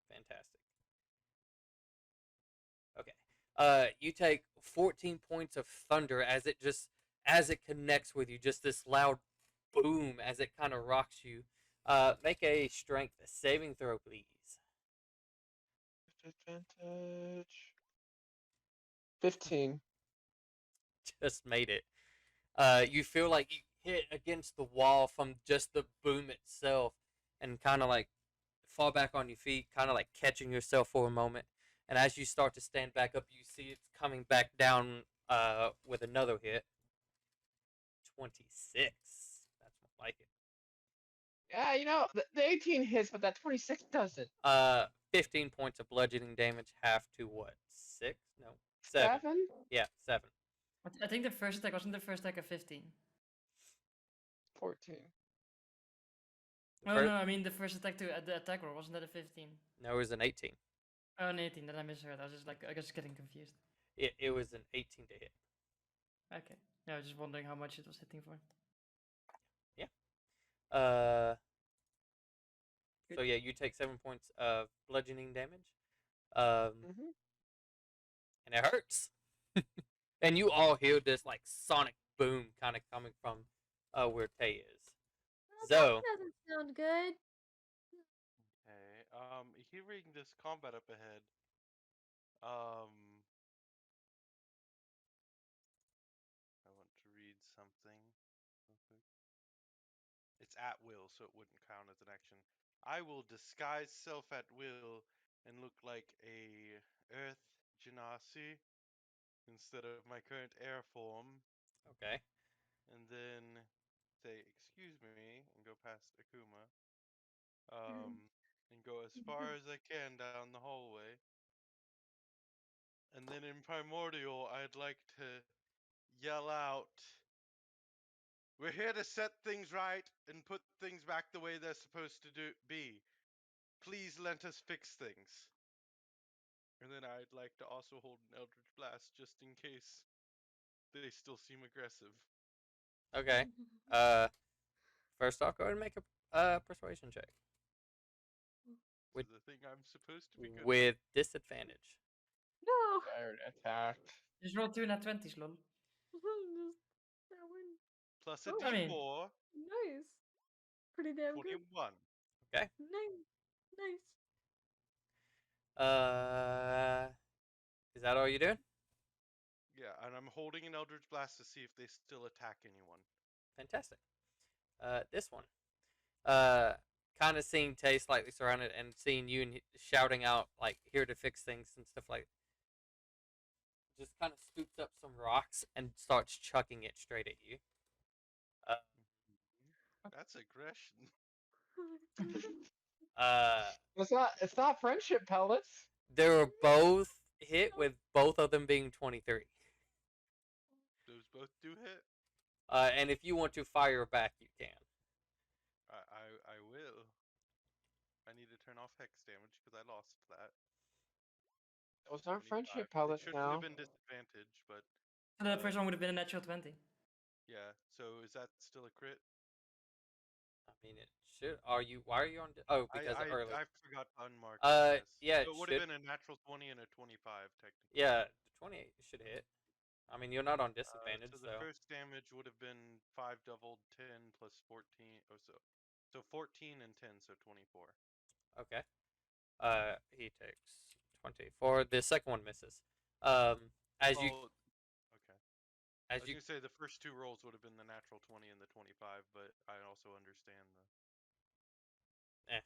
Fantastic. Okay. You take 14 points of thunder as it connects with you, just this loud boom as it kind of rocks you. Make a strength saving throw, please. Advantage. 15. Just made it. You feel like you hit against the wall from just the boom itself, and kind of like fall back on your feet, kind of like catching yourself for a moment. And as you start to stand back up, you see it's coming back down with another hit. 26. That's more like it. Yeah, the 18 hits, but that 26 doesn't. 15 points of bludgeoning damage, half to what? 6? No, 7. 7? Yeah, 7. I think the first attack wasn't the first attack a 15. 14. Oh no, I mean the first attack to the attack roll wasn't that a 15? No, it was an 18. Oh, an 18. Then I misheard. I was just like I was getting confused. It was an 18 to hit. Okay. Yeah, I was just wondering how much it was hitting for. Yeah. So Good. yeah, you take 7 points of bludgeoning damage. Mm-hmm. And it hurts. And you all hear this like sonic boom kind of coming from where Tay is. Well, So that doesn't sound good. Okay. Hearing this combat up ahead. I want to read something real quick. It's at will, so it wouldn't count as an action. I will disguise self at will and look like a Earth Genasi instead of my current air form, okay. and then say excuse me and go past Akuma, and go as far as I can down the hallway. And then in Primordial, I'd like to yell out, "We're here to set things right and put things back the way they're supposed to be. Please let us fix things." And then I'd like to also hold an Eldritch Blast just in case they still seem aggressive. Okay. First off, go ahead and make a persuasion check with So the thing I'm supposed to be good with disadvantage. No. Third attack. Just roll 2 nat 20s, lol. That one. at. Plus a Oh, I mean- D4, Nice. Pretty damn good. 21. Okay. Nice. Nice. Is that all you doing? Yeah, and I'm holding an Eldritch Blast to see if they still attack anyone. Fantastic. This one. Kind of seeing Tay slightly surrounded and seeing you and shouting out like here to fix things and stuff like. Just kind of scoops up some rocks and starts chucking it straight at you. That's aggression. It's not friendship pellets. They were both hit with both of them being 23. Those both do hit. And if you want to fire back, you can. I will. I need to turn off hex damage because I lost that. Those aren't 25. friendship It pellets should now. have been disadvantage, but So the first one would have been a natural 20. yeah. So is that still a crit? mean, it should. Are you? Why are you on? Oh, because early. I forgot to unmark it, yes. Yeah, So it it would have should. been a natural 20 and a 25, technically. Yeah, the 28 should hit. I mean, you're not on So disadvantage, the first damage would have been 5 doubled 10 plus 14. Oh, so 14 and 10, so 24. Okay. He takes 24. The second one misses. As you Oh, okay. I as was you gonna say the first two rolls would have been the natural 20 and the 25, but I also understand the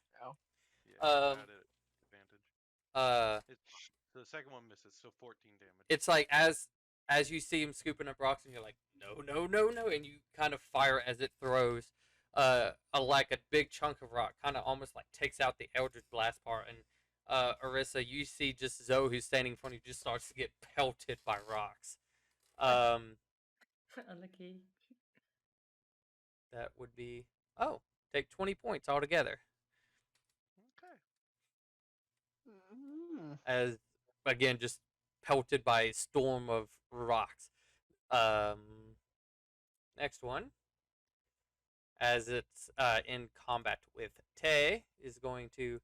Oh. added advantage. uh So the second one misses, so 14 damage. it's like as you see him scooping up rocks and you're like no no no no and you kind of fire as it throws like a big chunk of rock kind of almost like takes out the Eldritch Blast part and Arissa, you see just Zoe who's standing in front of you just starts to get pelted by rocks. Unlucky. That would be take 20 points altogether Okay. as again just pelted by a storm of rocks. Next one, as it's in combat with Tay, is going to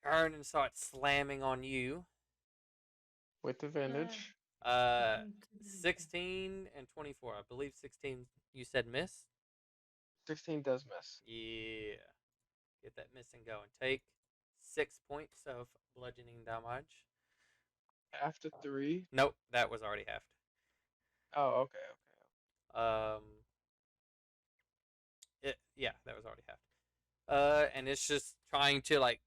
turn and start slamming on you. With advantage. 16 and 24. I believe 16 you said miss? 16 does miss. Yeah. Get that miss and go and take 6 points of bludgeoning damage. After 3. Nope, that was already halved. Oh, okay. Yeah, that was already halved. And it's just trying to like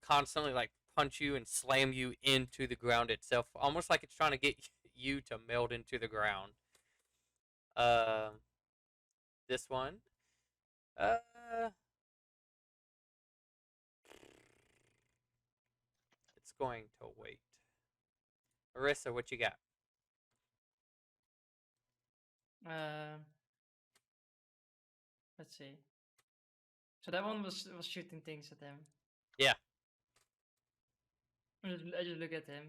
constantly like punch you and slam you into the ground itself, almost like it's trying to get you to meld into the ground. This one, uh, it's going to wait. Arissa, what you got? Let's see. So that one was shooting things at him. Yeah. I just look at him.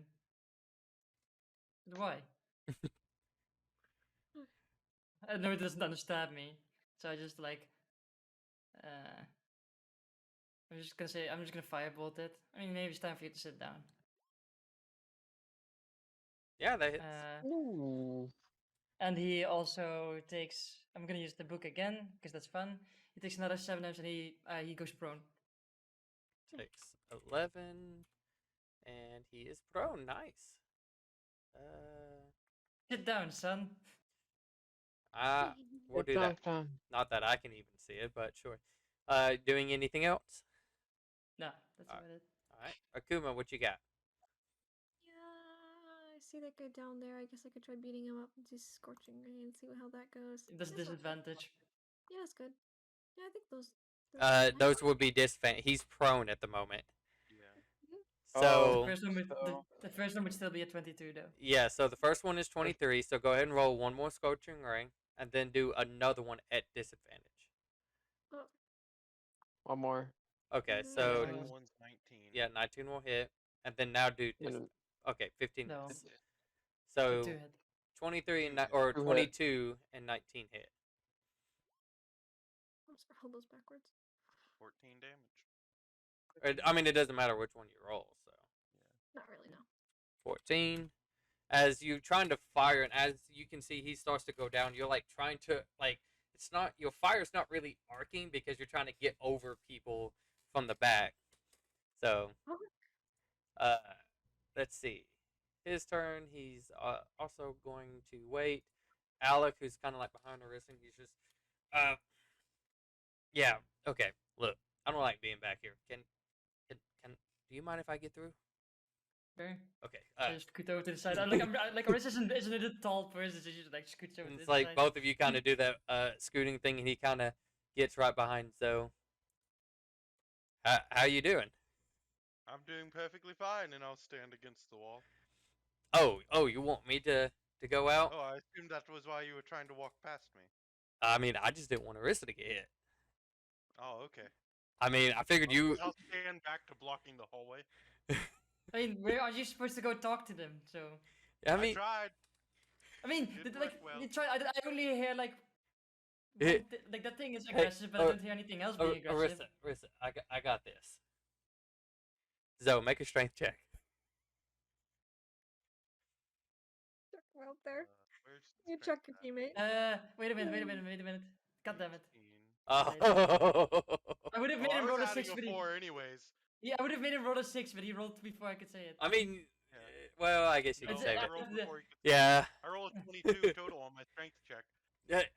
But why? I know he doesn't understand me, so I just like. I'm just gonna firebolt it. I mean, maybe it's time for you to sit down. Yeah, that hits. Ooh. And he also takes. I'm gonna use the book again because that's fun. He takes another 7 damage and he goes prone. Takes 11, and he is prone. Nice. Sit down, son. We'll do that. Not that I can even see it, but sure. Doing anything else? No, that's about it. All right, Akuma, what you got? Yeah, I see that guy down there. I guess I could try beating him up with just Scorching Ray and see how that goes. It does That's not bad. disadvantage. Yeah, that's good. Yeah, I think those. Those would be disadvantage. He's prone at the moment. Yeah. So The first one would still be a 22 though. yeah, so the first one is 23. So go ahead and roll one more Scorching Ray, and then do another one at disadvantage. Oh. One more. Okay, The so second one's 19. yeah, 19 will hit, and then now do okay, 15 No. hits. So 2 hit. 23 and Two hit. 22 and 19 hit. I'm sorry, hold those backwards. 14 damage. I mean, it doesn't matter which one you roll. So Not really, no. 14. As you trying to fire, and as you can see, he starts to go down. You're like trying to like. It's not your fire's not really arcing because you're trying to get over people from the back. So, let's see. His turn. He's also going to wait. Alec, who's kind of like behind the wrist, and he's just, yeah, okay. Look, I don't like being back here. Can do you mind if I get through? Sure. Okay. I just scoot over to the side. Like Oris isn't a tall person, so she just like scoots over to It's the like side. both of you kind of do that scooting thing, and he kind of gets right behind Zoe. How you doing? I'm doing perfectly fine, and I'll stand against the wall. Oh, you want me to go out? Oh, I assumed that was why you were trying to walk past me. I mean, I just didn't want Arista to get hit. Oh, okay. I mean, I figured you. I'll stand back to blocking the hallway. I mean, where are you supposed to go talk to them? So. I mean, tried. I mean, Didn't like work well. you try. I only hear like Like that thing is aggressive, but I don't hear anything else being aggressive. Arissa, I got this. Zoe, make a strength check. Check him out there. Where's the You strength check your at? teammate. Wait a minute. God damn it. 18. Oh. I would have Oh, made I him was roll a adding 6, a but 4 anyways. yeah, I would have made him roll a 6, but he rolled before I could say it. I mean, Yeah. well, I guess you No, can save I it. rolled before you could. Yeah. I rolled a 22 total on my strength check.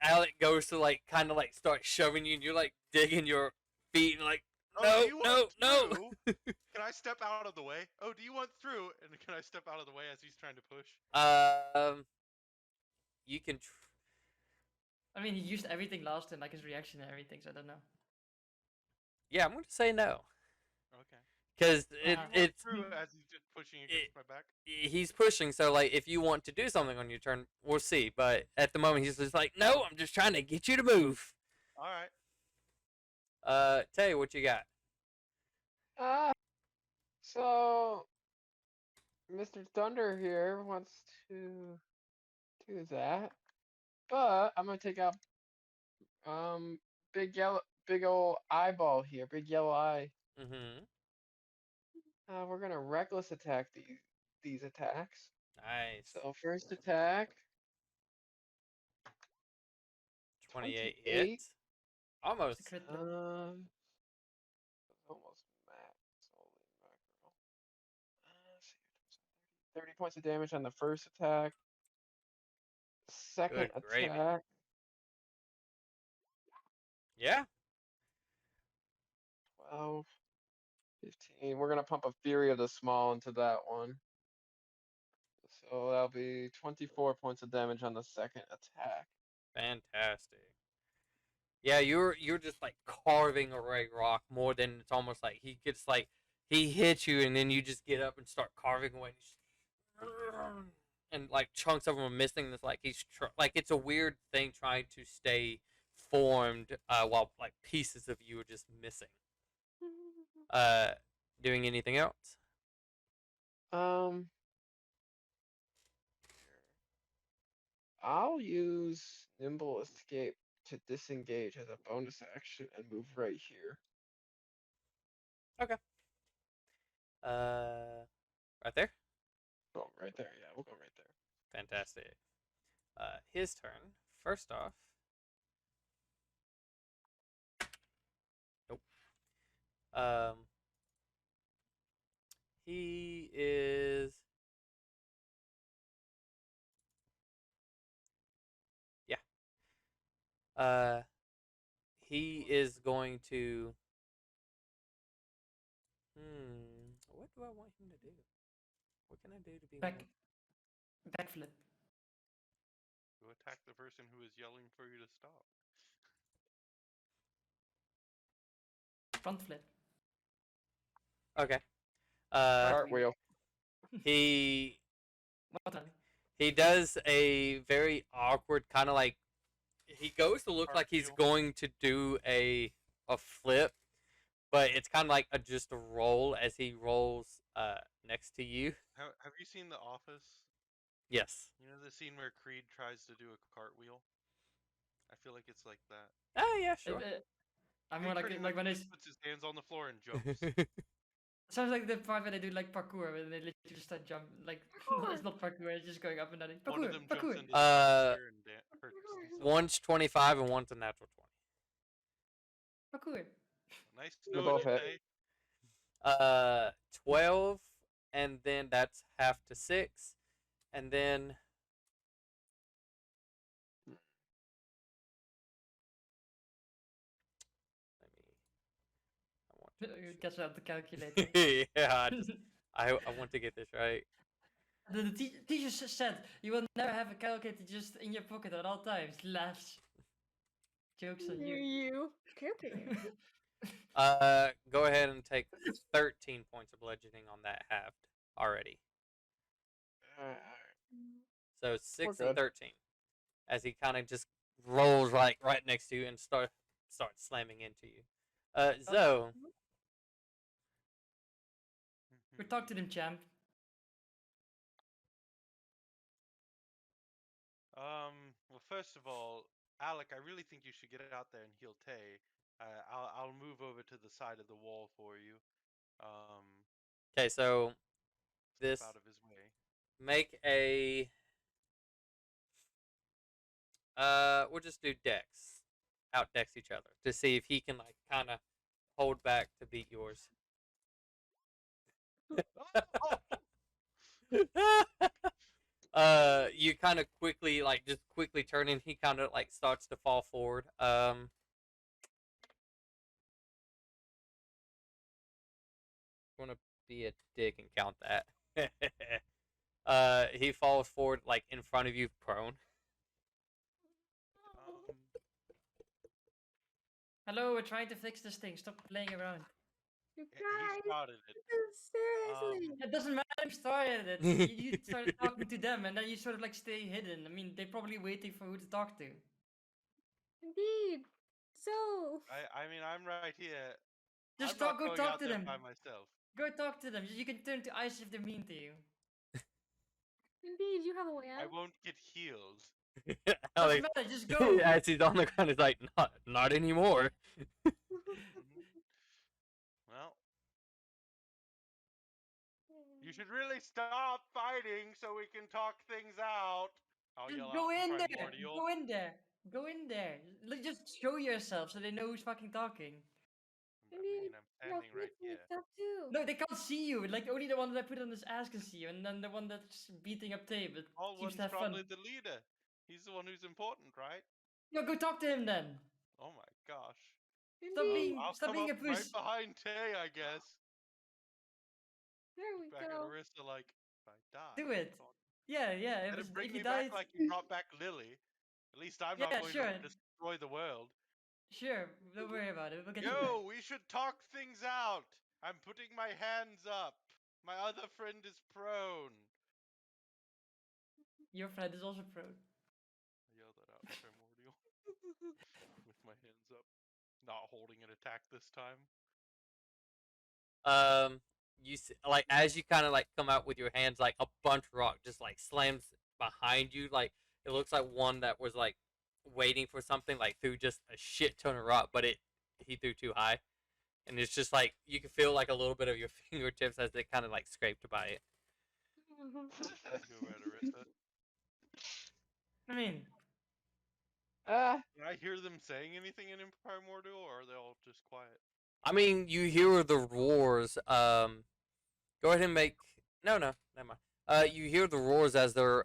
Alec goes to like kind of like start shoving you, and you're like digging your feet and like Oh, do you want no. through? Can I step out of the way? Oh, do you want through? And can I step out of the way as he's trying to push? You can. I mean, he used everything last time, like his reaction and everything, so I don't know. Yeah, I'm going to say no. Okay. Because it's through as he's just pushing against my back. He's pushing, so like if you want to do something on your turn, we'll see. But at the moment, he's just like, no, I'm just trying to get you to move. All right. Tay, what you got? So Mr. Thunder here wants to do that, but I'm gonna take out big old eyeball here, big yellow eye. Mm-hmm. We're gonna reckless attack these attacks. Nice. So first attack. 28 hits. Almost. Almost max. Holy mackerel. Let's see, 30 points of damage on the first attack. Second Good gravy. attack. Yeah. 12, 15. We're gonna pump a Fury of the Small into that one. So that'll be 24 points of damage on the second attack. Fantastic. Yeah, you're just like carving away rock more than it's almost like he gets like he hits you and then you just get up and start carving away and like chunks of them are missing. It's like like it's a weird thing trying to stay formed while like pieces of you are just missing. Doing anything else? I'll use Nimble Escape to disengage as a bonus action and move right here. Okay. Right there? Oh, right there. Yeah, we'll go right there. Fantastic. His turn. First off. Nope. He is. Yeah. He is going to. What do I want him to do? What can I do to be Backflip. You attack the person who is yelling for you to stop. Front flip. Okay. Cartwheel. He What then? he does a very awkward kind of like he goes to look like he's going to do a flip, but it's kind of like just a roll as he rolls next to you. Have you seen The Office? Yes. You know the scene where Creed tries to do a cartwheel? I feel like it's like that. Oh yeah, sure. I'm more like when they puts his hands on the floor and jumps. sounds like the part where they do like parkour, where they literally just start jump like it's not parkour, it's just going up and down. One of them jumps Parkour. into the atmosphere and hurts himself. One's 25 and one's a natural 20. Parkour. Nice They both hit. 12, and then that's half to 6, and then Gets out the calculator. Yeah, I want to get this right. The teacher said you will never have a calculator just in your pocket at all times. Laughs. Jokes on you. You. Okay. Go ahead and take 13 points of bludgeoning on that halved already. So 6 and 13. As he kind of just rolls right next to you and starts slamming into you. Zoe. We talked to them, champ. Well, first of all, Alec, I really think you should get out there and heal Tay. I'll move over to the side of the wall for you. Okay, so Step this out of his way. make a we'll just do dex. Outdex each other to see if he can like kind of hold back to beat yours. You kind of quickly like just quickly turn and he kind of like starts to fall forward. Gonna be a dick and count that. He falls forward like in front of you, prone. Um, Hello, we're trying to fix this thing. Stop playing around. You he guys, started it. seriously. It doesn't matter who started it. You started talking to them, and then you sort of like stay hidden. I mean, they're probably waiting for who to talk to. Indeed. So, I mean, I'm right here. Just I'm not go going talk out to there them. by myself. Go talk to them. You can turn to ice if they're mean to you. indeed, you have a way I out. won't get healed. Doesn't Like, matter. Just go. as he's on the ground, he's like, not anymore. Well, you should really stop fighting so we can talk things out. I'll Just yell go out in there. primordial. Go in there. Go in there. Just show yourself so they know who's fucking talking. I mean, Indeed, I'm you're standing right here. stuff too. No, they can't see you. Like only the one that I put on his ass can see you, and then the one that's beating up Tay, but All seems one's to have probably fun. the leader. He's the one who's important, right? Yo, go talk to him then. Oh my gosh. Indeed. I'll Stop come being up a right puss. behind Tay, I guess. There we Back at go. Arista, like, if I die. Do it. God. Yeah. Let him bring If you me die, back like you brought back Lily. At least I'm not yeah, going sure, to destroy the world. sure. Don't worry about it. We'll get you back. Yo, we should talk things out. I'm putting my hands up. My other friend is prone. Your friend is also prone. I yell that out primordial with my hands up, not holding an attack this time. You see, like as you kind of like come out with your hands, like a bunch of rock just like slams behind you. Like it looks like one that was like waiting for something, like threw just a shit ton of rock, but he threw too high, and it's just like you can feel like a little bit of your fingertips as they kind of like scraped by it. Go right, Arista. I mean, Can I hear them saying anything in primordial, or are they all just quiet? I mean, you hear the roars. Go ahead and make no, never mind. You hear the roars as they're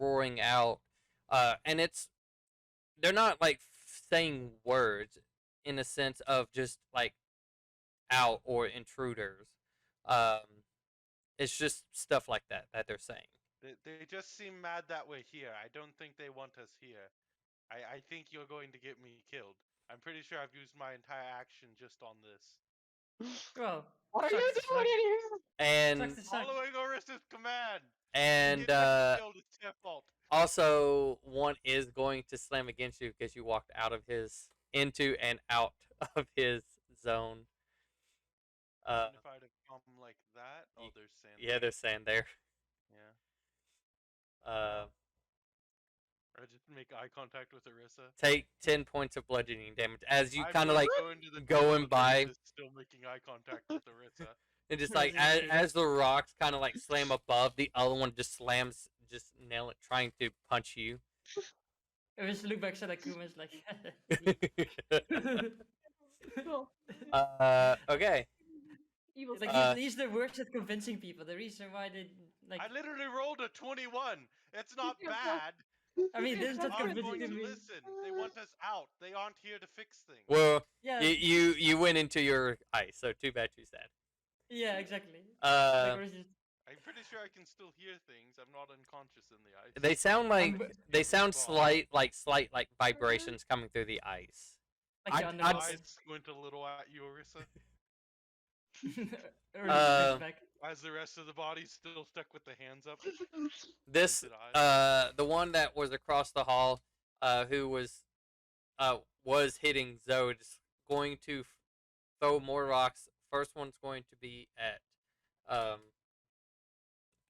roaring out, and they're not like saying words in a sense of just like out or intruders. Um, it's just stuff like that they're saying. They just seem mad that we're here. I don't think they want us here. I think you're going to get me killed. I'm pretty sure I've used my entire action just on this. well, What are you sucks to doing suck. in here? And Sucks to suck. Following Orista's command. and Get me killed. It's their fault. also one is going to slam against you because you walked out of his into and out of his zone. Even if I'd have come like that, oh, there's sand. Yeah, there's sand there. Yeah. I just make eye contact with Orisa. Take 10 points of bludgeoning damage as you I'm kind of gonna like go into the going tunnel with by. Orisa, still making eye contact with Orisa. and just like as the rocks kind of like slam above, the other one just slams, just nail it, trying to punch you. It was look back at Akuma's like. Cool. Okay. Evil Like stuff. he's the worst at convincing people. The reason why they like. I literally rolled a 21. It's not Yeah, bad. I mean, this is I'm not going convincing to me. listen. They want us out. They aren't here to fix things. Well, Yeah. you went into your ice, so too bad, too sad. Yeah, exactly. Uh, Like, just, I'm pretty sure I can still hear things. I'm not unconscious in the ice. they sound like I'm- they sound Well, slight like vibrations coming through the ice. like I'd- the I'd underwater. I squint a little at you, Orisa, Or just back. as the rest of the body's still stuck with the hands up. This Squinted eyes. the one that was across the hall, who was hitting Zode's going to throw more rocks. First one's going to be at They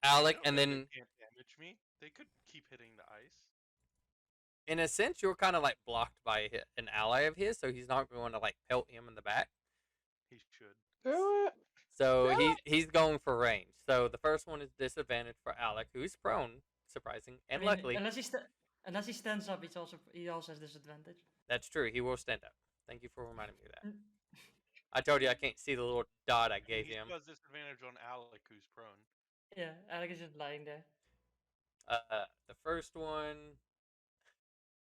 Alec, don't and know then they can't damage me. They could keep hitting the ice. in a sense, you're kind of like blocked by an ally of his, so he's not going to like pelt him in the back. He should. Do it. So Do he's going for range. So the first one is disadvantage for Alec, who's prone, surprising and luckily. Unless he stands up, he also has disadvantage. That's true. He will stand up. Thank you for reminding me of that. Mm. I told you I can't see the little dot I gave He him. still has disadvantage on Alec, who's prone. Yeah, Alec is just lying there. The first one.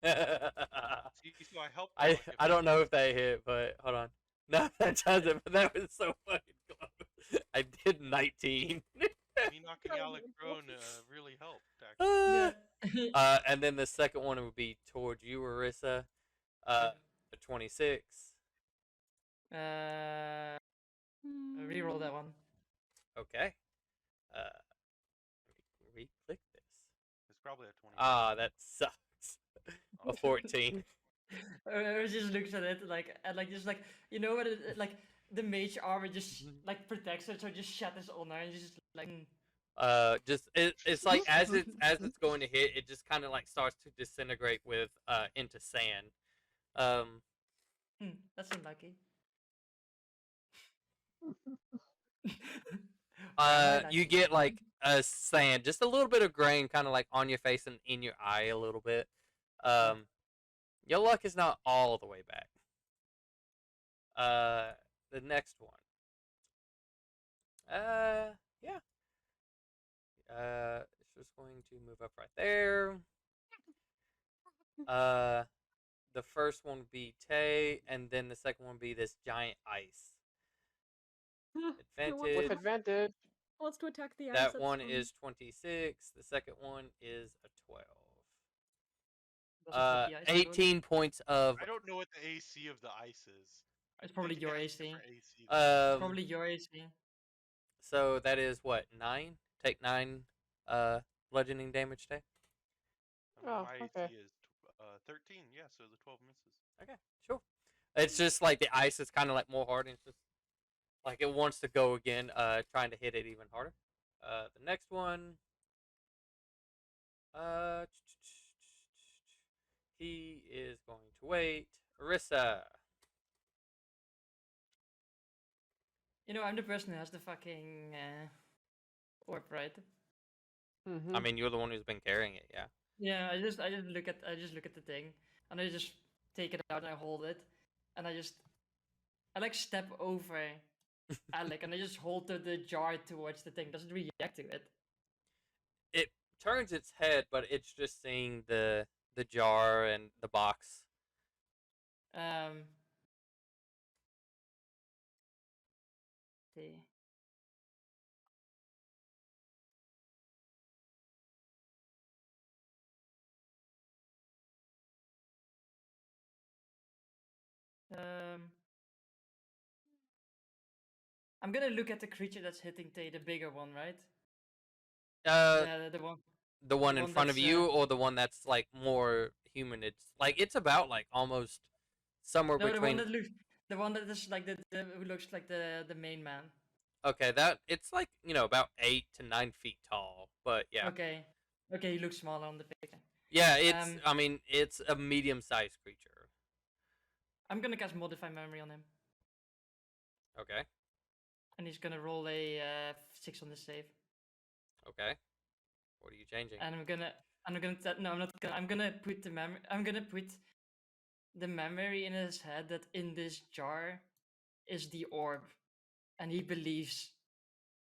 See, so I helped Alec. I don't know if that hit, but hold on. No, that doesn't. But that was so fucking close. I did 19. Me knocking Alec prone really helped. Actually. Yeah. And then the second one would be towards you, Arissa. A 26. Reroll that one. Okay. Re-click this. It's probably a 20. Ah, that sucks. A 14. Just looks at it and just like you know what like the mage armor just like protects it, so it just shatters on her and just like. It's like as it's going to hit, it just kind of like starts to disintegrate with into sand. That's unlucky. You get like a sand, just a little bit of grain, kind of like on your face and in your eye a little bit. Your luck is not all the way back. The next one. Yeah. It's just going to move up right there. The first one would be Tay, and then the second one would be this giant ice. Advantage. With advantage. Wants to attack the ice. That that's one fine. is 26. The second one is a 12. Doesn't hit the ice, 18 points of. I don't know what the AC of the ice is. It's probably Think it your has AC. different AC. Probably your AC. So that is what, 9? Take 9 bludgeoning damage, Tay. Oh, My okay. AC is 13. Yeah, so the 12 misses. Okay, sure. It's just like the ice is kind of like more hard, and it's just like it wants to go again, trying to hit it even harder. The next one, he is going to wait. Arissa. You know, I'm the person who has the fucking orb, right? Mm-hmm. I mean, you're the one who's been carrying it, yeah. Yeah, I just look at the thing and I just take it out and I hold it and I like step over Alec and I just hold the jar towards the thing. Doesn't react to it. It turns its head, but it's just seeing the jar and the box. See. I'm gonna look at the creature that's hitting Tay, the bigger one, right? The one. The one in one front of that's, you, or the one that's like more human. It's about like almost somewhere No, between. the one that is like the who looks like the main man. Okay, that it's like about 8 to 9 feet tall, but yeah. Okay, he looks smaller on the picture. Yeah, it's. I mean, it's a medium-sized creature. I'm gonna cast Modify Memory on him. Okay. And he's gonna roll a 6 on the save. Okay. What are you changing? And I'm gonna no, I'm not gonna. I'm gonna put the memory. I'm gonna put the memory in his head that in this jar is the orb, and he believes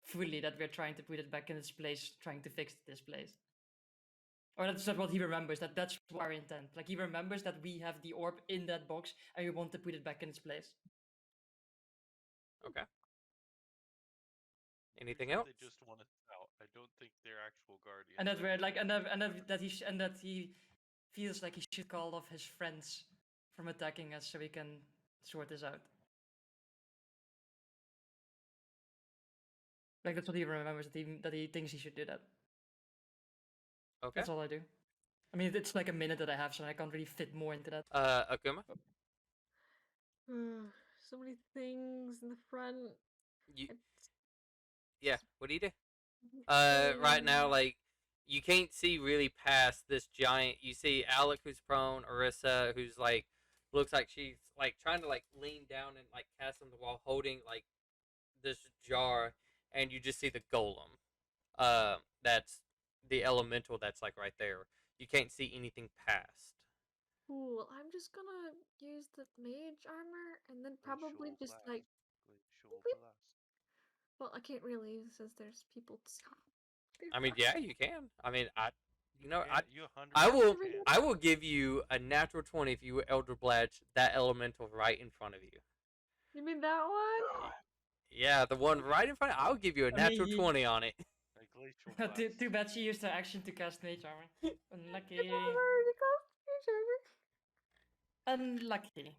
fully that we're trying to put it back in its place, trying to fix this place. Or that's not what he remembers. That's our intent. Like he remembers that we have the orb in that box, and we want to put it back in its place. Okay. Anything Sure else? They just want it out. I don't think they're actual guardians. And that we're like, that he feels like he should call off his friends from attacking us so we can sort this out. Like that's what he remembers, that he thinks he should do that. Okay. That's all I do. I mean, it's like a minute that I have, so I can't really fit more into that. Akuma? So many things in the front. Yeah, what do you do? Right now, like, you can't see really past this giant. You see Alec who's prone, Orisa who's like looks like she's like trying to like lean down and like cast something while holding like this jar, and you just see the golem. That's the elemental that's like right there. You can't see anything past. Cool. I'm just gonna use the mage armor and then probably Glacial just blast. like. Glacial Beep. blast. Well, I can't really since there's people. I mean, yeah, you can. I mean, you know, Yeah, you 100% I will, can. I will give you a natural 20 if you Elder Bladge that elemental right in front of you. You mean that one? Yeah, the one right in front. I'll give you a natural 20 on it. A glacial blast. Too bad she used her action to cast mage armor. Unlucky. It's already cast mage armor. Unlucky.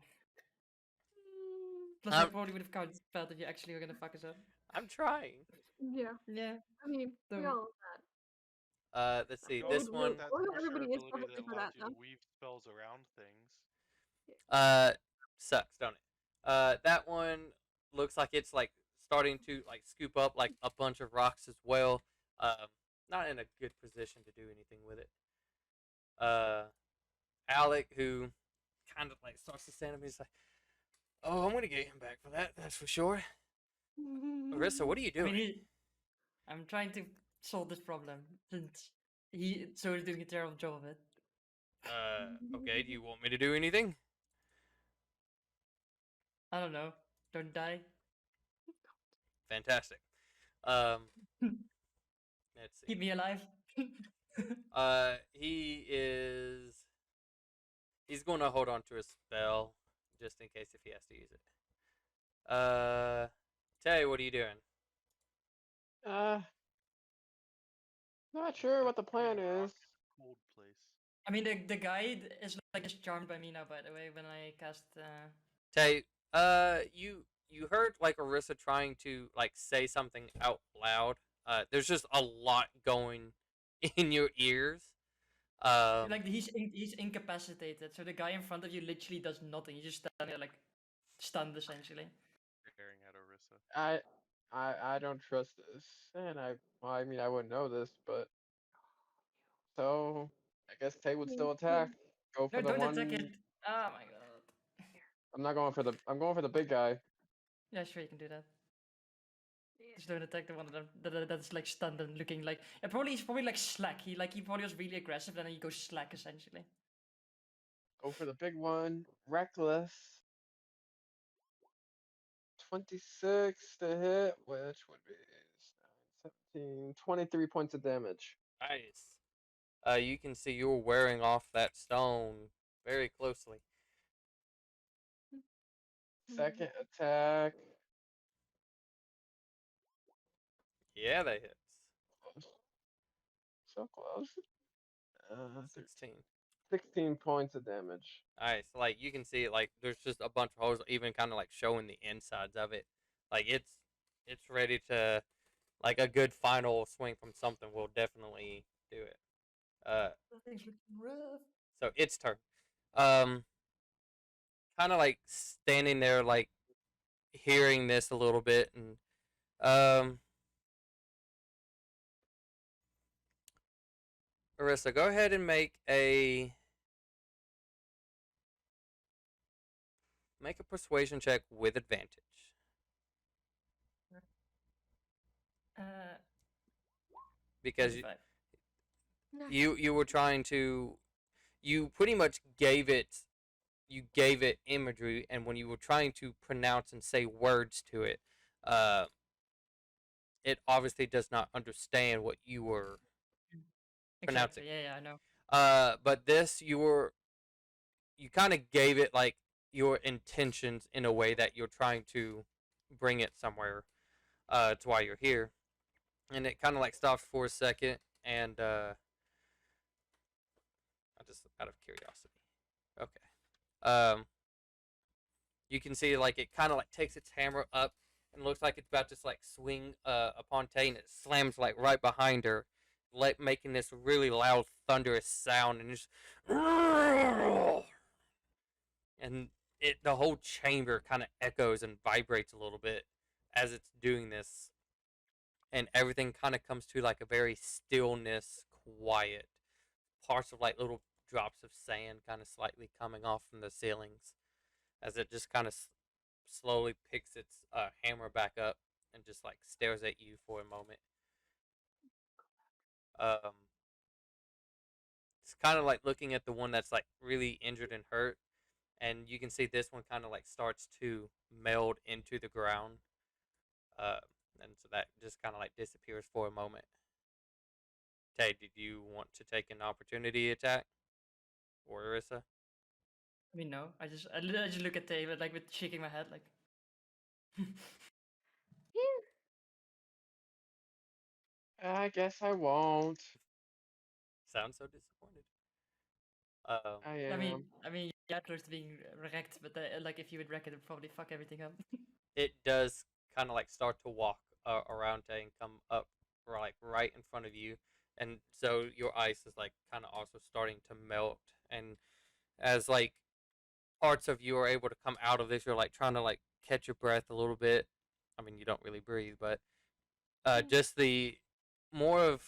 Plus, I probably would have counted spelled if you actually were gonna fuck us up. I'm trying. Yeah. Yeah. I mean, we Don't. all know that. Let's see. Go This with one. that Well, special everybody is ability probably that for allows that you to now. weave spells around things. Sucks, don't it? That one looks like it's like starting to like scoop up like a bunch of rocks as well. Not in a good position to do anything with it. Alec, who kind of like starts to stand up, he's like, "Oh, I'm gonna get him back for that. That's for sure." Marissa, what are you I mean, doing? I'm trying to solve this problem since he so is doing a terrible job of it. Okay. Do you want me to do anything? I don't know. Don't die. Fantastic. Let's see. Keep me alive. He's going to hold on to his spell just in case if he has to use it. Tay, what are you doing? Not sure what the plan is. Cold place. I mean, the guy is like just charmed by me now. By the way, when I cast. Tay, you heard like Orisa trying to like say something out loud. There's just a lot going in your ears. Like he's incapacitated, so the guy in front of you literally does nothing. He just stands there like stunned essentially. Staring at Orisa. I don't trust this, and I mean I wouldn't know this, but so I guess Tay would still attack. Go for No, the don't one. attack it. Oh my god. I'm not going for the. I'm going for the big guy. Yeah, sure, you can do that. Just don't attack the one of them that's like stunned and looking like. He's probably like slack. He probably was really aggressive, and then he goes slack essentially. Go for the big one. Reckless. 26 to hit, which would be 17, 23 points of damage. Nice. You can see you're wearing off that stone very closely. Second attack. Yeah, that hits. So close. 16. 16 points of damage. Nice. Like you can see, like there's just a bunch of holes, even kind of like showing the insides of it. Like it's ready to, like a good final swing from something will definitely do it. Nothing's looking rough. So it's turn. Kind of like standing there, like hearing this a little bit, and Arissa, go ahead and make a persuasion check with advantage. Because 25. you were trying to, you pretty much gave it imagery, and when you were trying to pronounce and say words to it, it obviously does not understand what you were pronouncing. Exactly. Yeah, I know. But this you kind of gave it like your intentions in a way that you're trying to bring it somewhere. It's why you're here, and it kind of like stops for a second, and I just out of curiosity. Okay. You can see like it kind of like takes its hammer up and looks like it's about to like swing upon Tay, and it slams like right behind her, like making this really loud thunderous sound, and just and the whole chamber kind of echoes and vibrates a little bit as it's doing this, and everything kind of comes to like a very stillness, quiet. Parts of like little drops of sand kind of slightly coming off from the ceilings as it just kind of slowly picks its hammer back up and just like stares at you for a moment. Um, it's kind of like looking at the one that's like really injured and hurt, and you can see this one kind of like starts to meld into the ground, uh, and so that just kind of like disappears for a moment. Tay, did you want to take an opportunity attack, or Arissa? I mean, no. I just look at David like with shaking my head like. Phew. I guess I won't. Sounds so disappointed. I I mean, am. yeah, close to being wrecked, but like if you would wreck it, it'd probably fuck everything up. It does kind of like start to walk around Tay and come up like right in front of you, and so your ice is like kind of also starting to melt, and as like parts of you are able to come out of this, you're like trying to like catch your breath a little bit. I mean, you don't really breathe, but just the more of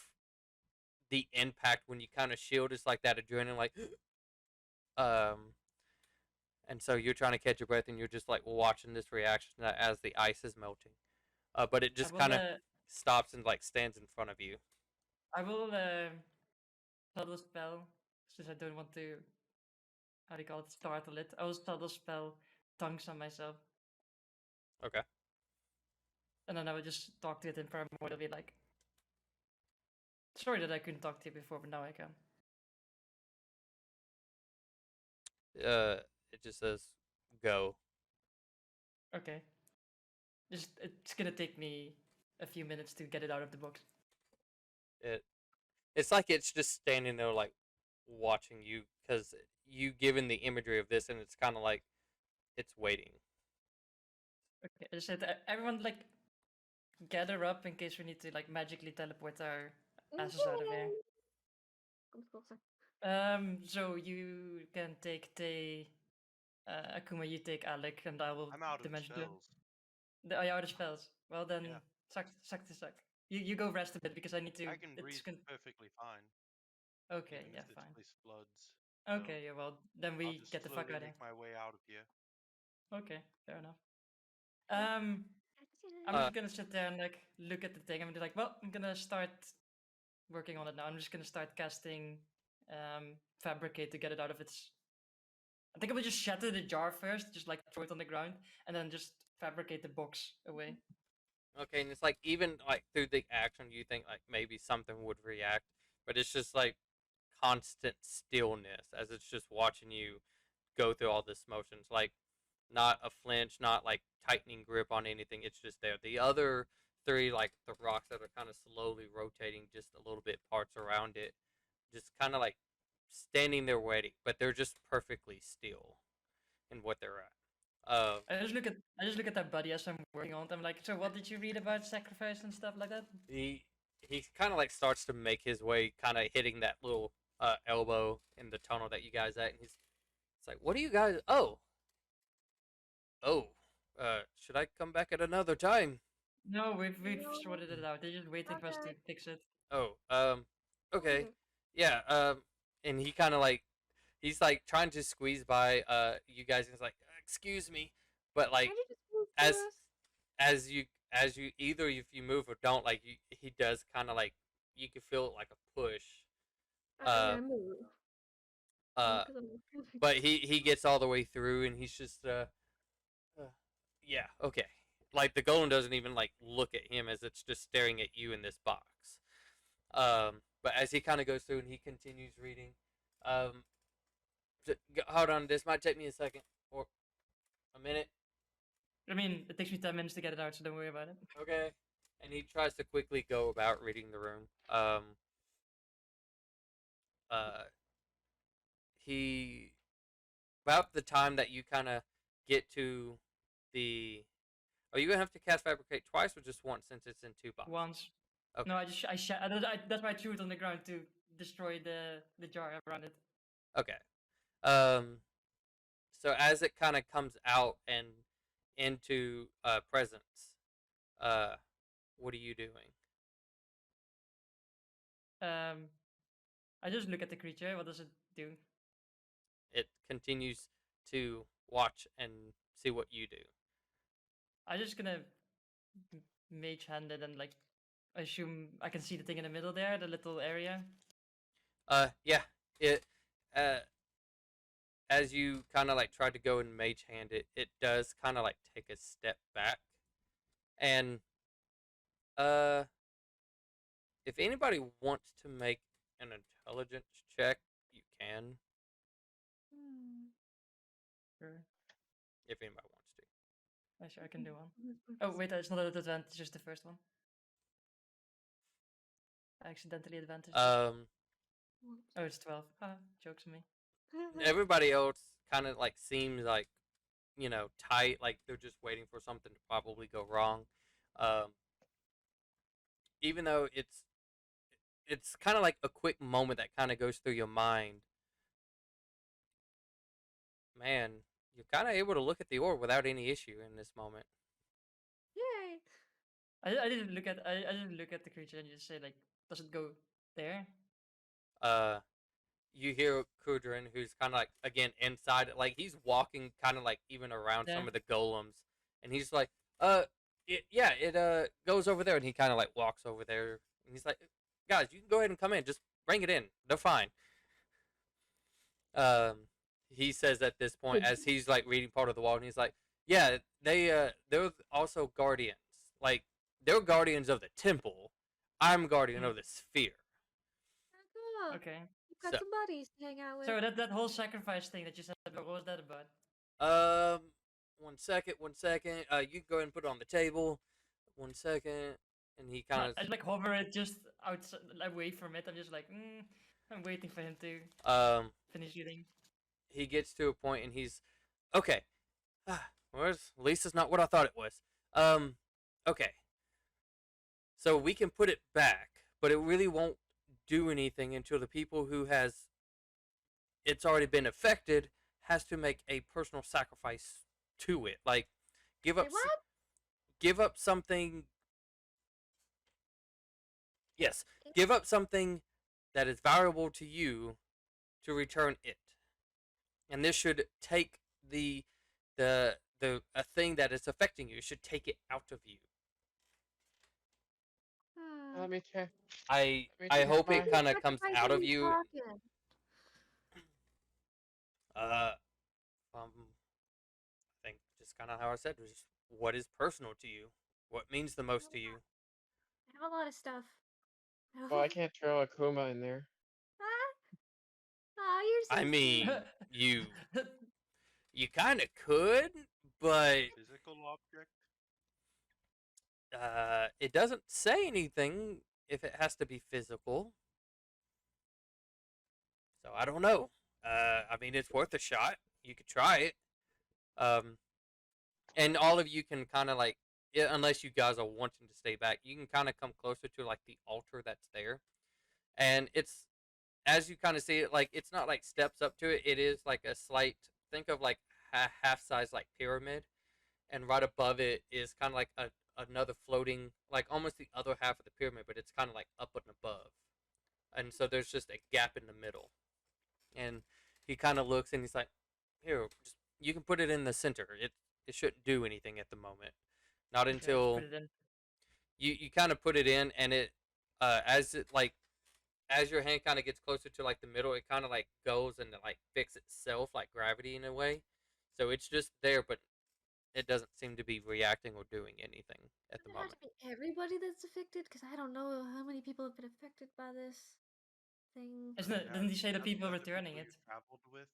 the impact when you kind of shield is like that adrenaline, like um, and so you're trying to catch your breath, and you're just like watching this reaction as the ice is melting. But it I just will kind of stops and like stands in front of you. I will subtle spell since I don't want to how do you call it startle it. I will subtle spell tongues on myself, Okay. and then I would just talk to it in primordial. Be like, sorry that I couldn't talk to you before, but now I can. It just says go. Okay. Just it's gonna take me a few minutes to get it out of the box. It's like it's just standing there like watching you because you given the imagery of this, and it's kind of like it's waiting. Okay, I just said everyone like gather up in case we need to like magically teleport our asses out of here. Yay. Comes closer. So you can take the Akuma, you take Alec, and I will I'm out of dimension two. spells. Are you out of spells? Well then, Yeah. suck to suck. You go rest a bit because I need to. I can It's breathe gonna. perfectly fine, Okay, even yeah, if it's fine. place floods. So Okay, yeah, well then I'll we just get the fuck slowly out of make my way out of here. here. Okay, fair enough. Yeah. I'm Uh, just gonna sit there and like look at the thing. I'm gonna be like, well, I'm gonna start working on it now. I'm just gonna start casting fabricate to get it out of its. I think I would just shatter the jar first, just like throw it on the ground, and then just fabricate the box away. Okay, and it's like even like through the action, you think like maybe something would react, but it's just like constant stillness as it's just watching you go through all this motions. Like not a flinch, not like tightening grip on anything. It's just there. The other three, like the rocks that are kind of slowly rotating just a little bit, parts around it, just kind of like standing there waiting, but they're just perfectly still in what they're at. I just look at that buddy as I'm working on it. I'm like, so what did you read about sacrifice and stuff like that? He kind of like starts to make his way, kind of hitting that little elbow in the tunnel that you guys at, and it's like, what do you guys? Oh, should I come back at another time? No, we've No. sorted it out. They're just waiting for us to Okay. fix it. Oh, okay, Mm. yeah, and he kind of like he's like trying to squeeze by you guys, and he's like, excuse me, but like Can you just move as through us? as you either if you move or don't, like he does kind of like you can feel like a push, I'm uh, gonna move. uh, 'Cause I'm but he gets all the way through, and he's just uh yeah, okay. Like the golem doesn't even like look at him as it's just staring at you in this box. But as he kind of goes through and he continues reading, um, hold on, this might take me a second or a minute. I mean, it takes me 10 minutes to get it out, so don't worry about it. Okay, and he tries to quickly go about reading the room. Uh, he about the time that you kind of get to the. Are you gonna have to cast fabricate twice or just once since it's in two boxes? Once. Okay. No, that's why I threw it on the ground to destroy the jar around it. Okay. Um, so as it kind of comes out and into presence, uh, what are you doing? Um, I just look at the creature. What does it do? It continues to watch and see what you do. I'm just gonna mage hand it and like assume I can see the thing in the middle there, the little area. Yeah. It as you kind of like try to go and mage hand it, it does kind of like take a step back. And uh if anybody wants to make an intelligence check, you can. Sure. If anybody wants to. Sure, I can do one. Oh wait, it's not an advantage, just the first one. I accidentally advantaged it. Oh, it's 12. Ah, jokes on me. Everybody else kind of like seems like, you know, tight, like they're just waiting for something to probably go wrong. Even though it's kind of like a quick moment that kind of goes through your mind. Man, you're kind of able to look at the orb without any issue in this moment. Yay! I didn't look at I didn't look at the creature and just say like, does it go there? You hear Kudrin, who's kind of like again inside, like he's walking kind of like even around some Yeah. of the golems, and he's like, it goes over there, and he kind of like walks over there, and he's like, guys, you can go ahead and come in, just bring it in, they're fine. Um, he says at this point as he's like reading part of the wall, and he's like, yeah, they're also guardians, like they're guardians of the temple. I'm guardian of the sphere. Cool. Okay. You've got So- some buddies to hang out with. So that whole sacrifice thing that you said, what was that about? One second. You can go ahead and put it on the table. 1 second, and he kind of I like hover it just outside, away from it. I'm just like, I'm waiting for him to finish eating. he gets to a point and he's okay. Well, at least it's not what I thought it was. Okay. So we can put it back, but it really won't do anything until the people who has it's already been affected has to make a personal sacrifice to it. Like give up Wait, what? give up something. Yes, give up something that is valuable to you to return it. And this should take the a thing that is affecting you. It should take it out of you. Let me check. I Let me check hope my- it kind of comes Sacrifice out are of you. talking? I think just kind of how I said was just what is personal to you, what means the most to you. I have a lot of stuff. Well, I can't throw a Kuma in there. Aw, you're so I mean, sweet. you kind of could, but Physical object? it doesn't say anything if it has to be physical. So I don't know. I mean, it's worth a shot. You could try it. And all of you can kind of like, unless you guys are wanting to stay back, you can kind of come closer to like the altar that's there. And it's, as you kind of see it, like it's not like steps up to it. It is like a slight, think of like half size like pyramid. And right above it is kind of like another floating, like almost the other half of the pyramid, but it's kind of like up and above. And so there's just a gap in the middle. And he kind of looks and he's like, here, just, you can put it in the center. It shouldn't do anything at the moment. Not Okay, let's until put it in. you kind of put it in, and it as it like as your hand kind of gets closer to like the middle, it kind of like goes and like fix itself like gravity in a way. So it's just there, but it doesn't seem to be reacting or doing anything at the Does it have moment. to be everybody that's affected? Because I don't know how many people have been affected by this thing. Isn't it? Didn't he say the Have people the returning people it? you traveled with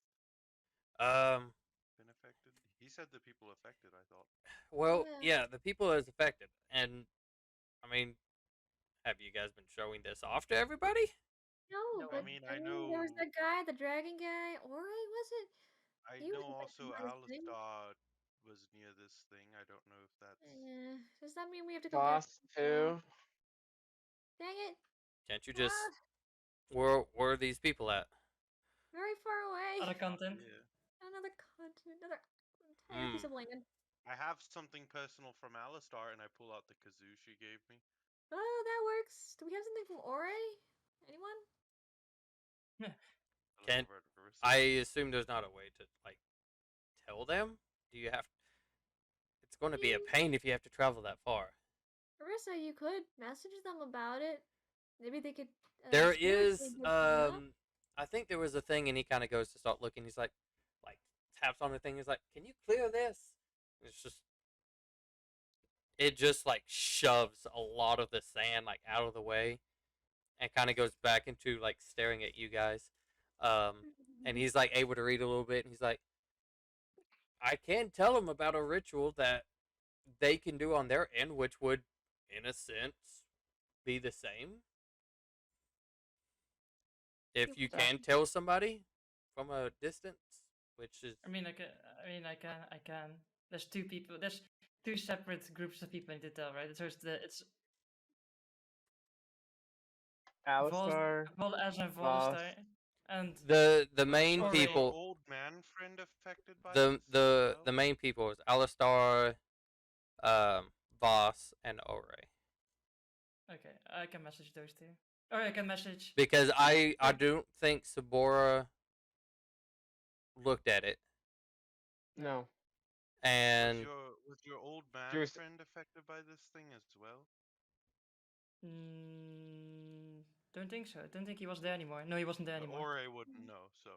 been affected? He said the people affected, I thought. Well, Yeah. yeah, the people is affected, and I mean, have you guys been showing this off to everybody? No, No, but I mean, I I mean, there was know- that guy, the dragon guy. Ori, was it? I He was know affected also by this thing. Alistar was near this thing. I don't know if that's... Yeah. Does that mean we have to go back? Boss 2. Dang it! Can't you just Ah, where are these people at? very far away. Other content. Yeah. Another continent, another entire piece of land. I have something personal from Alistar, and I pull out the kazoo she gave me. Oh, that works. Do we have something from Ori? Anyone? Can't- over at Arissa. I assume there's not a way to like tell them. Do you have? It's going to be a pain if you have to travel that far. Marissa, you could message them about it. Maybe they could. There spiritually is, give you up. I think there was a thing, and he kind of goes to start looking. He's like taps on the thing. He's like, "Can you clear this?" It's just, it just like shoves a lot of the sand like out of the way, and kind of goes back into like staring at you guys. And he's like able to read a little bit, and he's like, "I can tell them about a ritual that they can do on their end, which would, in a sense, be the same. If you can tell somebody from a distance, which is I mean, I can. There's two people. There's two separate groups of people I need to tell, right? So it's Alistar, As and Voss. Volstar, and the main Or Was your people. old man friend affected by The this? as well? the main people is Alistar, Voss, and Ore. okay, I can message those two. Or I can message. Because I don't think Sabora looked at it, No. and Was your old man There's- friend affected by this thing as well? Don't think so. Don't think he was there anymore. No, he wasn't there anymore. Ore wouldn't know, so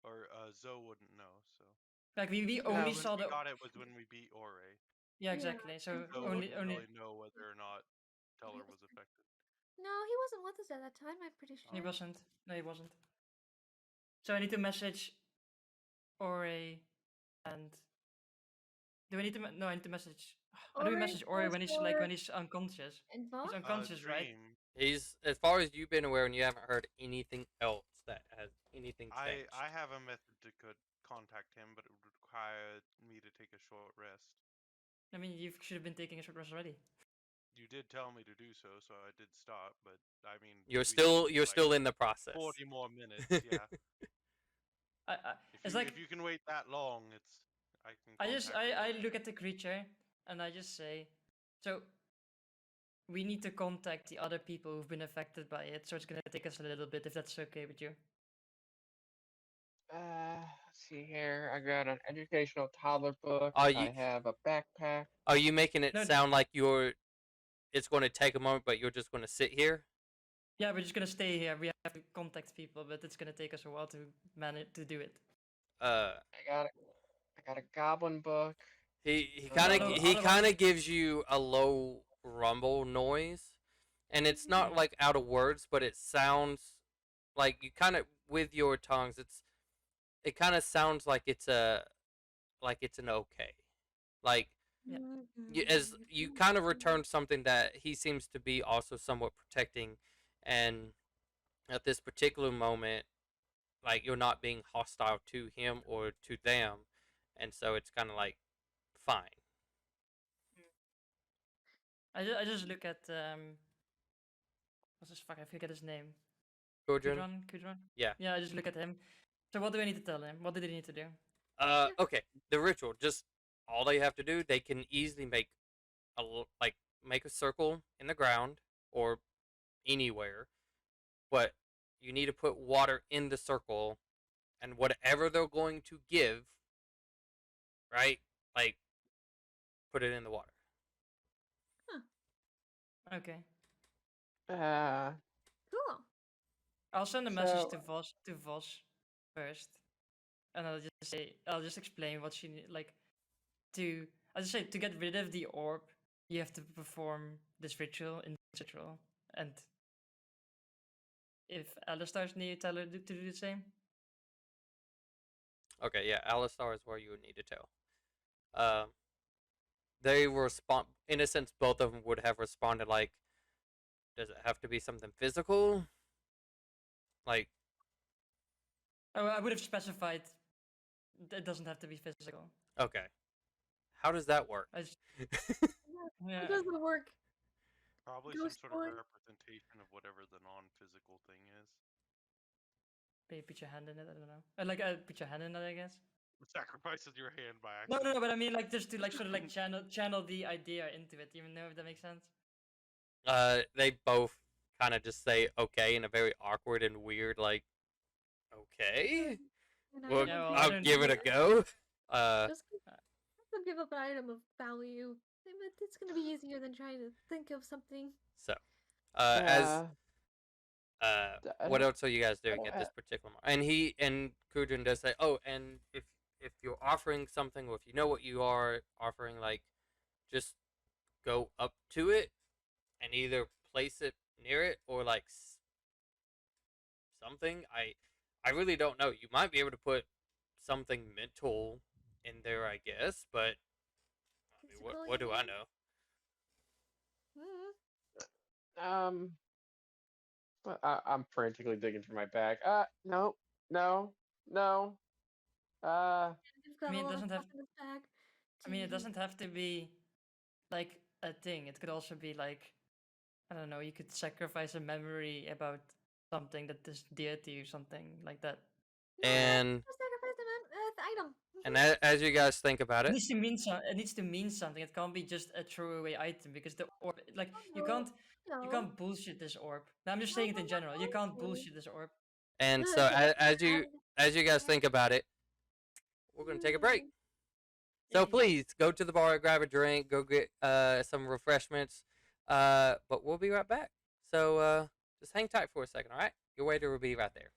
or Zoe wouldn't know, so. Like we No, only When saw we the. got it was when we beat Ore. Yeah, Yeah, exactly. So and Zoe only wouldn't really know whether or not Teller was affected. No, he wasn't with us at that time. I'm pretty sure. he wasn't. No, he wasn't. So I need to message Ore and. Do I need to? No, I need to message. How do we Ore, message Ore when Volstar, he's unconscious? And Voss? He's unconscious, right? Dream. he's, as far as you've been aware, and you haven't heard anything else that has anything changed. I have a method to contact him, but it would require me to take a short rest. I mean, you should have been taking a short rest already. You did tell me to do so, so I did stop. But I mean, You're we still need, you're like, still in the process. 40 more minutes. Yeah. I it's like If you can wait that long, it's I can. I just contact I Ore. look at the creature and I just say, so we need to contact the other people who've been affected by it. So it's gonna take us a little bit, if that's okay with you. Let's see here. I got an educational toddler book. Are I you have a backpack. are you making it No, sound like it's going to take a moment, but you're just going to sit here? Yeah, we're just gonna stay here. We have to contact people, but it's gonna take us a while to manage to do it. Uh, I got a goblin book. he Otherwise- kind of gives you a low rumble noise, and it's not like out of words, but it sounds like you kind of with your tongues. It kind of sounds like it's an okay, like Yeah. as you kind of returned something that he seems to be also somewhat protecting, and at this particular moment, like you're not being hostile to him or to them, and so it's kind of like fine. I just look at what's this fuck? I forget his name. Gudrun? Kudron? Yeah. Yeah, I just look at him. So what do I need to tell him? What did he need to do? Okay, the ritual, just all they have to do, they can easily make make a circle in the ground or anywhere, but you need to put water in the circle, and whatever they're going to give, right? Like, put it in the water. Okay. Cool. I'll send a message So- to Voss first, and I'll just explain what she like to. I'll just say to get rid of the orb, you have to perform this ritual in this ritual, and if Alistar's near, tell her to do the same. Okay, yeah, Alistar is where you would need to tell. They respond, in a sense, both of them would have responded like, does it have to be something physical? Like, Oh, I would have specified. It doesn't have to be physical. okay. How does that work? I just, How yeah. does it work? Probably Ghost some sort boy. of representation of whatever the non-physical thing is. Maybe put your hand in it. I don't know. Put your hand in it, I guess. Sacrifices your hand by No, accident. no, no. But I mean, like, just to like sort of like channel the idea into it. Even know if that makes sense. They both kind of just say okay in a very awkward and weird, like, Okay. An Well, item Yeah, of well, I I'll don't- give it a value. go. Just have them give up an item of value. It's gonna be easier than trying to think of something. So, as I what don't. else are you guys I doing don't at have. this particular moment? And Kudrin does say, oh, and if you're offering something, or if you know what you are offering, like just go up to it and either place it near it or like something. I really don't know. You might be able to put something mental in there, I guess, but I mean, Physical, what you do I mean? know? Um. I'm frantically digging for my bag. No, no, no. I've I got a mean, it lot of doesn't have. stuff in this bag. I mean, it TV. doesn't have to be like a thing. It could also be like, I don't know. You could sacrifice a memory about something that is dear to you, something like that. No, And just sacrifice the item. as you guys think about It it, needs to mean It needs to mean something. It can't be just a throwaway item because the orb, like Oh, you no, can't, you no, can't bullshit this orb. No, I'm just no, saying it I'm in not general. You going can't to. bullshit this orb. and No, so it's as you guys think about it, we're gonna take a break. So Yay. please go to the bar, grab a drink, go get some refreshments. But we'll be right back. So just hang tight for a second, all right? Your waiter will be right there.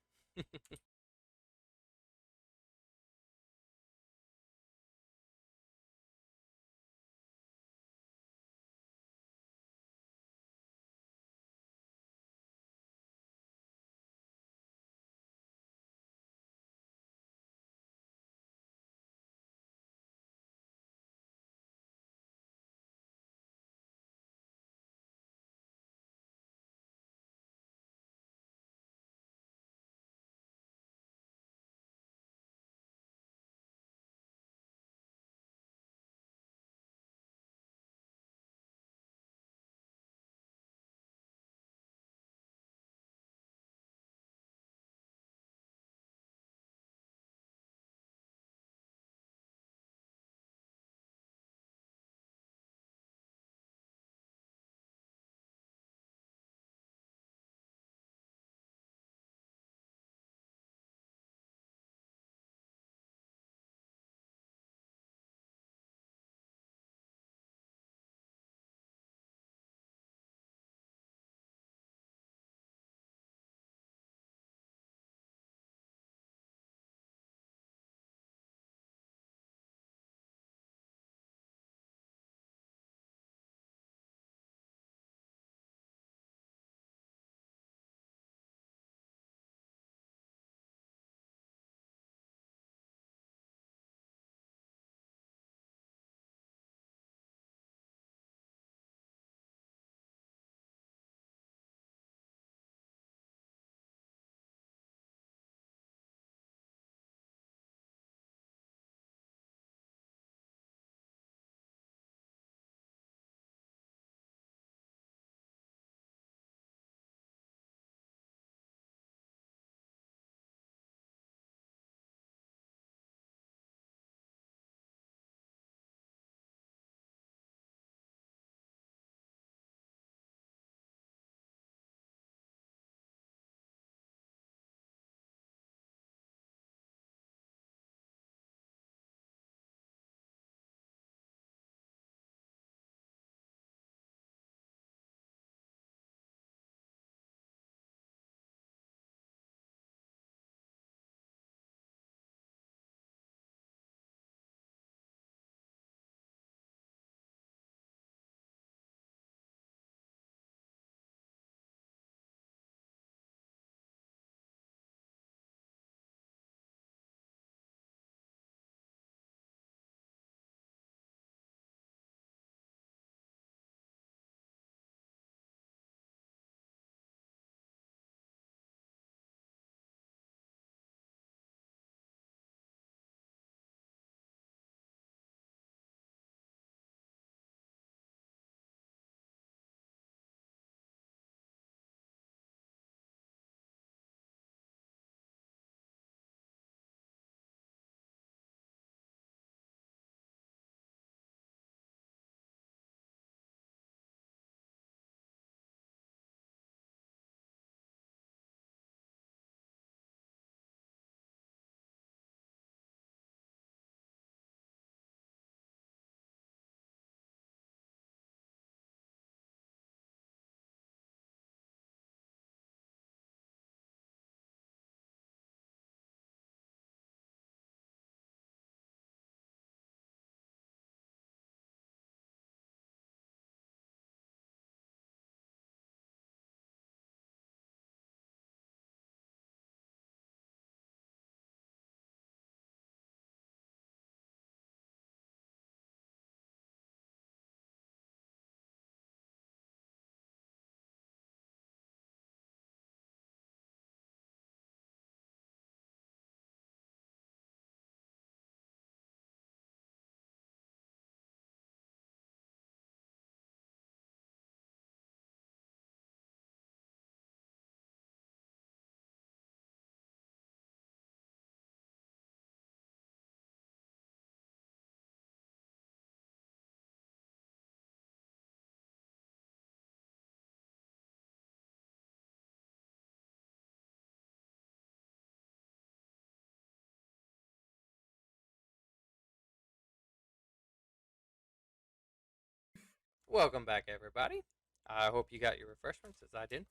welcome back, everybody. I hope you got your refreshments as I did.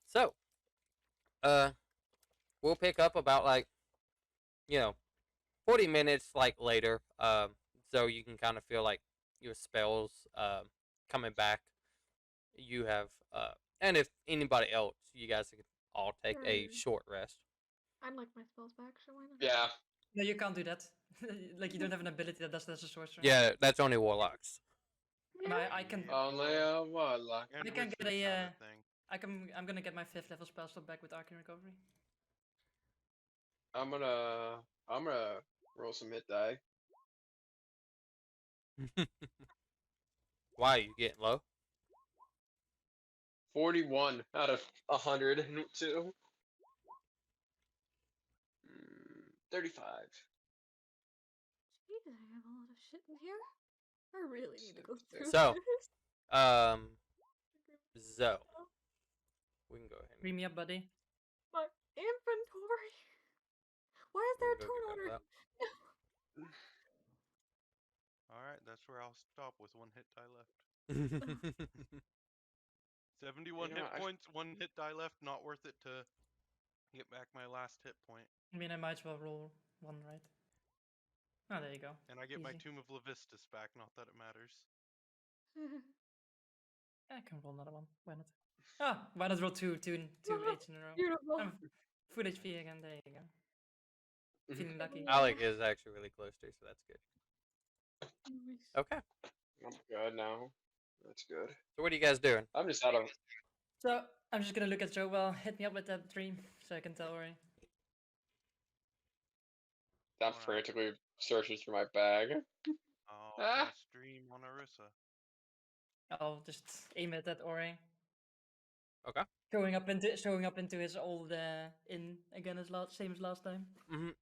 So, uh, we'll pick up about like you know 40 minutes like later. So you can kind of feel like your spells coming back. You have and if anybody else, you guys can all take a short rest. I'd like my spells back, so why not? Yeah. No, you can't do that. Like you don't have an ability that does that as a sorcerer. Yeah, that's only warlocks. I can. Yeah. Only a warlock. And I can get wizards a. have that thing. I'm gonna get my 5th level spell slot back with Arcane Recovery. I'm gonna roll some hit die. Why are you getting low? 41 out of 102. 35. Jeez, I have a lot of shit in here. I really need to go through So, this. Zoe, we can go ahead. Read me up, buddy. My inventory. Why is there a We can turn go get order? Alright, that's where I'll stop with one hit die left. that. 71 You know, hit points, one hit die left, not worth it to get back my last hit point. I mean, I might as well roll one, right? Oh, there you go. And I get my Easy. Tomb of Levistus back, not that it matters. I can roll another one. Why not? Ah, why not roll two 8s in a row? Beautiful. I'm full HP again. There you go. Feeling lucky. Alec is actually really close to, so that's good. Nice. Okay, I'm good now. That's good. so what are you guys doing? I'm just out of. So I'm just gonna look at Joe. Well, hit me up with that dream so I can tell Ori. I'm Alright. frantically searching through my bag. I'll Ah. cast Dream on Orisa. I'll just aim it at Ori. Okay. Showing up into his old inn again as same as last time.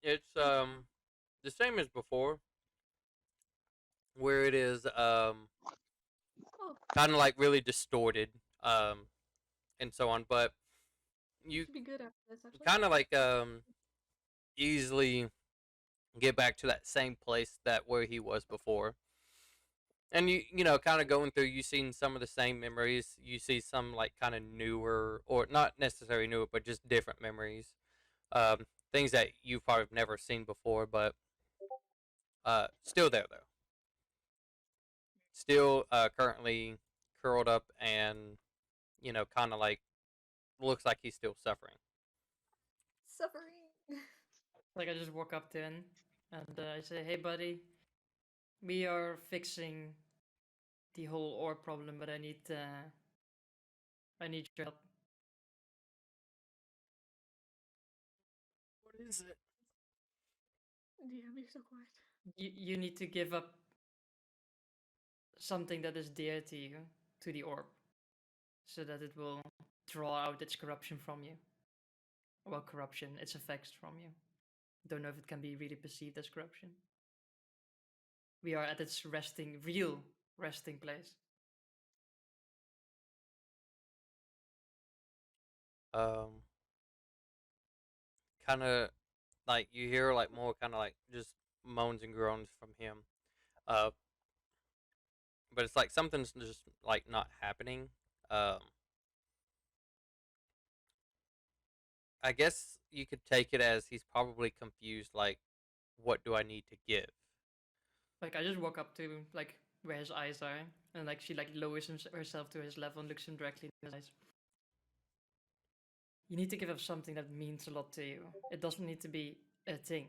It's the same as before, where it is Oh, kind of like really distorted, and so on. But you should be good after this, actually. kind of like easily get back to that same place that where he was before. And you know, kind of going through, you seen some of the same memories. You see some like kind of newer, or not necessarily newer, but just different memories. Things that you've probably never seen before, but still there though. Still currently curled up, and you know, kind of like looks like he's still suffering. Suffering. Like I just walk up to him and I say, "Hey, buddy, we are fixing the whole ore problem, but I need your help." What is it? DM, you're so quiet. You need to give up something that is dear to you to the orb, so that it will draw out its corruption from you. Well, corruption, its effects from you. Don't know if it can be really perceived as corruption. We are at its real resting place. Kind of like you hear like more kind of like just moans and groans from him. Uh, but it's like something's just like not happening. I guess you could take it as he's probably confused. Like, what do I need to give? Like I just walk up to like where his eyes are, and like she like lowers herself to his level and looks him directly in his eyes. You need to give up something that means a lot to you. It doesn't need to be a thing.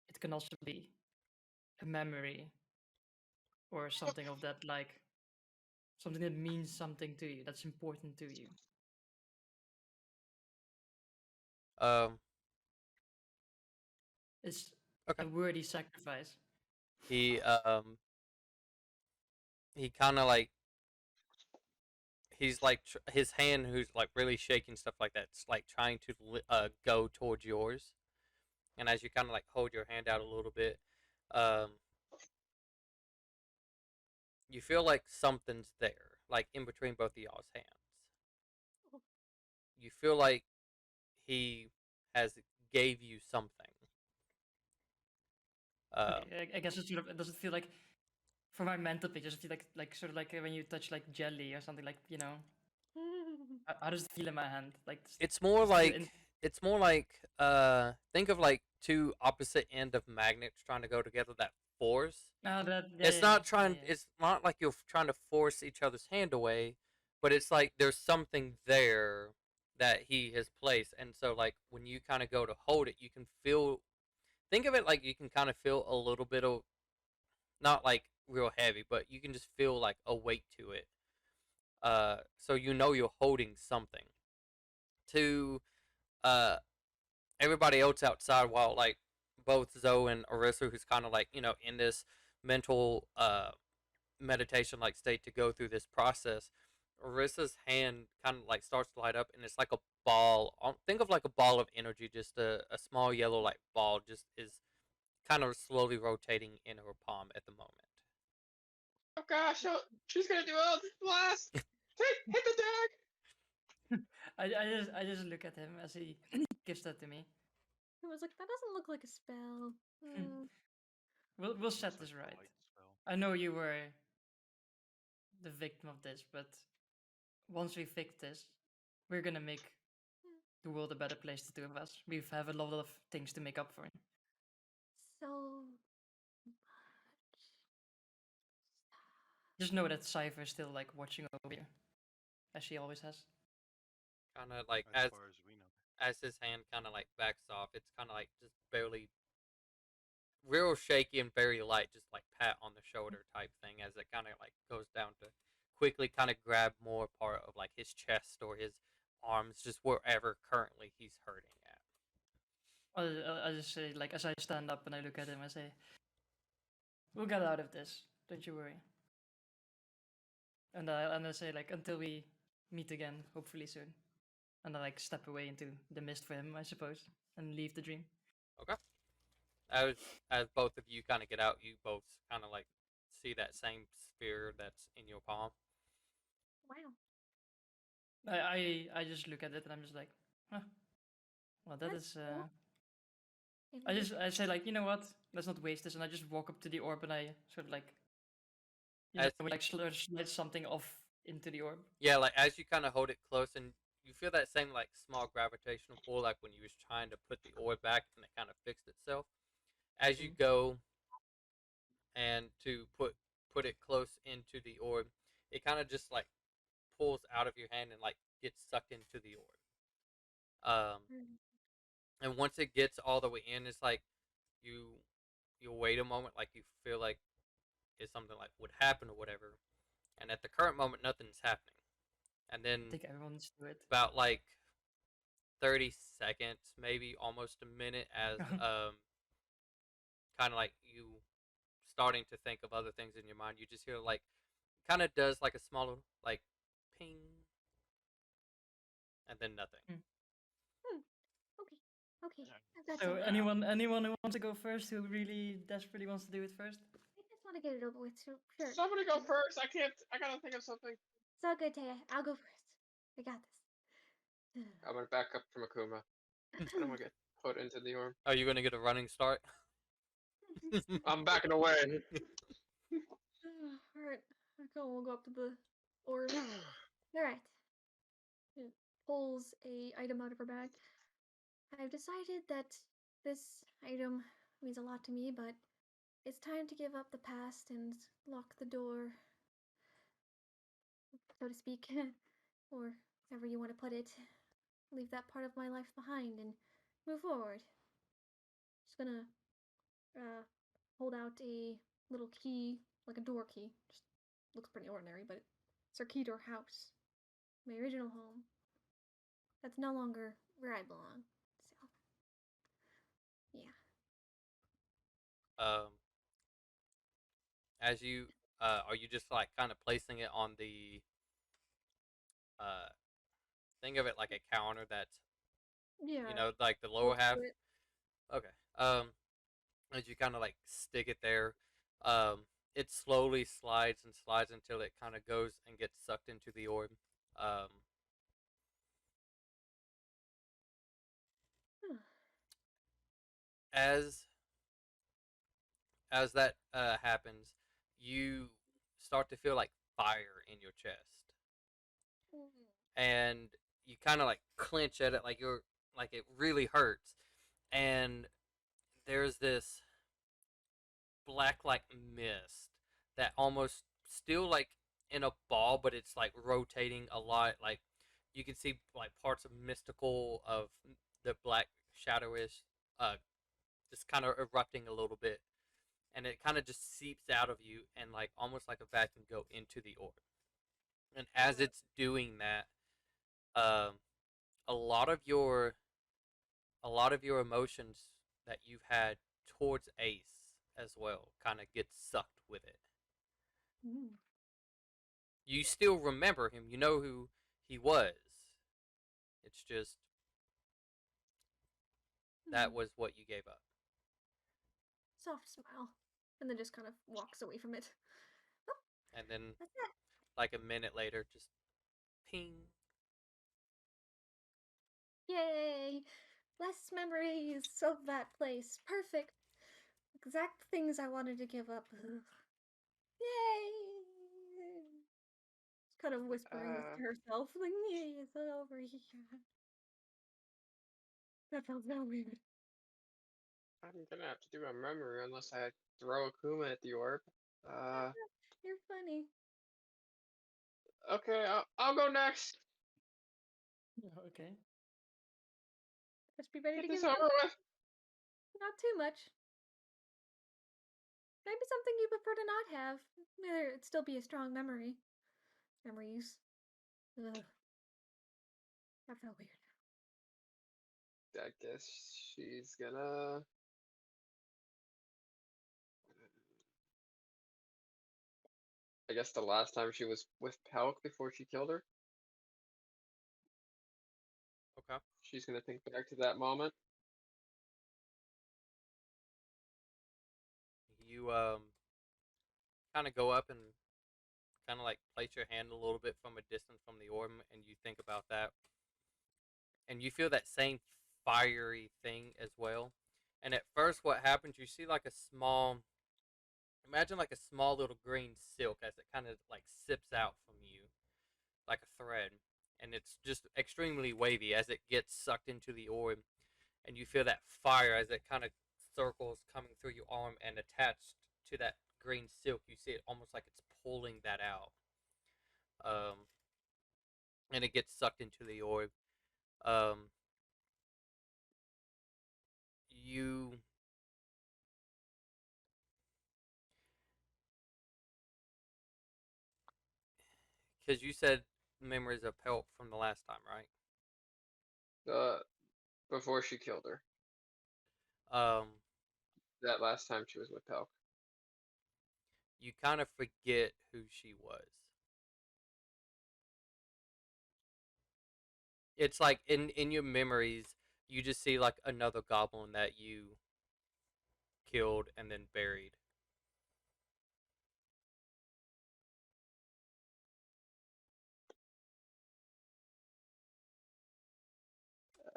It can also be a memory or something of that, like something that means something to you, that's important to you. Um, It's Okay. a worthy sacrifice. he kind of like he's like his hand who's like really shaking stuff like that. It's like trying to go towards yours, and as you kind of like hold your hand out a little bit, um, you feel like something's there, like in between both of y'all's hands. You feel like he has gave you something. Okay, I guess it's sort of, does it feel like For my mental pictures, I feel like sort of like when you touch like jelly or something, like, you know, how does it feel in my hand? Like It's more does it feel like think of like two opposite end of magnets trying to go together that force. Oh, that It's yeah. not trying. It's not like you're trying to force each other's hand away, but it's like there's something there that he has placed, and so like when you kind of go to hold it, you can feel. Think of it like you can kind of feel a little bit of not like real heavy, but you can just feel like a weight to it. So you know you're holding something. To everybody else outside, while like both Zoe and Arissa, who's kind of like in this mental meditation like state to go through this process, Arissa's hand kind of like starts to light up, and it's like a ball. Think of like a ball of energy, just a small yellow like ball, just is kind of slowly rotating in her palm at the moment. Oh gosh, she's gonna do all this blast. Hit the deck. I just look at him as he gives that to me. I was like, that doesn't look like a spell. We'll set Looks this like a right. light spell. I know you were the victim of this, but once we fix this, we're gonna make the world a better place, the two of us. We have a lot of things to make up for. So Just know that Cypher is still like watching over you, as she always has. Kind of like As far as we know. as his hand kind of like backs off, it's kind of like just barely real shaky and very light, just like pat on the shoulder type thing as it kind of like goes down to quickly kind of grab more part of like his chest or his arms, just wherever currently he's hurting at. I just say, like, as I stand up and I look at him, I say, "We'll get out of this. Don't you worry." And I say, like, until we meet again, hopefully soon. And I like step away into the mist for him, I suppose, and leave the dream. Okay. As as both of you kind of get out, you both kind of like see that same sphere that's in your palm. wow, I just look at it and I'm just like, huh. Well, that that's is. cool. I say, like, you know what? Let's not waste this, and I just walk up to the orb and I sort of like, As like slide something off into the orb. yeah, like as you kind of hold it close and you feel that same like small gravitational pull, like when you was trying to put the orb back and it kind of fixed itself. As you go and to put it close into the orb, it kind of just like pulls out of your hand and like gets sucked into the orb. Mm. And once it gets all the way in, it's like you you wait a moment, like you feel like is something like would happen or whatever. And at the current moment, nothing's happening. And then I think everyone needs to do it. about like 30 seconds, maybe almost a minute, as kind of like you starting to think of other things in your mind, you just hear like kind of does like a small like ping, and then nothing. Okay, okay. I've got So some. anyone who wants to go first, who really desperately wants to do it first? I just want to get it over with. So sure. Somebody go first. I can't. I gotta think of something. It's all good, Taya. I'll go first. I got this. I'm gonna back up from Akuma. I don't want to get put into the orb. Are you gonna get a running start? I'm backing away. Alright. Okay, we'll go up to the orb. Alright. It pulls a item out of her bag. I've decided that this item means a lot to me, but it's time to give up the past and lock the door, so to speak, or however you want to put it. Leave that part of my life behind and move forward. Just gonna hold out a little key, like a door key. Just looks pretty ordinary, but it's our key to our house, my original home. That's no longer where I belong. So, yeah. um, as you are you just like kind of placing it on the uh, think of it like a counter that's Yeah. like the lower Close half. to it. Okay. As you kind of like stick it there, it slowly slides and slides until it kind of goes and gets sucked into the orb. Um, as as that happens, you start to feel like fire in your chest, and you kind of like clench at it, like you're like it really hurts, and there's this black like mist that almost still like in a ball, but it's like rotating a lot. Like you can see like parts of mystical of the black shadowish, just kind of erupting a little bit, and it kind of just seeps out of you and like almost like a vacuum go into the orb. And as it's doing that, um, a lot of your a lot of your emotions that you've had towards Ace as well kind of gets sucked with it. You still remember him. You know who he was. It's just that was what you gave up. Soft smile, and then just kind of walks away from it. And then, That's it. like a minute later, just ping. Yay! Less memories of that place. Perfect. Exact things I wanted to give up. Ugh. Yay! Just kind of whispering to herself, like, yay, it's over here. That felt so weird. I'm gonna have to do a memory unless I throw a Kuma at the orb. You're funny. Okay, I'll go next. Okay. Just be ready Get to this give over with. not too much. Maybe something you prefer to not have. It'd still be a strong memory. Memories. Ugh. That felt weird. I guess she's gonna. I guess the last time she was with Pelk before she killed her, Okay. she's gonna think back to that moment. You kind of go up and kind of like place your hand a little bit from a distance from the orb, and you think about that, and you feel that same fiery thing as well. And at first, what happens? You see like a small, imagine like a small little green silk as it kind of like sips out from you like a thread, and it's just extremely wavy as it gets sucked into the orb, and you feel that fire as it kind of circles coming through your arm and attached to that green silk. You see it almost like it's pulling that out, and it gets sucked into the orb. Um, you because you said memories of help from the last time, right? Uh, before she killed her. Um, That last time she was with Pelk. you kind of forget who she was. It's like in your memories, you just see like another goblin that you killed and then buried.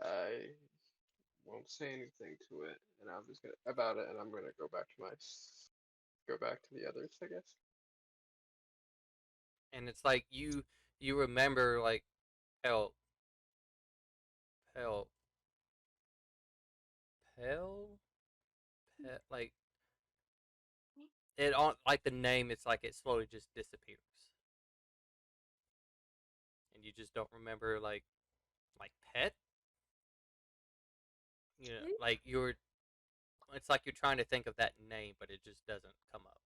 I won't say anything to it, and I'm just gonna about it, and I'm gonna go back to go back to the others, I guess. And it's like you remember like help, help, hell, like it on like the name. It's like it slowly just disappears, and you just don't remember like pet. You know, like you're. It's like you're trying to think of that name, but it just doesn't come up.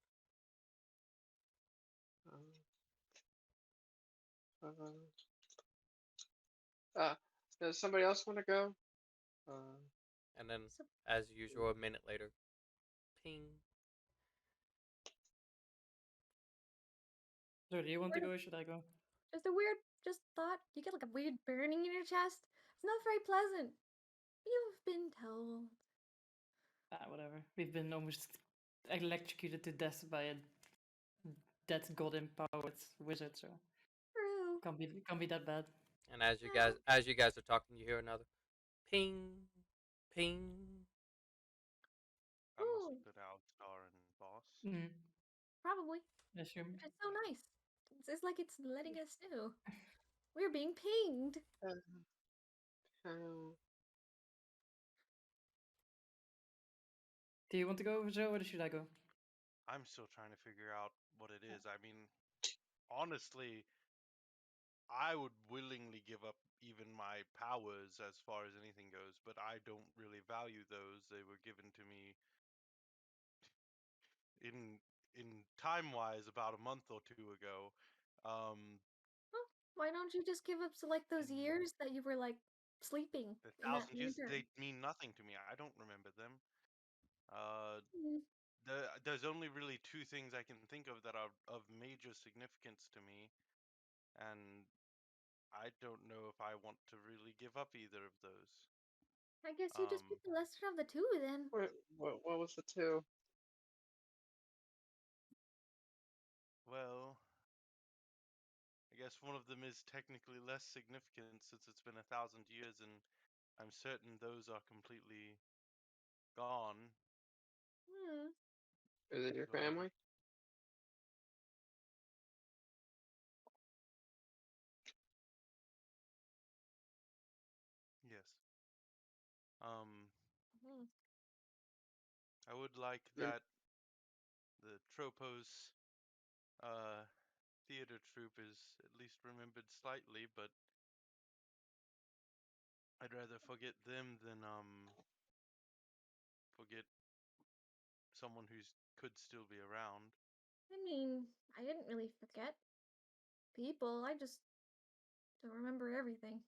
Uh, does somebody else want to go? And then, So, as usual, a minute later, ping. So do you want to go or should I go? just a weird, just thought. You get like a weird burning in your chest. It's not very pleasant. You've been told. Ah, whatever. We've been almost electrocuted to death by a dead god empowered wizard, so True. can't be that bad. And as you guys are talking, you hear another ping, ping. That must Ooh. have been Alistar and Boss. Mm. Probably. I assume. But it's so nice. It's like it's letting us know. We're being pinged. Oh, Do you want to go, Zo, or should I go? I'm still trying to figure out what it is. I mean, honestly, I would willingly give up even my powers as far as anything goes, but I don't really value those. They were given to me in time-wise about a month or two ago. Um, Well, why don't you just give up like those and years that you were like sleeping the in that 1,000 years, lantern? they mean nothing to me. I don't remember them. Uh, Hmm. there's only really two things I can think of that are of major significance to me, and I don't know if I want to really give up either of those. I guess you just pick the lesser of the two then. what was the two? Well, I guess one of them is technically less significant since it's been 1,000 years, and I'm certain those are completely gone. Hmm. Is it your Go ahead. family? Yes. Um, Hmm. I would like Mm. that the Tropos uh theater troupe is at least remembered slightly, but I'd rather forget them than forget someone who could still be around. I mean, I didn't really forget people. I just don't remember everything.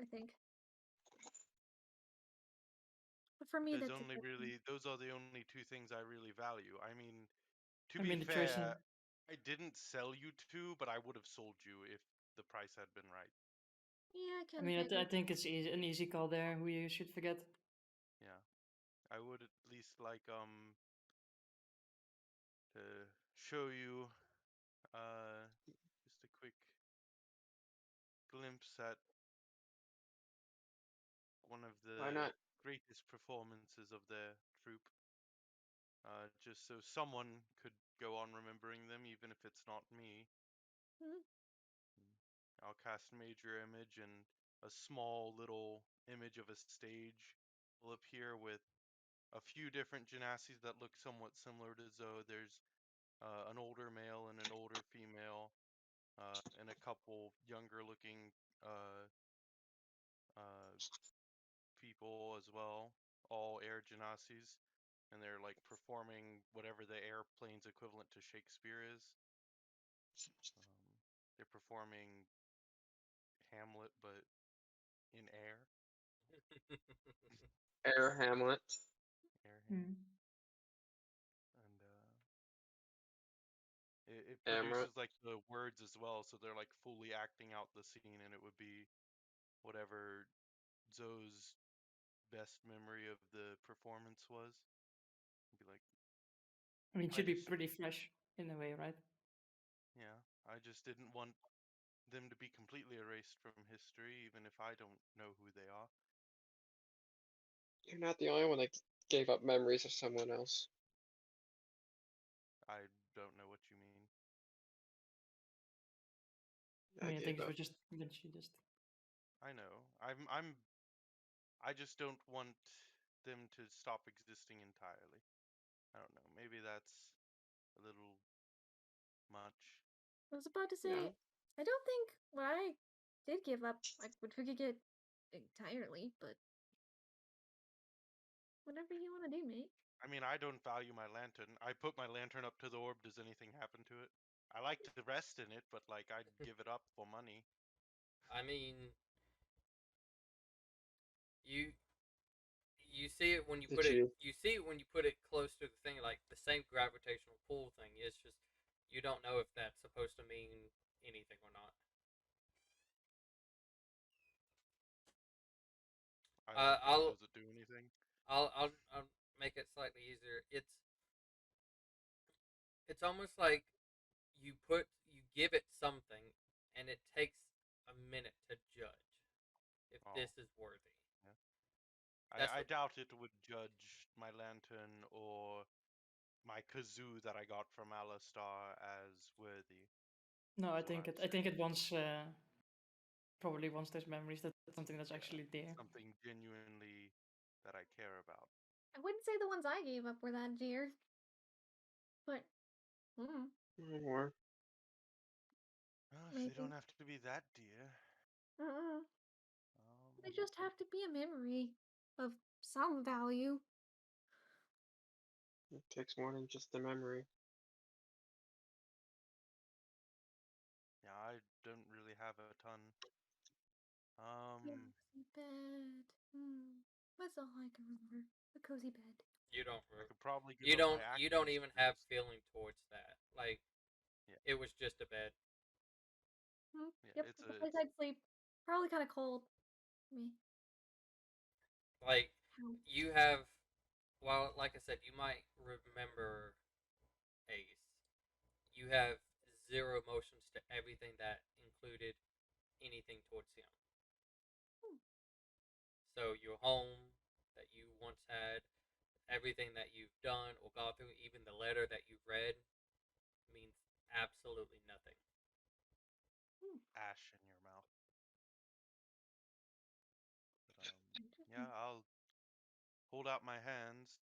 I think. But for me, There's that's a only good thing. really those are the only two things I really value. I mean, to I be mean, the choice. fair, I didn't sell you two, but I would have sold you if the price had been right. Yeah, I I kind of mean, I figured. think it's an easy call there. Who you should forget. Yeah. I would at least like to show you just a quick glimpse at one of Why the not? greatest performances of their troupe, just so someone could go on remembering them, even if it's not me. Hmm. I'll cast Major Image, and a small little image of a stage will appear with a few different genassis that look somewhat similar to Zoe. There's an older male and an older female, and a couple younger looking uh, uh, people as well, all air genassis, and they're like performing whatever the airplane's equivalent to Shakespeare is. They're performing Hamlet, but in air. Air Hamlet. Air Hamlet. Hmm. And it Hamlet. produces like the words as well, so they're like fully acting out the scene, and it would be whatever Zoe's best memory of the performance was. It'd be like, I mean, it I should be just, pretty fresh in a way, right? yeah, I just didn't want them to be completely erased from history, even if I don't know who they are. You're not the only one that gave up memories of someone else. I don't know what you mean. I I mean, I think gave it up. was just then she just. I know. I just don't want them to stop existing entirely. I don't know. Maybe that's a little much. I was about to Yeah. say, I don't think what I did give up, I would forget entirely, but whatever you want to do, mate. I mean, I don't value my lantern. I put my lantern up to the orb. Does anything happen to it? I like to rest in it, but like I'd give it up for money. I mean, you you see it when you Did put it. you? You see it when you put it close to the thing, like the same gravitational pull thing. It's just you don't know if that's supposed to mean anything or not. I Uh, don't know. I'll Does it do anything? I'll make it slightly easier. It's almost like you give it something, and it takes a minute to judge if Oh, this is worthy. yeah. That's I what doubt it would judge my lantern or my kazoo that I got from Alistar as worthy. No, I Is what think I'm it. I think saying. it wants probably wants those memories. That's something that's Yeah, actually there. something genuinely that I care about. I wouldn't say the ones I gave up were that dear, but More. If they maybe. don't have to be that dear, Uh-uh. They um, just have to be a memory of some value. It takes more than just the memory. yeah, I don't really have a ton. Cozy bed. That's all I can remember. A cozy bed. You don't. I could probably give You up my don't. You don't acting even have skills. feeling towards that. Like Yeah, it was just a bed. yeah, Yep, it's a place I'd sleep. Probably kind of cold. Me. Like Ow. you have. Well, like I said, you might remember Ace. You have zero emotions to everything that included anything towards him. Hmm. So your home that you once had, everything that you've done or gone through, even the letter that you read, means absolutely nothing. ash in your mouth. But Interesting. yeah, I'll hold out my hands.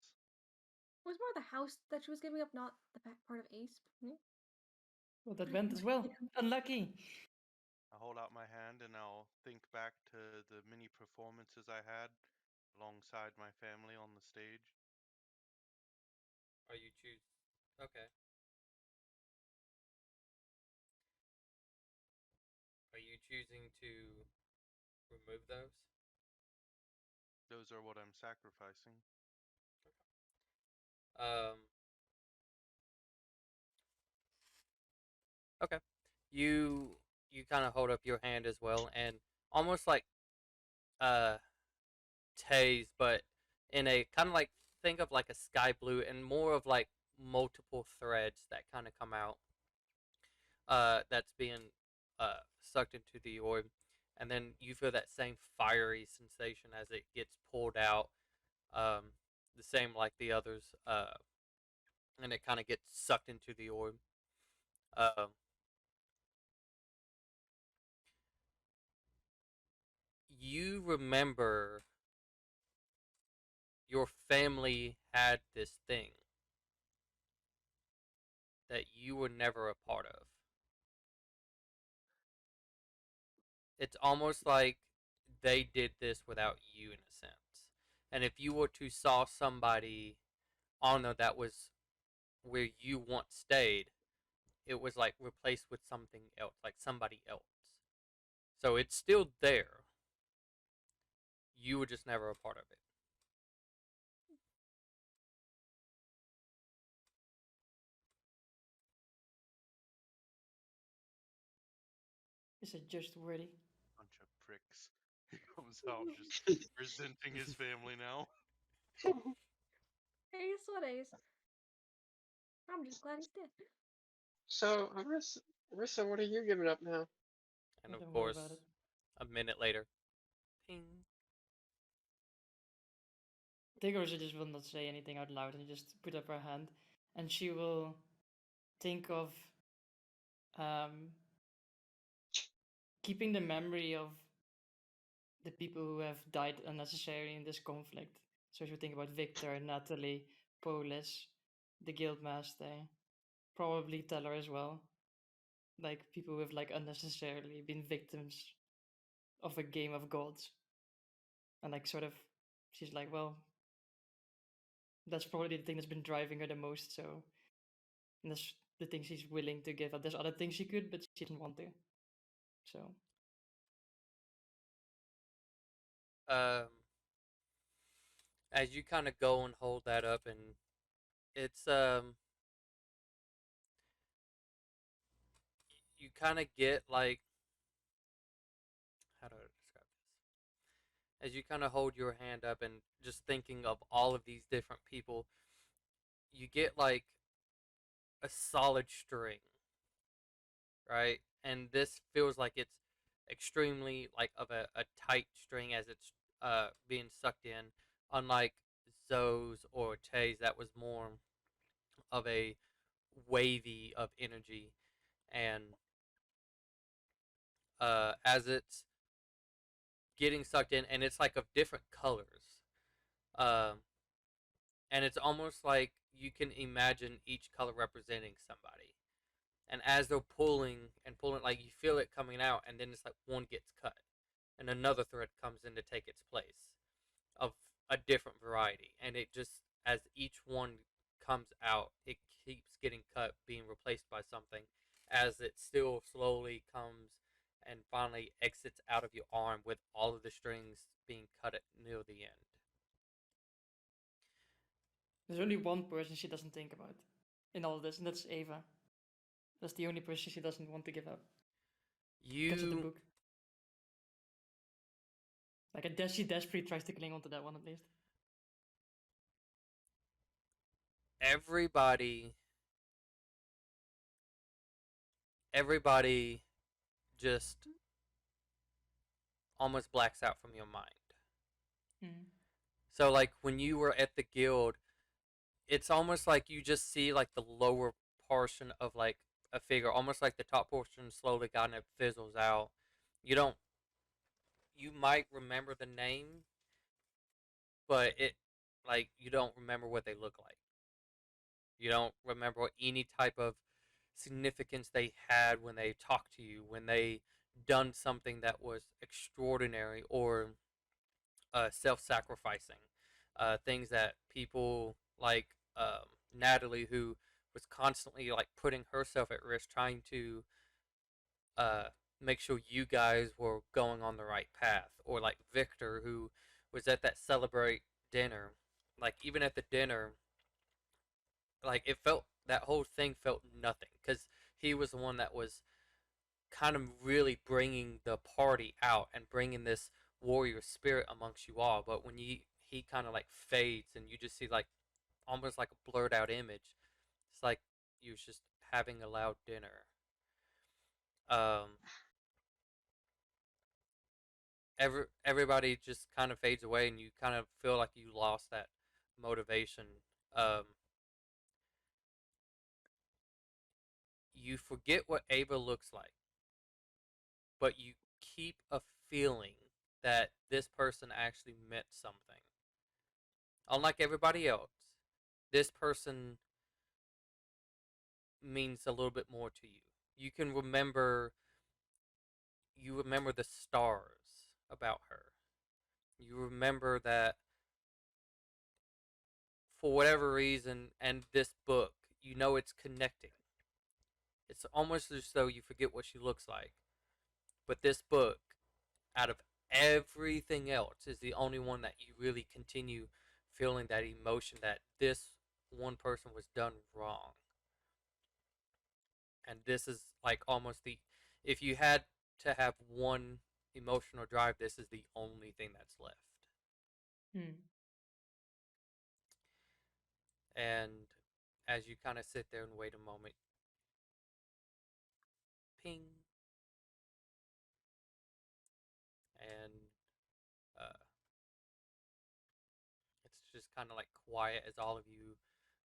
It was more the house that she was giving up, not the back part of Ace. Well, that I went can as well. like Unlucky. I'll hold out my hand and I'll think back to the many performances I had alongside my family on the stage. Are you choose? Okay. Are you choosing to remove those? Those are what I'm sacrificing. Um. Okay. You kind of hold up your hand as well, and almost like uh Taze, but in a kind of like think of like a sky blue and more of like multiple threads that kind of come out. That's being sucked into the orb, and then you feel that same fiery sensation as it gets pulled out. Um, the same like the others. And it kind of gets sucked into the orb. Um, you remember your family had this thing that you were never a part of. It's almost like they did this without you in a sense. And if you were to saw somebody on there that was where you once stayed, it was like replaced with something else, like somebody else. So it's still there. You were just never a part of it. Is it just worthy? Bunch of pricks. He comes out just resenting his family now. Ace, what Ace? I'm just glad he's dead. So, Arissa, what are you giving up now? And Oh, of don't worry about course, it. a minute later, ping. Tigorza just will not say anything out loud and just put up her hand, and she will think of um, keeping the memory of the people who have died unnecessarily in this conflict. So she would think about Victor, Natalie, Polis, the Guildmaster, probably Teller as well. Like people who have like unnecessarily been victims of a game of gods. And like sort of she's like, well, that's probably the thing that's been driving her the most, so and that's the thing she's willing to give up. There's other things she could, but she didn't want to. So Um, as you kind of go and hold that up, and it's you kind of get like how do I describe this? As you kind of hold your hand up and just thinking of all of these different people, you get like a solid string, right? And this feels like it's extremely like of a tight string as it's being sucked in, unlike Zoe's or Tay's that was more of a wavy of energy, and as it's getting sucked in, and it's like of different colors, um, and it's almost like you can imagine each color representing somebody. And as they're pulling and pulling, like you feel it coming out, and then it's like one gets cut, and another thread comes in to take its place of a different variety, and it just as each one comes out, it keeps getting cut, being replaced by something, as it still slowly comes and finally exits out of your arm with all of the strings being cut at near the end. There's only one person she doesn't think about in all of this, and that's Ava. That's the only person she doesn't want to give up. Because of the You book. Like, she desperately tries to cling onto that one at least. everybody just almost blacks out from your mind. Mm. So like when you were at the guild, it's almost like you just see like the lower portion of like a figure, almost like the top portion slowly kind of fizzles out. You don't you might remember the name, but it like you don't remember what they look like. You don't remember any type of significance they had when they talked to you, when they done something that was extraordinary or self-sacrificing. Things that people like Natalie, who was constantly like putting herself at risk, trying to uh, make sure you guys were going on the right path, or like Victor, who was at that celebrate dinner. Like even at the dinner, like it felt that whole thing felt nothing because he was the one that was kind of really bringing the party out and bringing this warrior spirit amongst you all. But when he kind of like fades and you just see like almost like a blurred out image, it's like you was just having a loud dinner. Um, everybody just kind of fades away, and you kind of feel like you lost that motivation. Um, you forget what Ava looks like, but you keep a feeling that this person actually meant something. Unlike everybody else, this person means a little bit more to you. You can remember you remember the stars about her. You remember that for whatever reason, and this book, you know it's connecting. It's almost as though you forget what she looks like. But this book, out of everything else, is the only one that you really continue feeling that emotion that this one person was done wrong. And this is like almost the if you had to have one emotional drive, this is the only thing that's left. Hmm. And as you kind of sit there and wait a moment, ping, and uh, it's just kind of like quiet as all of you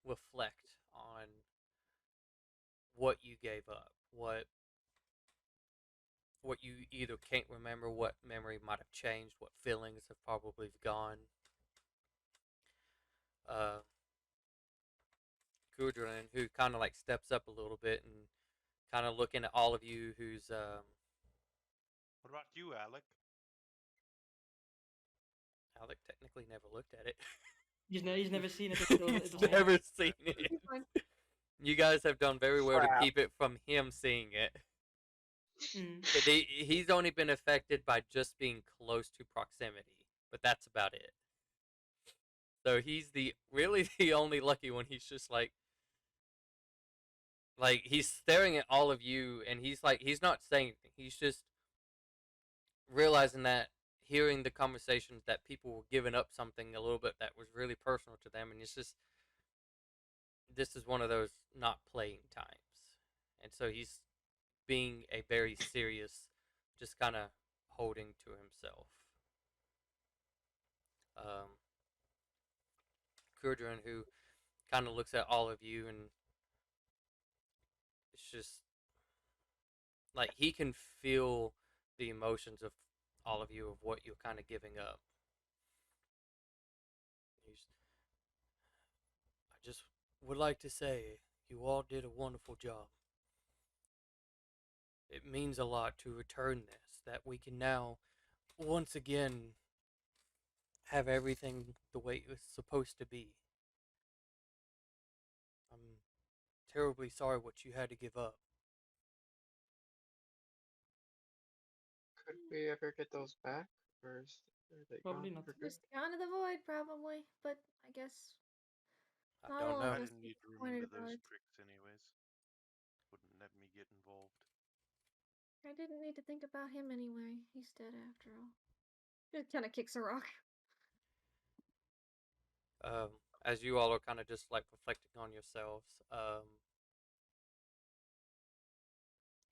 reflect on what you gave up, what you either can't remember, what memory might have changed, what feelings have probably gone. Uh, Gudrun, who kind of like steps up a little bit and kind of looking at all of you, who's What about you, Alec? Alec technically never looked at it. He's never seen it. It was He's never seen It'll it. be fine. You guys have done very well to Crap. keep it from him seeing it. Mm. But he's only been affected by just being close to proximity, but that's about it. So he's the really the only lucky one. He's just like he's staring at all of you, and he's not saying anything. He's just realizing that hearing the conversations that people were giving up something a little bit that was really personal to them, and it's just this is one of those not playing times, and so he's being a very serious, just kind of holding to himself. Kudrin, who kind of looks at all of you, and it's just like he can feel the emotions of all of you of what you're kind of giving up. He's, I just would like to say you all did a wonderful job. It means a lot to return this, that we can now once again have everything the way it was supposed to be. I'm terribly sorry what you had to give up. Could we ever get those back, or are they Probably gone not. for good? Just out of the void, probably. But I guess I not don't all know. of I us didn't are need to disappointed remember about those it. tricks anyways. Wouldn't let me get involved. I didn't need to think about him anyway. He's dead after all. It kind of kicks a rock. Um, as you all are kind of just like reflecting on yourselves,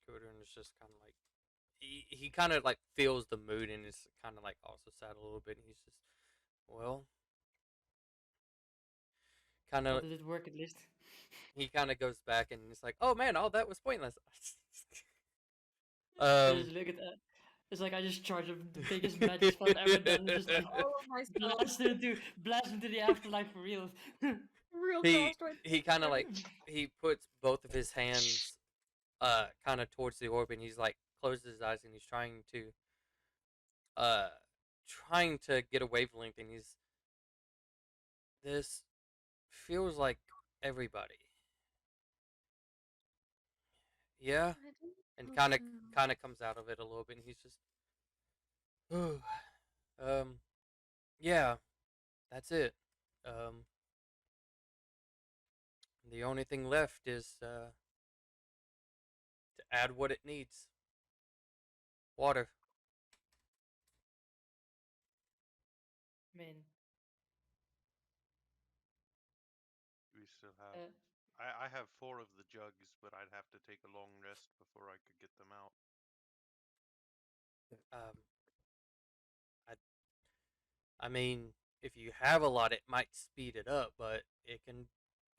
Gudrun is just kind of like he kind of like feels the mood and is kind of like also sad a little bit. And he's just well, kind Well, of did it work at least? he kind of goes back and it's like, oh man, all that was pointless. I um, just look at that. It's like I just charge up the biggest magic spell ever done, and just like All of my spells. blast into the afterlife for real. Real he cost right he kind of like he puts both of his hands kind of towards the orb and he's like closes his eyes and he's uh trying to get a wavelength and he's this feels like everybody. Yeah, I didn't and hope kind of so. kind of comes out of it a little bit and he's just um yeah, that's it. Um the only thing left is to add what it needs. Water. I mean, We still have. uh, I have 4 of the jugs, but I'd have to take a long rest before I could get them out. Um I I mean, if you have a lot it might speed it up, but it can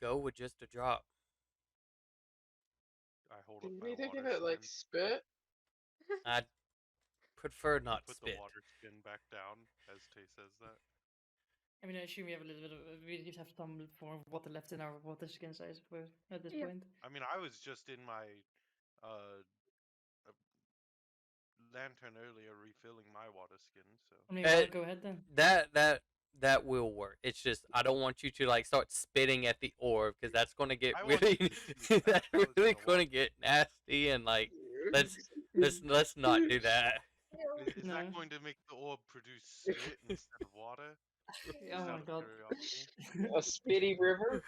go with just a drop. I hold Do up you my need to water give it like skin, spit? I'd prefer not put the spit. water skin back down, as Tay says that. I mean, I assume we have a little bit of. We just have some form of water left in our water skins, I suppose, at this Yeah. point. I mean, I was just in my uh, lantern earlier refilling my water skin, so. I mean, Uh, well, go ahead then. that will work. It's just I don't want you to like start spitting at the orb because that's going to get I really wasn't thinking that. that's I was really in the going to water. get nasty and like let's let's not do that. Is No. that going to make the orb produce spit instead of water? Oh Just my out of god. curiosity. A spitty river?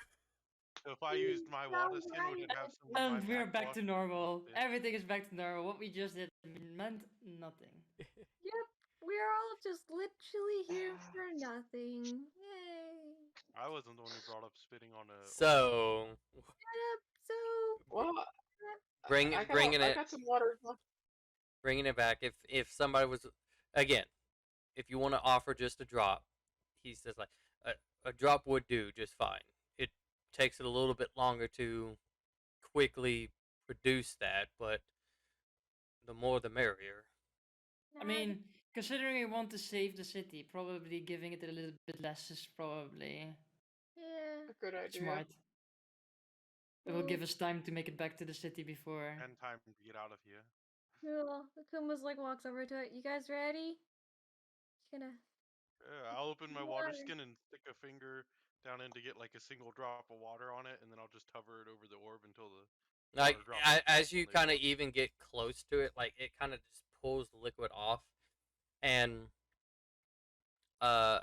So if I used my water skin, would it have some of my And we're back to backwash normal. spit? Everything is back to normal. What we just did meant nothing. Yep, we're all just literally here for nothing. Yay. I wasn't the one who brought up spitting on a orb. So Yep, so Well, bringing I it got some water left. bringing it back. If somebody was again, if you want to offer just a drop, he says like a drop would do just fine. It takes it a little bit longer to quickly produce that, but the more the merrier. I mean, considering we want to save the city, probably giving it a little bit less is probably yeah. A good idea. smart. It will Cool. give us time to make it back to the city before. And time to get out of here. Cool. Akuma's like walks over to it. You guys ready? She's gonna Yeah, I'll open my water water. skin and stick a finger down in to get like a single drop of water on it, and then I'll just hover it over the orb until the Like water drops. as you kind of even get close to it, like it kind of just pulls the liquid off, and uh,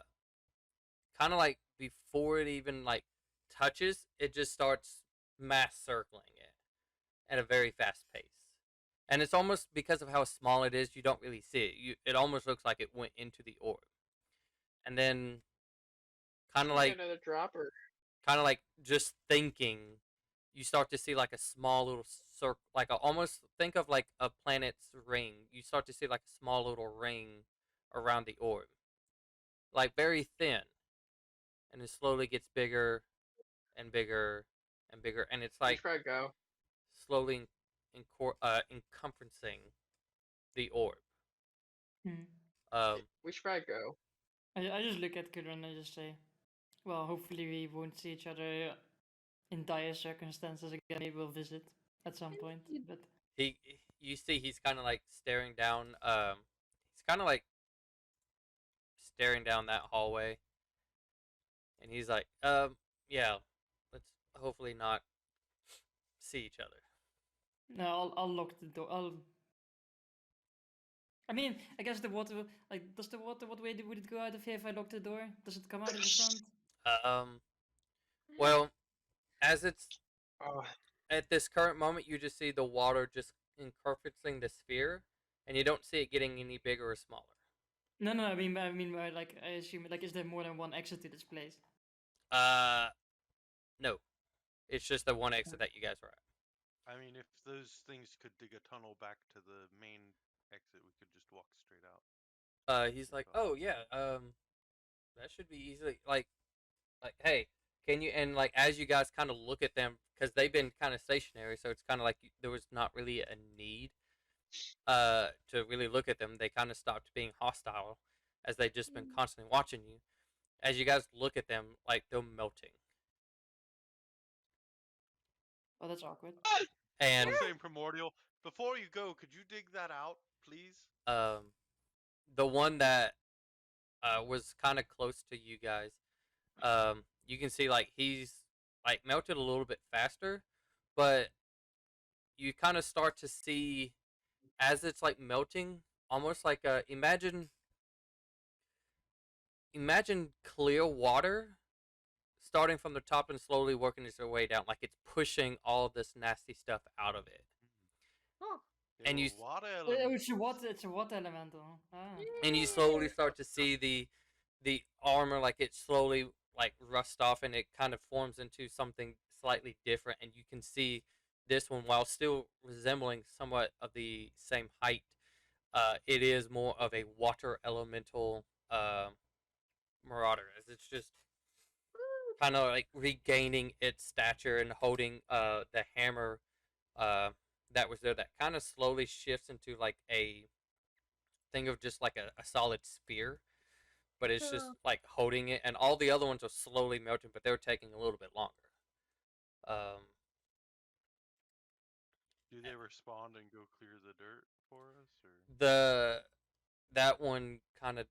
kind of like before it even like touches, it just starts mass circling it at a very fast pace. And it's almost because of how small it is, you don't really see it. It almost looks like it went into the orb, and then kind of like Another dropper. just thinking, you start to see like a small little circle, like almost think of like a planet's ring. You start to see like a small little ring around the orb, like very thin, and it slowly gets bigger and bigger and bigger, and it's We like should probably go. slowly encompassing the orb. Hmm. We should probably go. I just look at Kudra and I just say, well, hopefully we won't see each other in dire circumstances again. Maybe we'll visit at some point. But You see, he's kind of like staring down. He's kind of like staring down that hallway, and he's like, yeah, let's hopefully not see each other. no, I'll lock the door. I mean, I guess the water. Like, does the water? What way would it go out of here if I lock the door? Does it come out of the front? Um, well, as it's Oh, at this current moment, you just see the water just encompassing the sphere, and you don't see it getting any bigger or smaller. No, no. I mean, like, I assume, like, is there more than one exit to this place? No, it's just the one exit that you guys were at. I mean, if those things could dig a tunnel back to the main exit, we could just walk straight out. He's like, oh yeah, that should be easily like, hey, can you? And like, as you guys kind of look at them, because they've been kind of stationary, so it's kind of like there was not really a need, to really look at them. They kind of stopped being hostile, as they just been constantly watching you. As you guys look at them, like they're melting, Oh, that's awkward. and Saying primordial. Before you go, could you dig that out, please? the one that was kind of close to you guys, you can see like he's like melted a little bit faster, but you kind of start to see as it's like melting, almost like imagine clear water starting from the top and slowly working its way down, like it's pushing all this nasty stuff out of it. Oh. And you water Oh, element. it's a water. It's a water elemental. Ah. and you slowly start to see the armor, like it slowly like rust off, and it kind of forms into something slightly different, and you can see this one, while still resembling somewhat of the same height, it is more of a water elemental marauder, as it's just kind of like regaining its stature and holding the hammer uh, that was there, that kind of slowly shifts into like a thing of just like a solid sphere, but it's just like holding it, and all the other ones are slowly melting, but they're taking a little bit longer. Do they respond and go clear the dirt for us, or? That one kind of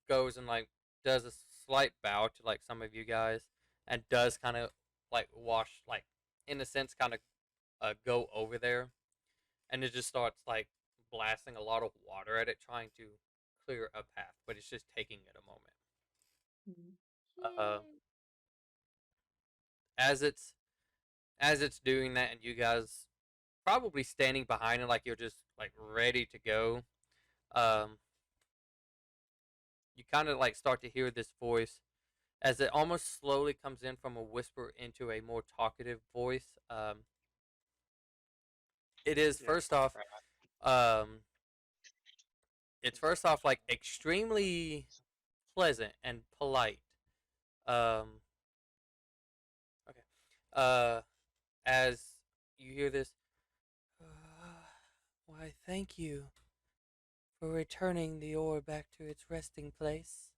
goes and like does a slight bow to like some of you guys, and does kind of like wash, like in a sense kind of go over there, and it just starts like blasting a lot of water at it, trying to clear a path, but it's just taking it a moment. Uh, as it's doing that, and you guys probably standing behind it, like you're just like ready to go. You kind of like start to hear this voice as it almost slowly comes in from a whisper into a more talkative voice. It is yeah, first off, um, it's first off like extremely pleasant and polite. Um, okay. As you hear this, why, thank you for returning the ore back to its resting place.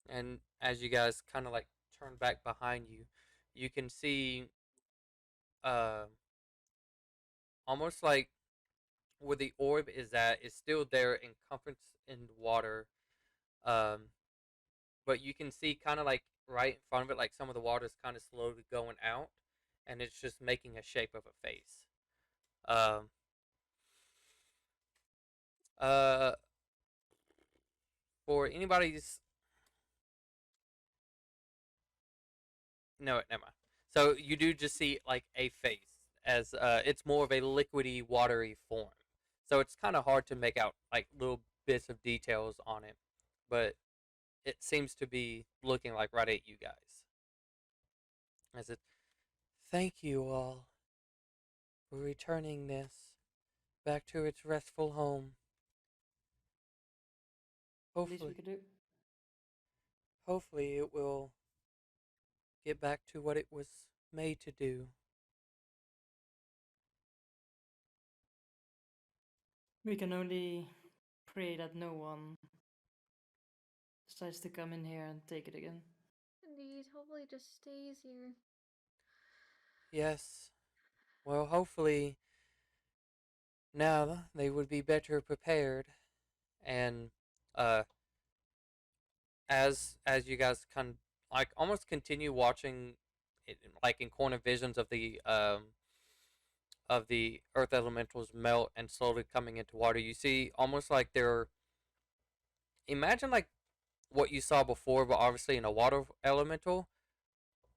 And as you guys kind of like turn back behind you, you can see uh, almost like where the orb is at is still there in comfort in water, um, but you can see kind of like right in front of it, like some of the water is kind of slowly going out, and it's just making a shape of a face. Um, uh, for anybody's no, never mind. So you do just see like a face, as it's more of a liquidy, watery form. So it's kind of hard to make out like little bits of details on it, but it seems to be looking like right at you guys. As it, thank you all for returning this back to its restful home. Least we Hopefully, could do. hopefully it will get back to what it was made to do. We can only pray that no one decides to come in here and take it again. Indeed, hopefully it just stays here. Yes. Well, hopefully now they would be better prepared, and uh, as you guys like almost continue watching it, like in corner visions of the earth elementals melt and slowly coming into water, you see almost like they're, imagine like what you saw before, but obviously in a water elemental,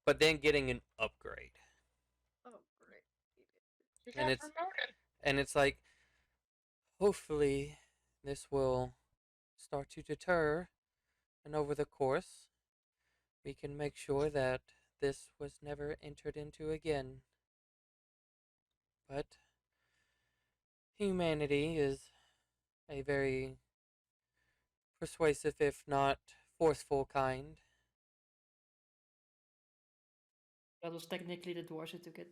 but then getting an upgrade. Oh, great. She And got it's promoted. and it's like, hopefully this will start to deter, and over the course we can make sure that this was never entered into again. But humanity is a very persuasive, if not forceful, kind. That was technically the dwarves who took it.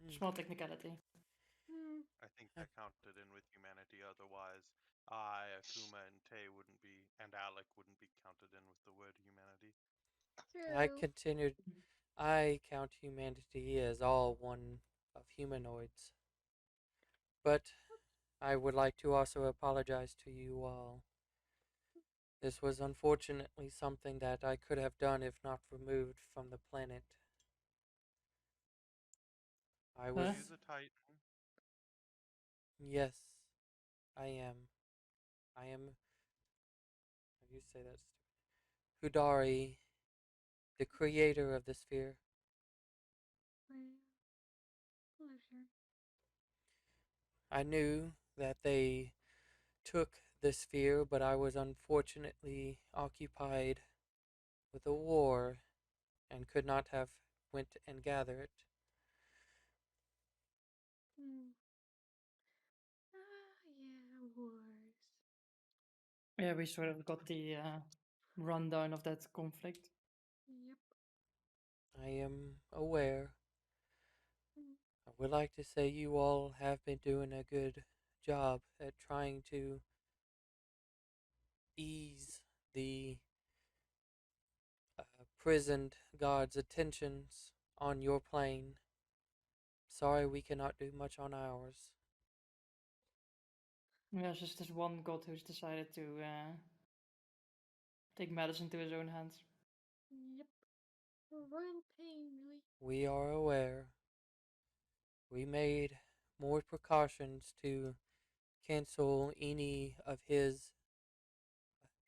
Hmm. Small technicality. I think that counted in with humanity. Otherwise, I, Akuma, and Tay wouldn't be, and Alec wouldn't be counted in with the word humanity. I True. continued. I count humanity as all one of humanoids. But I would like to also apologize to you all. This was unfortunately something that I could have done if not removed from the planet. I was. Huh? She's a Titan. Yes, I am. I am. How do you say that? Hudari, the creator of the sphere. Well, sure. I knew that they took the sphere, but I was unfortunately occupied with a war and could not have went and gather it. Yeah, wars. Yeah, we sort of got the rundown of that conflict. Yep. I am aware. Mm. I would like to say you all have been doing a good job at trying to ease the prisoned god's attentions on your plane. Sorry we cannot do much on ours. Yeah, it's just this one god who's decided to take matters into his own hands. Yep. Royal pain, really. We are aware. We made more precautions to cancel any of his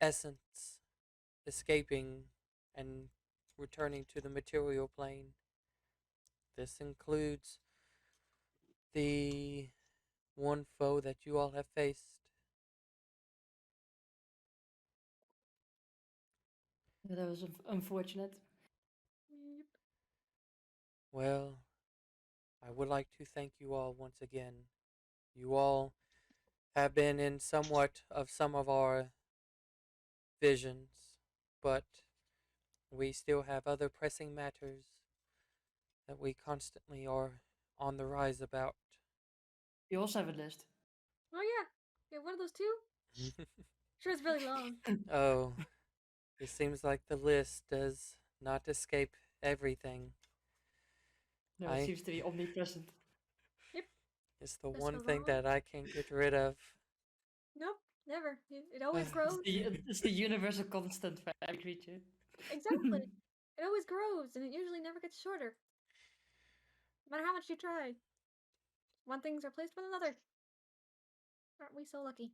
essence escaping and returning to the material plane. This includes the one foe that you all have faced. Yeah, that was unfortunate. Yep. Well, I would like to thank you all once again. You all have been in somewhat of some of our visions, but we still have other pressing matters that we constantly are on the rise about. You also have a list. Oh yeah. Yeah, one of those two? Sure, it's really long. Oh, it seems like the list does not escape everything. No, it I seems to be omnipresent. Yep. It's the Best one of thing all. that I can't get rid of. Nope. Never. It always grows. It's the universal constant for every creature. Exactly. It always grows, and it usually never gets shorter. No matter how much you try. One thing's replaced with another. Aren't we so lucky?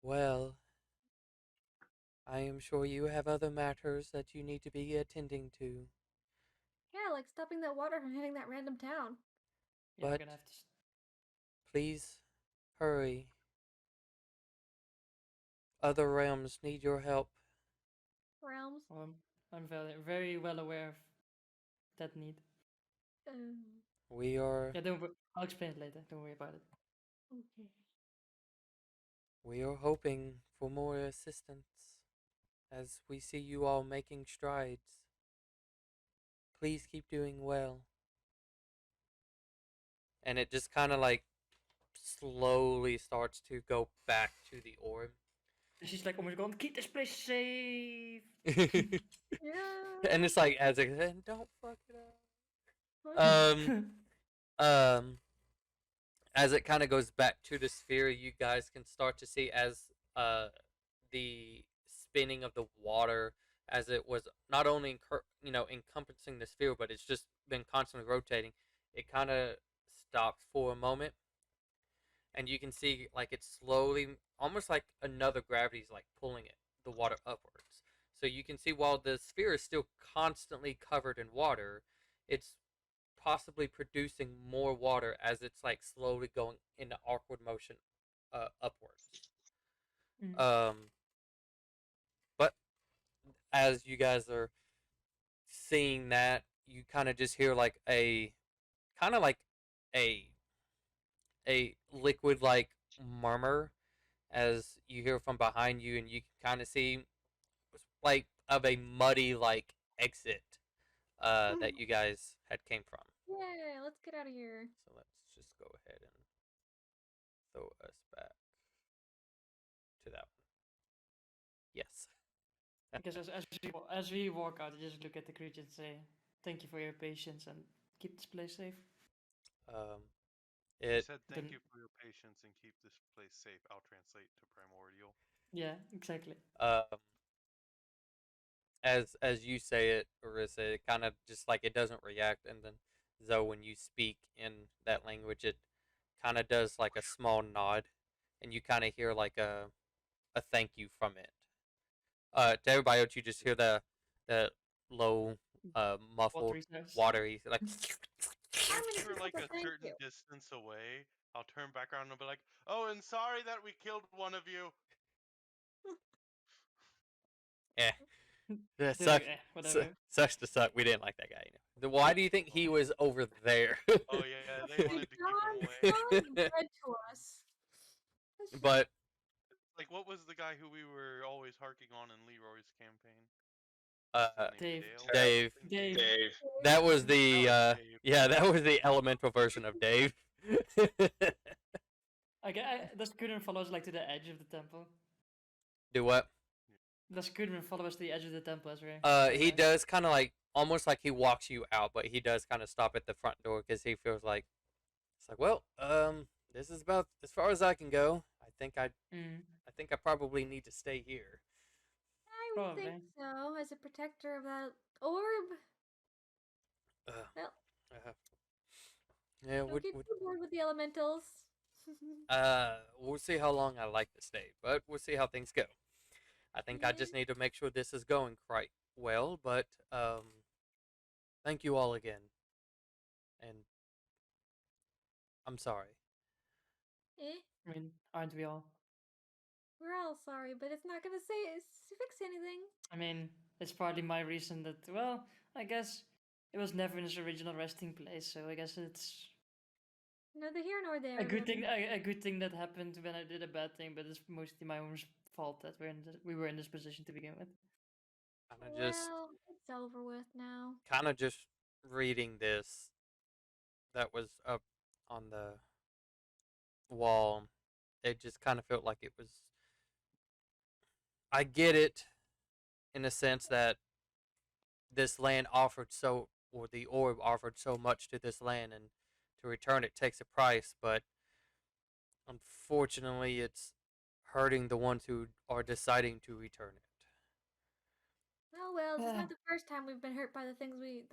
Well, I am sure you have other matters that you need to be attending to, Yeah, like stopping that water from hitting that random town. Yeah, we're but gonna have to. please hurry. Other realms need your help. Realms. I'm very, very well aware of that need. We are Yeah, don't. I'll explain it later. Don't worry about it. Okay. we are hoping for more assistance. as we see you all making strides. Please keep doing well. And it just kind of like slowly starts to go back to the orb. And she's like, oh my god, keep this place safe. And Yeah. it's like as it said, don't fuck it up. As it kind of goes back to the sphere, you guys can start to see as the spinning of the water, as it was not only encompassing the sphere, but it's just been constantly rotating. It kind of stops for a moment, and you can see like it's slowly, almost like another gravity is like pulling the water upwards. So you can see while the sphere is still constantly covered in water, it's possibly producing more water as it's like slowly going into awkward motion upwards. Mm. But as you guys are seeing that, you kind of just hear like a kind of like a liquid like murmur as you hear from behind you, and you can kind of see like of a muddy like exit that you guys had came from. Yeah, let's get out of here. So let's just go ahead and throw us back to that one. Yes. Because as we walk out, I just look at the creature and say, thank you for your patience and keep this place safe. Um, He it said, "Thank Then- you for your patience and keep this place safe." I'll translate to Primordial. Yeah, exactly. as you say it, Orisa, it kind of just like it doesn't react, and then Zoe, when you speak in that language, it kind of does like a small nod, and you kind of hear like a thank you from it. To everybody else, you just hear the low muffled Watery sounds. watery like. I'm gonna For keep like up a thank certain you. distance away, I'll turn back around and be like, "Oh, and sorry that we killed one of you." Eh. Yeah, They're like, whatever. sucks to suck. We didn't like that guy. Why do you think he was over there? Oh yeah, they They wanted to keep him darn away. son dead to us. But Like, what was the guy who we were always harking on in Leroy's campaign? uh, His name Dave. Dale? Dave. Dave. That was the Dave. yeah, that was the elemental version of Dave. Does Kudrin follow us like to the edge of the temple? Do what? Does Kudrin follow us to the edge of the temple as we're He going out? does kind of like almost like he walks you out, but he does kind of stop at the front door because he feels like it's like, well, this is about as far as I can go. Mm, I think I probably need to stay here. I would think probably. so, as a protector of that orb. Uh, Well, uh, yeah, don't get too bored with the elementals. we'll see how long I like to stay, but we'll see how things go. I think I just need to make sure this is going quite well, but thank you all again. And I'm sorry. Eh? I mean, aren't we all? We're all sorry, but it's not gonna fix anything. I mean, it's partly my reason that, well, I guess it was never in its original resting place, so I guess it's Neither here nor there. a good really. thing. A good thing that happened when I did a bad thing, but it's mostly my own fault that we were in this position to begin with. Well, it's over with now. Kind of just reading this that was up on the wall. It just kind of felt like it was. I get it in a sense that this land offered so, or the orb offered so much to this land, and to return it takes a price, but unfortunately, it's hurting the ones who are deciding to return it. Oh well, this is Yeah. not the first time we've been hurt by the things we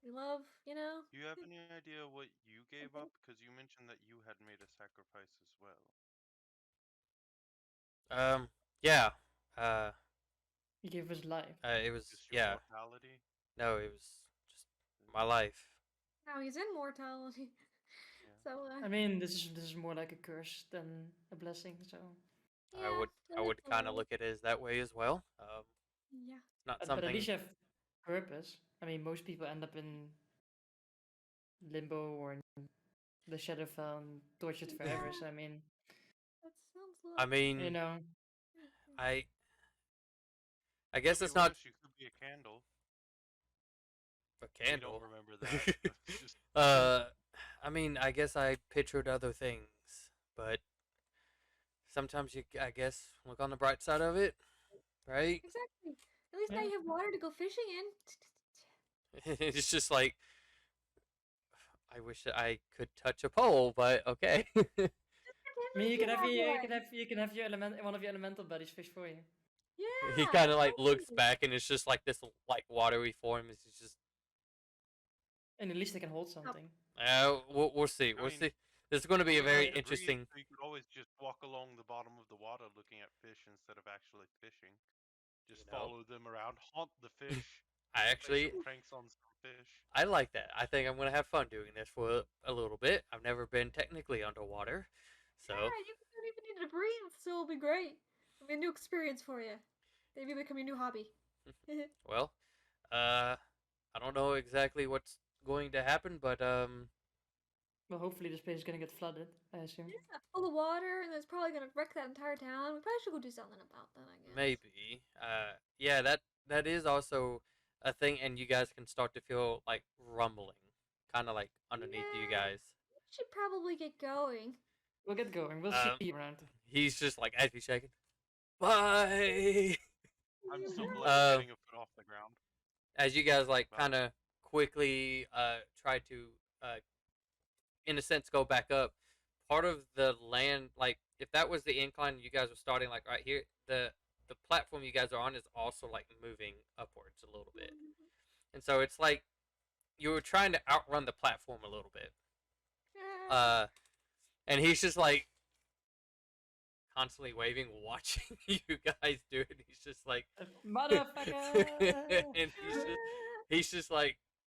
love, you know? Do you have any idea what you gave up? Because you mentioned that you had made a sacrifice as well. Yeah. Uh, He gave his life. it was Just your yeah. mortality? No, it was just my life. Now he's in mortality. Yeah. So I mean, this is more like a curse than a blessing. So yeah, I would kind of look at it as that way as well. Yeah. Not but something. at least you have purpose. I mean, most people end up in limbo or in the Shadowfell and tortured forever. So I mean, That sounds I lovely. mean, you know, I I guess Could it's be not worse. You could be a candle. a We candle. don't remember that. It's just I mean, I guess I pictured other things, but sometimes you, I guess, look on the bright side of it, right? Exactly. At least now Yeah. you have water to go fishing in. It's just like I wish that I could touch a pole, but okay. I mean, you can have one. your one of your elemental buddies fish for you. He Yeah, kind of like looks totally. back, and it's just like this like watery form. It's just And at least they can hold something. we'll see. I We'll mean, see. This is going to be a I very agree. interesting. So you could always just walk along the bottom of the water looking at fish instead of actually fishing. Just You know. follow them around, haunt the fish, I play actually some pranks on some fish. I like that. I think I'm going to have fun doing this for a little bit. I've never been technically underwater, so Yeah, you don't even need to breathe, so it'll be great. It'll be a new experience for you. Maybe become your new hobby. well, I don't know exactly what's going to happen, but Well, hopefully this place is gonna get flooded, I assume. Yeah, full of water, and it's probably gonna wreck that entire town. We probably should go do something about that, I guess. maybe. Yeah, that is also a thing, and you guys can start to feel like rumbling, kind of like underneath you Yeah. guys. We should probably get going. We'll get going. We'll Um, see you around. He's just like as he's shaking. Bye. I'm still Yeah. getting a foot off the ground. As you guys like Wow. kind of quickly try to in a sense go back up, part of the land, like if that was the incline you guys were starting like right here, the platform you guys are on is also like moving upwards a little bit, and so it's like you were trying to outrun the platform a little bit. Yeah. And he's just like constantly waving, watching you guys do it. He's just like, Motherfucker! and he's just like,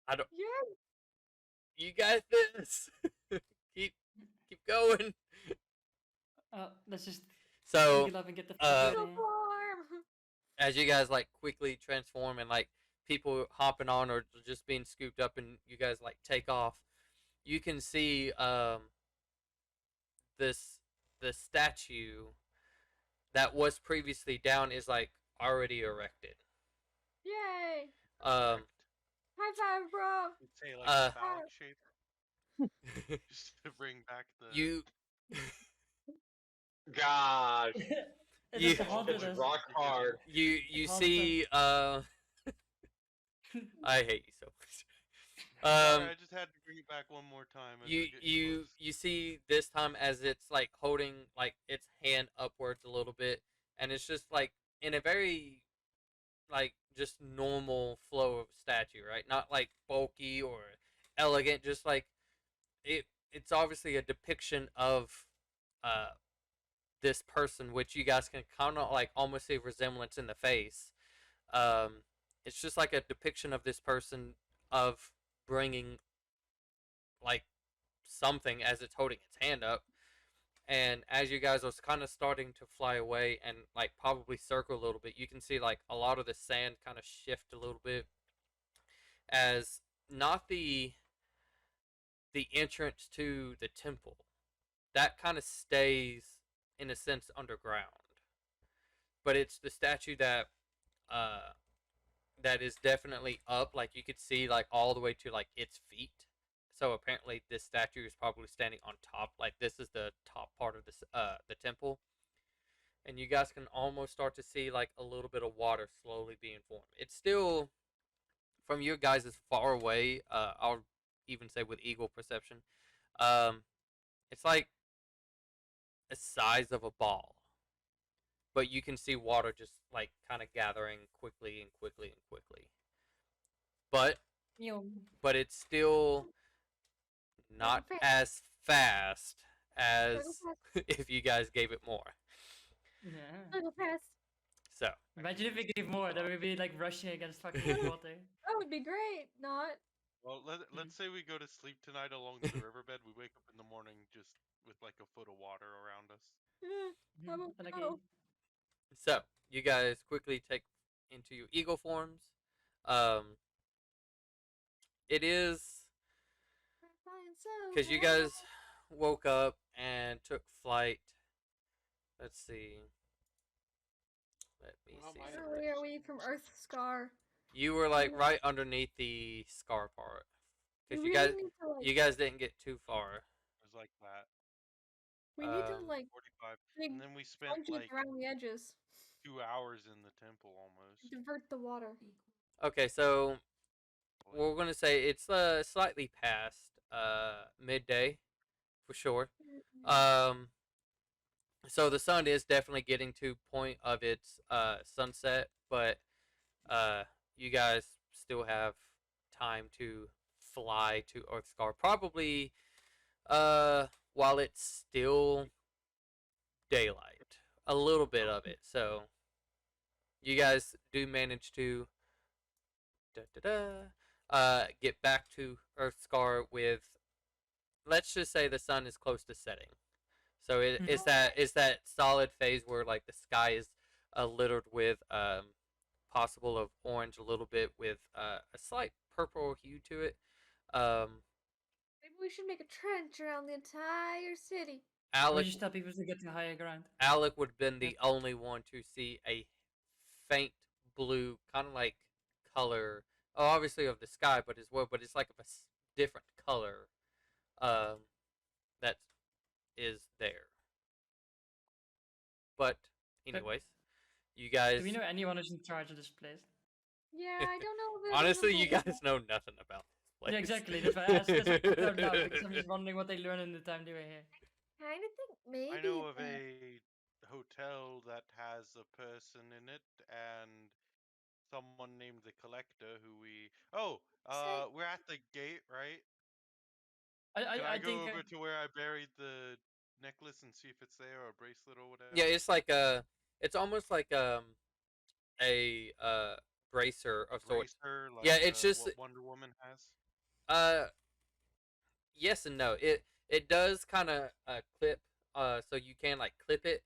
I don't. Yeah. You got this. keep going. Let's just So eagle up and get the fuck uh, out So of here. warm. as you guys like quickly transform and like people hopping on or just being scooped up and you guys like take off, you can see this the statue that was previously down is like already erected. Yay. Um, High five, bro. You'd say like uh, a phallic shape, just to bring back the. you God, It You- just haunted us. rock hard. you Haunted see I hate you so much. Sorry, I just had to bring it back one more time. As You we're getting you close. you see this time as it's like holding like its hand upwards a little bit, and it's just like in a very like just normal flow of statue, right? Not like bulky or elegant, just like it's obviously a depiction of uh this person, which you guys can kind of like almost see resemblance in the face. Um, it's just like a depiction of this person of bringing like something as it's holding its hand up. And as you guys are kind of starting to fly away and like probably circle a little bit, you can see like a lot of the sand kind of shift a little bit as not the entrance to the temple that kind of stays in a sense underground, but it's the statue that uh that is definitely up, like you could see like all the way to like its feet. So apparently this statue is probably standing on top, like this is the top part of this the temple, and you guys can almost start to see like a little bit of water slowly being formed. It's still from you guys as far away, I'll even say with eagle perception, um it's like the size of a ball, but you can see water just like kind of gathering quickly and quickly and quickly. But Yo. but it's still not fast. as fast as Go if you guys gave it more. Yeah. Go fast. So Imagine if we gave more, then we'd be like rushing against fucking water. That would be great. Not. Well, let's say we go to sleep tonight along the riverbed. We wake up in the morning just with like a foot of water around us. Yeah. How about I like no? so you guys quickly take into your eagle forms. It is Flying so because you high. guys woke up and took flight. Let's see. Let me Oh see my Where something. are we from Earth Scar? You were like right underneath the scar part We because really need to like. you guys didn't get too far. It was like that. We need to like 45. dig And then we spent trenches like around the edges. 2 hours in the temple almost. Divert the water. Okay, so Like, we're gonna say it's slightly past midday for sure. Um, so the sun is definitely getting to point of its sunset, but uh, you guys still have time to fly to Earthscar. Probably while it's still daylight, a little bit of it. So you guys do manage to da, da, da, get back to Earthscar with, let's just say the sun is close to setting. So it's that solid phase where like the sky is littered with possible of orange a little bit with a slight purple hue to it. Maybe we should make a trench around the entire city. Or Alec just tell people to get to higher ground. Alec would have been the only one to see a faint blue, kind of like color. Oh, obviously of the sky, but as well, but it's like of a different color. That is there. But anyways, you guys. Do we know anyone who's in charge of this place? Yeah, I don't know if Honestly, you guys know nothing about this place. Yeah, exactly. That's why I asked this out loud because I'm just wondering what they learn in the time they were here. kind of think maybe. I know of a hotel that has a person in it and someone named the collector who we. Oh, we're at the gate, right? Can I I go think over to where I buried the necklace and see if it's there or a bracelet or whatever? Yeah, it's like it's almost like a bracer of sorts. Bracer, like Yeah, it's just what Wonder Woman has. uh yes and no. It does kind of clip so you can like clip it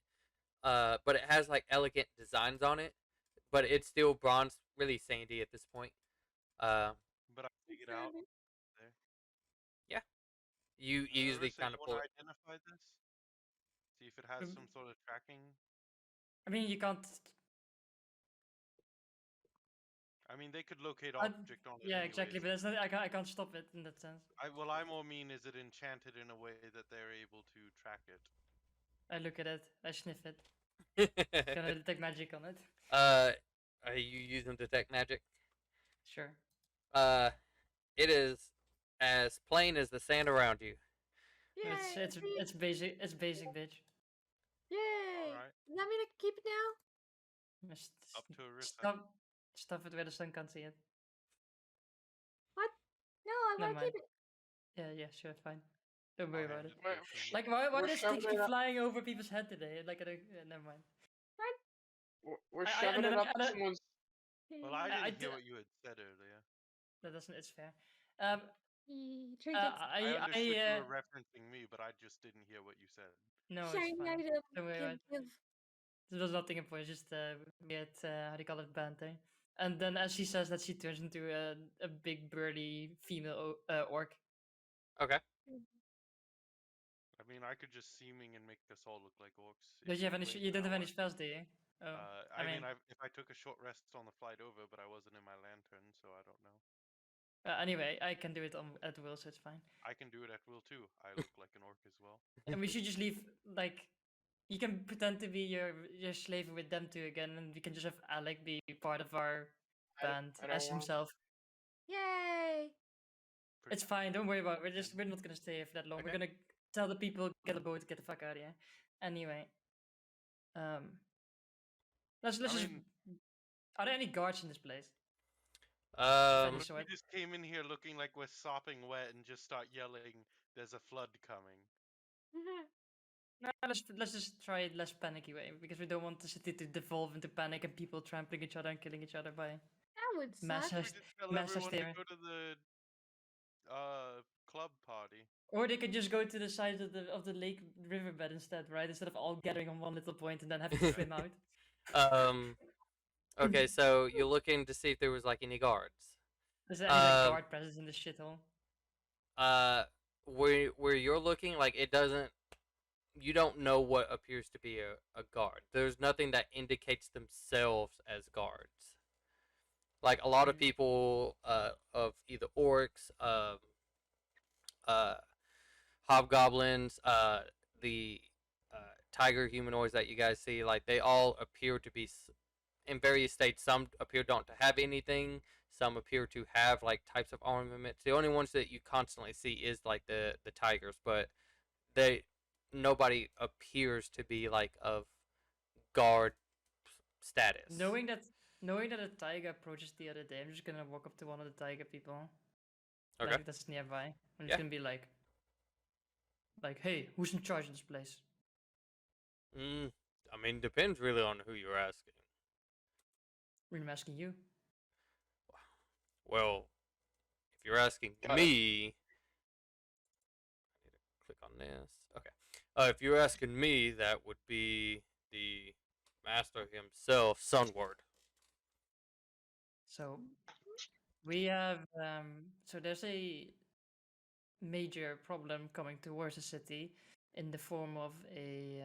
but it has like elegant designs on it, but it's still bronze, really sandy at this point. Uh But I dig it out there. yeah. You easily Arissa, kind you of want pull to it. identify this? See if it has some sort of tracking. I mean you can't. I mean, they could locate I, object on it yeah, anyways. exactly. But that's not, I can't stop it in that sense. Well, I more mean is it enchanted in a way that they're able to track it? I look at it. I sniff it. Gonna detect magic on it. Are you using detect magic? Sure. Uh, it is as plain as the sand around you. Yay! It's basic. It's basic, bitch. Yay! Alright. Does that mean I can keep it now? Just Up to Arissa. stuff it where the sun can't see it. What? No, I Never want to mind. keep it. Yeah, sure, fine. Don't worry I'll about hand it. it back to him. Like, why We're does shoving things keep it up. flying over people's head today? Like, never mind. We're I shoving it never- up I don't- someone's. Well, I I didn't hear d- what you had said earlier. That doesn't. It's fair. Um, Trinkets. I understood you were referencing me, but I just didn't hear what you said. no, it's Shiny fine. item. Don't worry about it. Give. There was nothing important. Just weird. How do you call it? Banter. And then as she says that, she turns into a big burly female orc. Okay. I mean, I could just seeming and make us all look like orcs. Don't you have any? wait You don't an have any hour. spells, do you? Oh, I mean, if I took a short rest on the flight over, but I wasn't in my lantern, so I don't know. Anyway, I can do it at will, so it's fine. I can do it at will too. I look like an orc as well. And we should just leave like you can pretend to be your slave with them two again, and we can just have Alec be part of our band I don't as want- himself. Yay! It's fine. Don't worry about it. We're not gonna stay here for that long. We're Okay. gonna tell the people get a boat, get the fuck out of here. Anyway, let's I just. mean- Are there any guards in this place? Um, Any What if sort? we just came in here looking like we're sopping wet and just start yelling, "There's a flood coming"? No, let's just try it less panicky way because we don't want the city to devolve into panic and people trampling each other and killing each other by That would mass suck. We just tell mass everyone to hysteria. go to the club party. Or they could just go to the side of the lake riverbed instead, right? Instead of all gathering on one little point and then having to swim out. okay, so you're looking to see if there was like any guards. Is there any like, guard presence in this shithole? Where you're looking, like it doesn't. you don't know what appears to be a guard. There's nothing that indicates themselves as guards. Like a lot of people of either orcs, uh, hobgoblins, the tiger humanoids that you guys see, like they all appear to be in various states. Some appear not to have anything. Some appear to have like types of armaments. The only ones that you constantly see is like the tigers, but they nobody appears to be like of guard status. Knowing that a tiger approaches the other day, I'm just gonna walk up to one of the tiger people, Okay. like that's nearby. I'm just gonna be like, hey, who's in charge of this place? I mean, depends really on who you're asking. I'm asking you. Well, if you're asking me, I need to click on this. Okay. If you're asking me, that would be the master himself, Sunward. So we have so there's a major problem coming towards the city in the form of a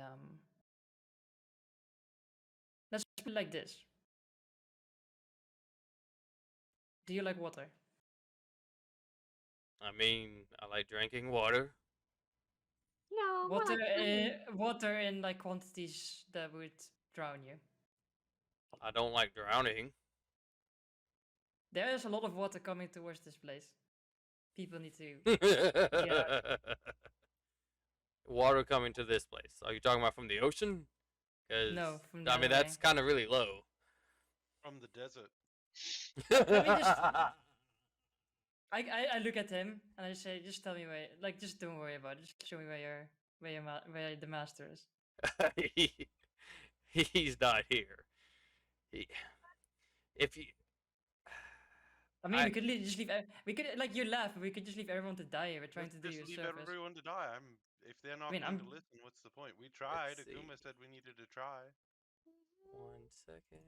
let's put it like this. Do you like water? I mean, I like drinking water. No, more Water, like honey. water in like quantities that would drown you. I don't like drowning. There is a lot of water coming towards this place. People need to. Water coming to this place. Are you talking about from the ocean? Because No, from the I mean other that's way. kind of really low. From the desert. Let me just. I look at him and I say, just tell me where. Like, just don't worry about it. Just show me where the master is. He's not here. If you, I mean, we could just leave. We could like you laugh. But we could just leave everyone to die. We're trying to do Just a leave service. everyone to die. If they're not mean, going I'm- to listen, what's the point? We tried. Let's see. Akuma said we needed to try. 1 second.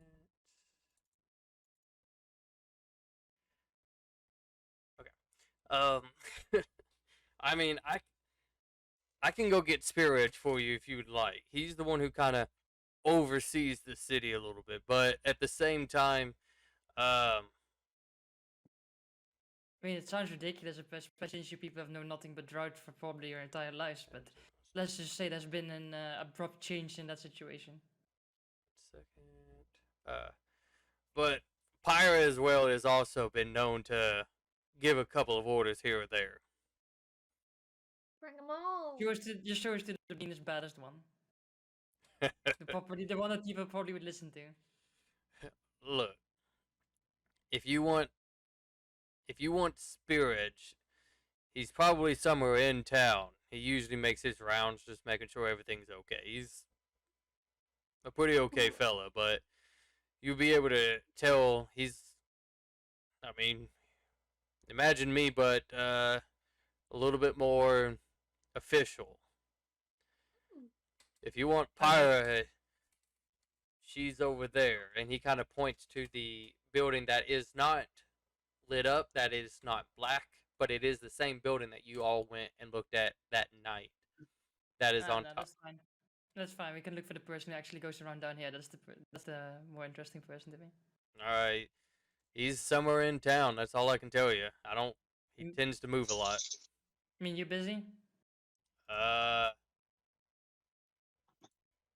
Okay. I mean, I can go get Spirit Edge for you if you would like. He's the one who kind of oversees the city a little bit, but at the same time, I mean, it sounds ridiculous, especially since you people have known nothing but drought for probably your entire lives. But let's just say there's been an abrupt change in that situation. second. But Pyra as well has also been known to give a couple of orders here or there. Bring them all. Just show us to the being the baddest one. The one that people probably would listen to. Look, if you want Spirit Edge, he's probably somewhere in town. He usually makes his rounds, just making sure everything's okay. He's a pretty okay fella, but you'll be able to tell he's. I mean, imagine me, but a little bit more official. If you want Pyra, she's over there, and he kind of points to the building that is not lit up, that is not black, but it is the same building that you all went and looked at that night. That is on top. That's fine. That's fine. We can look for the person who actually goes around down here. That's the more interesting person to me. All right, he's somewhere in town. That's all I can tell you. I don't. He tends to move a lot. I mean, you busy?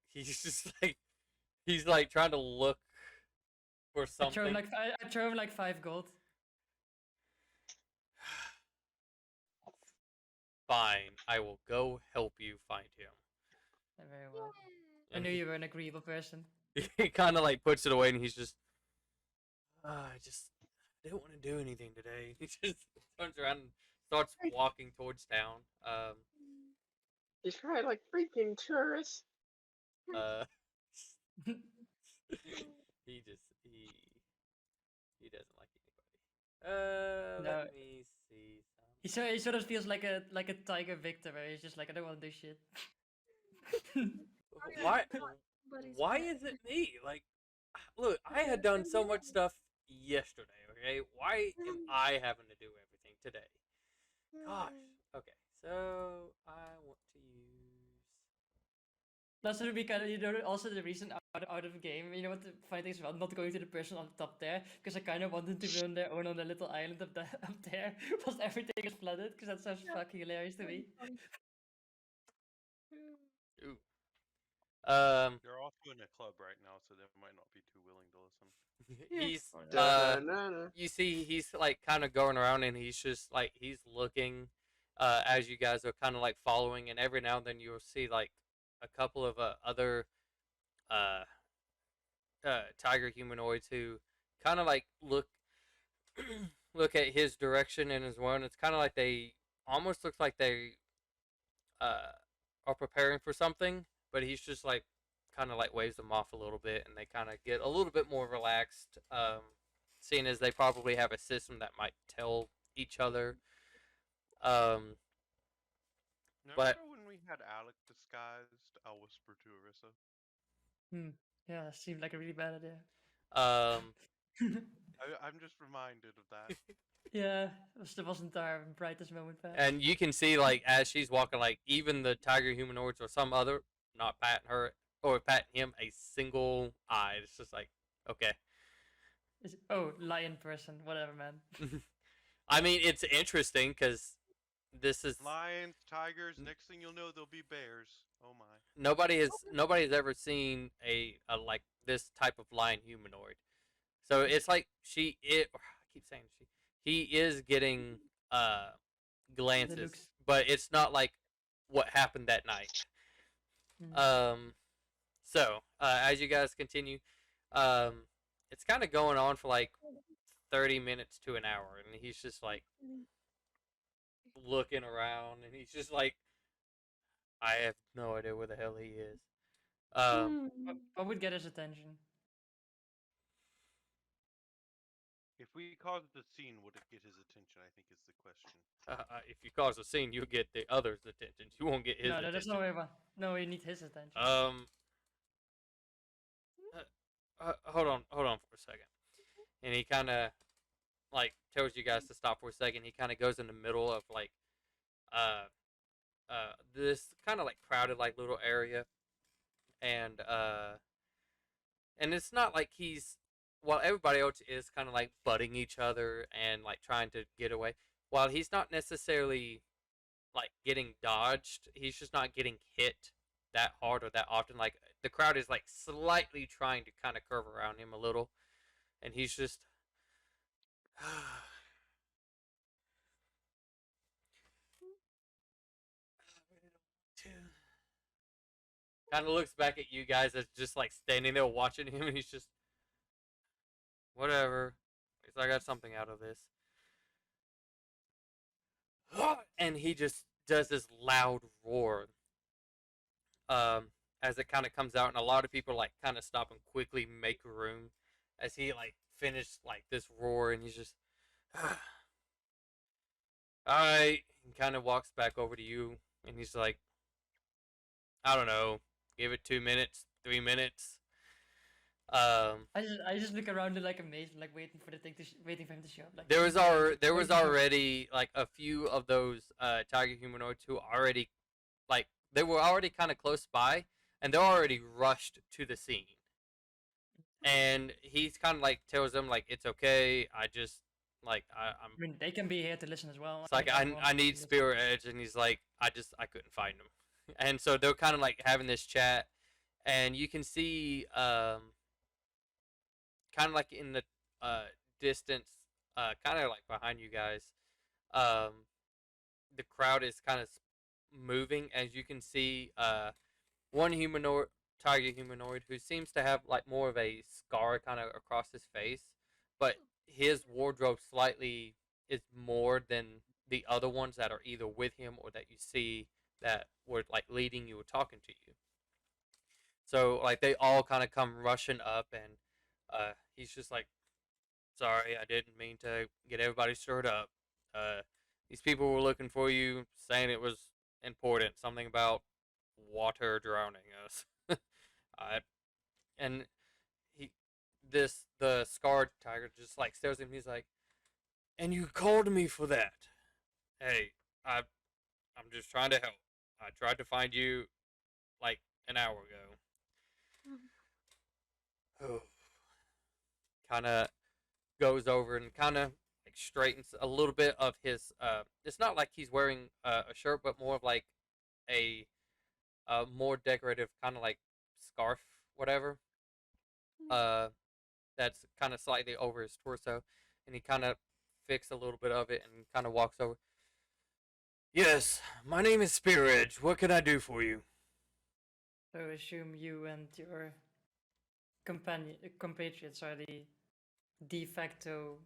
He's just like he's like trying to look for I something. throw him like 5 gold. Fine, I will go help you find him. Very well. I And knew you were an agreeable person. he kind of like puts it away, and he's just, I didn't want to do anything today. He just turns around and starts walking towards town. You try like freaking tourists. He doesn't like anybody. No. Let me see. He sort of feels like a tiger victor, where he's just like, I don't want to do shit. Why? Buddy's Why pet. is it me? Like, look, I had done so much stuff yesterday. Okay, why am I having to do everything today? Gosh. Okay, so I want to use Plus, it would be kind of, also the reason out of the game. You know what the funny thing is about not going to the person on top there? Because I kind of wanted to be on their own on the little island up there. Plus, everything is flooded, because that sounds Yeah, fucking hilarious to that would me. be funny. Ooh. Um, They're also in a club right now, so they might not be too willing to listen. Yeah. he's Oh, no. Da-na-na. you see he's like kind of going around and he's just like he's looking as you guys are kind of like following, and every now and then you'll see like a couple of other uh tiger humanoids who kind of like look at his direction and his one. It's kind of like they almost looks like they uh are preparing for something, but he's just like kind of like waves them off a little bit, and they kind of get a little bit more relaxed. Seeing as they probably have a system that might tell each other. Um, but Remember when we had Alec disguised? I'll whisper to Arissa. Yeah, that seemed like a really bad idea. um, I'm just reminded of that. Yeah, it wasn't our brightest moment, perhaps. and you can see like as she's walking, like even the tiger humanoids or some other not patting her or patting him a single eye. It's just like okay. Oh, lion person, whatever, man. I mean, it's interesting because this is Lions, tigers. Next thing you'll know, there'll be bears. Oh my. nobody has ever seen a like this type of lion humanoid. So it's like I keep saying he is getting glances, looks. but it's not like what happened that night. So as you guys continue, um, it's kind of going on for like 30 minutes to an hour, and he's just like looking around, and he's just like, I have no idea where the hell he is. What would get his attention? If we caused the scene, would it get his attention? I think is the question. If you cause a scene, you'll get the other's attention. You won't get his No, attention. that's not what. No, you need his attention. Hold on for a second. And he kind of like tells you guys to stop for a second. He kind of goes in the middle of like uh this kind of like crowded like little area, and it's not like he's while everybody else is kind of like butting each other and like trying to get away. While he's not necessarily like getting dodged, he's just not getting hit that hard or that often. Like the crowd is like slightly trying to kind of curve around him a little, and he's just kind of looks back at you guys as just like standing there watching him, and he's just whatever. At least I got something out of this. And he just does this loud roar as it kind of comes out, and a lot of people like kind of stop and quickly make room as he like finished like this roar, and he's just all right. He kind of walks back over to you, and he's like, I don't know, give it 2 minutes, 3 minutes. I just look around and like amazed, like waiting for the thing waiting for him to show up. Like there was already like a few of those tiger humanoids who already like they were already kind of close by, and they're already rushed to the scene. And he's kind of like tells them like it's okay. I just like I'm. I mean, they can be here to listen as well. It's like I need Spirit Edge, and he's like I couldn't find him, and so they're kind of like having this chat, and you can see kind of like in the distance, kind of like behind you guys, um, the crowd is kind of moving, as you can see one humanoid tiger humanoid who seems to have like more of a scar kind of across his face, but his wardrobe slightly is more than the other ones that are either with him or that you see that were like leading you or talking to you. So like they all kind of come rushing up, and he's just like, sorry, I didn't mean to get everybody stirred up. These people were looking for you, saying it was important, something about water drowning us. I and he the scarred tiger just like stares at him. He's like, and you called me for that. Hey, I'm just trying to help. I tried to find you like an hour ago. Um, Kind of goes over and kind of like straightens a little bit of his. It's not like he's wearing a shirt, but more of like a more decorative kind of like scarf, whatever. Uh, that's kind of slightly over his torso, and he kind of fixes a little bit of it and kind of walks over. Yes, my name is Spearidge. What can I do for you? So I assume you and your compatriots are the de facto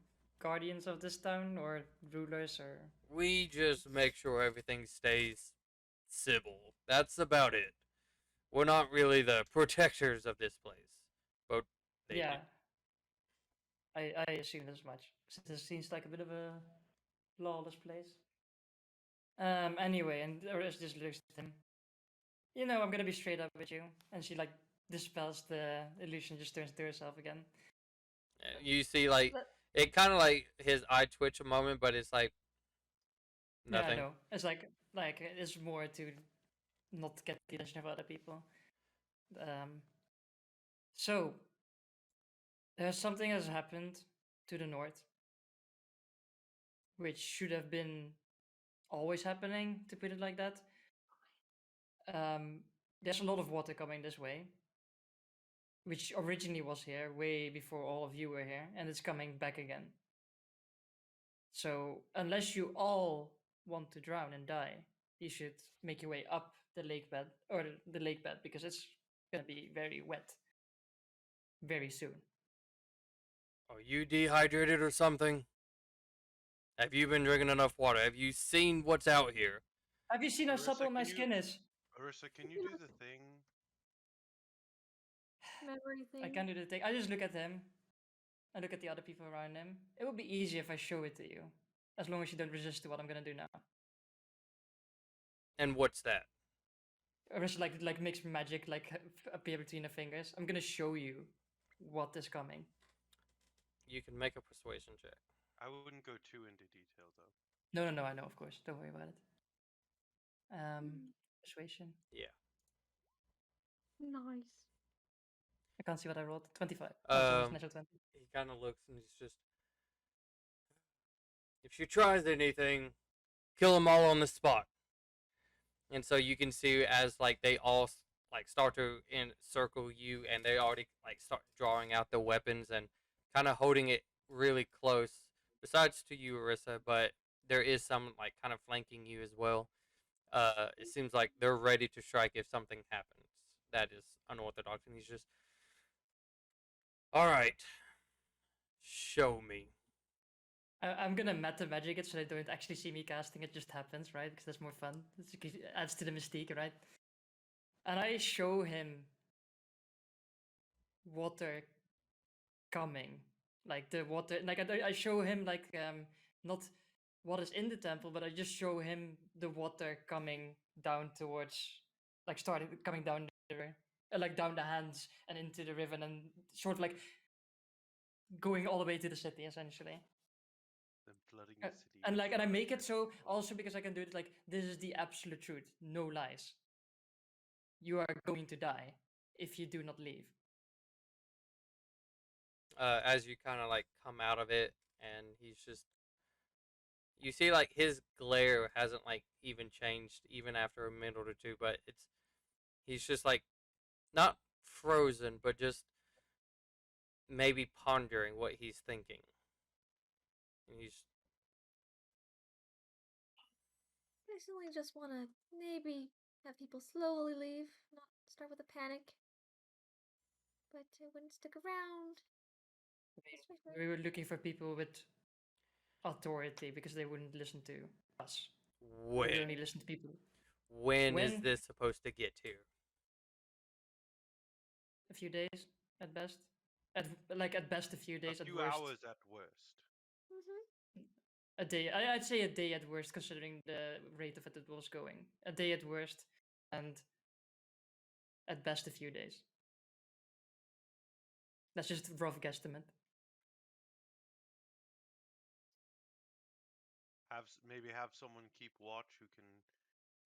guardians of this town, or rulers, or We just make sure everything stays civil. That's about it. We're not really the protectors of this place, but they yeah. do. I assume as much. Since this seems like a bit of a lawless place. Anyway, and Oris just looks at him. You know, I'm gonna be straight up with you. And she like dispels the illusion, just turns to herself again. You see, like Let- it kind of like his eye twitch a moment, but it's like Yeah, I nothing. know. It's like it's more to not get the attention of other people. Um, so there's something has happened to the north, which should have been always happening, to put it like that. There's a lot of water coming this way, which originally was here way before all of you were here, and it's coming back again. So unless you all want to drown and die, you should make your way up the lake bed or the lake bed because it's gonna be very wet very soon. Are you dehydrated or something? Have you been drinking enough water? Have you seen what's out here? Have you seen how Arissa, supple my can you skin is? Arissa, can you do the thing? memory I thing. can't do the thing. I just look at him. I look at the other people around him. It would be easy if I show it to you, as long as you don't resist to what I'm gonna do now. And what's that? Or just like makes magic like appear between the fingers. I'm gonna show you what is coming. You can make a persuasion check. I wouldn't go too into detail though. No, I know, of course. Don't worry about it. Mm, Persuasion. Yeah. nice. I can't see what I rolled. 25. Oh, it's almost Um, natural 20. he kind of looks and he's just. If she tries anything, kill them all on the spot. And so you can see as like they all like start to encircle you, and they already like start drawing out the weapons and kind of holding it really close. Besides to you, Arissa, but there is some like kind of flanking you as well. It seems like they're ready to strike if something happens that is unorthodox, and he's just, all right, show me. I'm gonna meta magic it so they don't actually see me casting it, just happens, right? Because that's more fun. It adds to the mystique, right? And I show him water coming. Like the water, like I show him like not what is in the temple, but I just show him the water coming down towards, like starting coming down the river, like down the hands and into the river, and then sort of like going all the way to the city essentially. Them flooding the city. And with like, and I water make it is so fun. also because I can do it like this is the absolute truth, no lies. You are going to die if you do not leave. As you kind of like come out of it, and he's just, you see like his glare hasn't like even changed even after a minute or two, but he's just like not frozen, but just maybe pondering what he's thinking. And he's Basically, just want to maybe have people slowly leave, not start with a panic. But it wouldn't stick around. We were looking for people with authority because they wouldn't listen to us. They would when only listen to people. when is When? this supposed to get here? A few days at best. At best a few A days, at few worst hours at worst. Mm-hmm. a day. I'd say a day at worst, considering the rate of it was going. A day at worst, and at best a few days. That's just a rough guesstimate. Maybe have someone keep watch who can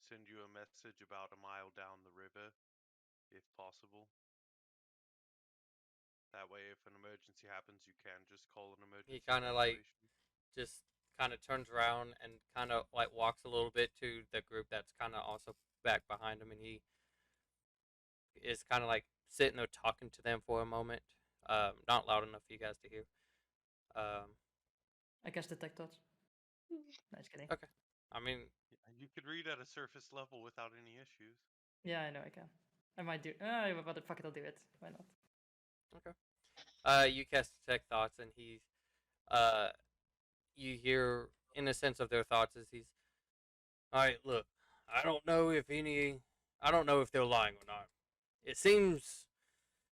send you a message about a mile down the river. if possible. That way, if an emergency happens, you can just call an emergency kinda, like, evacuation. just kind of turns around and kind of like walks a little bit to the group that's kind of also back behind him, and he is kind of like sitting there talking to them for a moment. Not loud enough for you guys to hear. I guess detect thoughts. Nice kidding. Okay. I mean, You could read at a surface level without any issues. Yeah, I know I can. I might do. But fuck it, I'll do it. Why not? okay. You cast detect thoughts, and he's you hear in a sense of their thoughts is he's all right. Look, I don't know if they're lying or not. It seems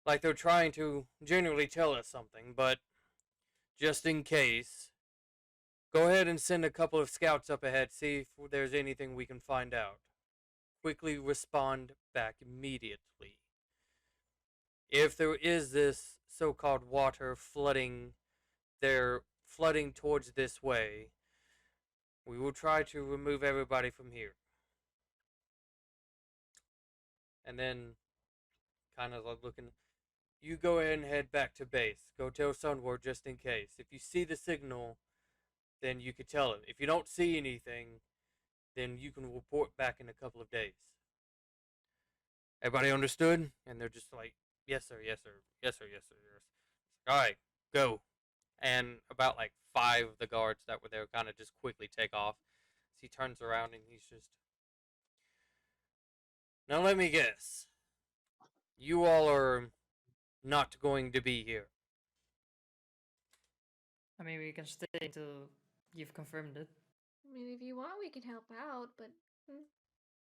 like they're trying to genuinely tell us something, but just in case, go ahead and send a couple of scouts up ahead, see if there's anything we can find out. Quickly respond back immediately. If there is this so called water flooding, they're flooding towards this way, we will try to remove everybody from here. And then, kind of like looking, you go ahead and head back to base. Go tell Sunward just in case. If you see the signal, then you could tell him. If you don't see anything, then you can report back in a couple of days. Everybody understood? And they're just like, yes, sir, yes, sir, yes, sir, yes, sir, yes. All right, go. And about like 5 of the guards that were there kind of just quickly take off. So he turns around and he's just, now let me guess. You all are not going to be here. I mean, we can stay until you've confirmed it. I mean, if you want, we can help out, but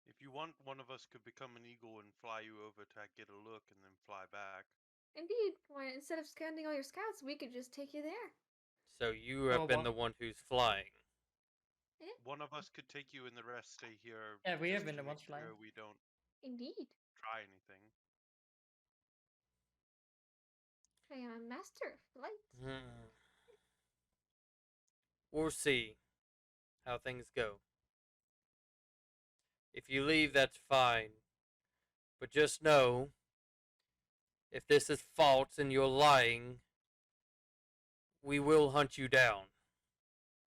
If you want, one of us could become an eagle and fly you over to get a look and then fly back. indeed, why instead of scanning all your scouts, we could just take you there. So you have Well, been what- the one who's flying. One of us could take you and the rest stay here. Yeah, we have just been to the make ones flying. sure we don't Indeed, try anything. I am a master of flight. We'll see how things go. If you leave, that's fine. But just know, if this is false and you're lying, we will hunt you down.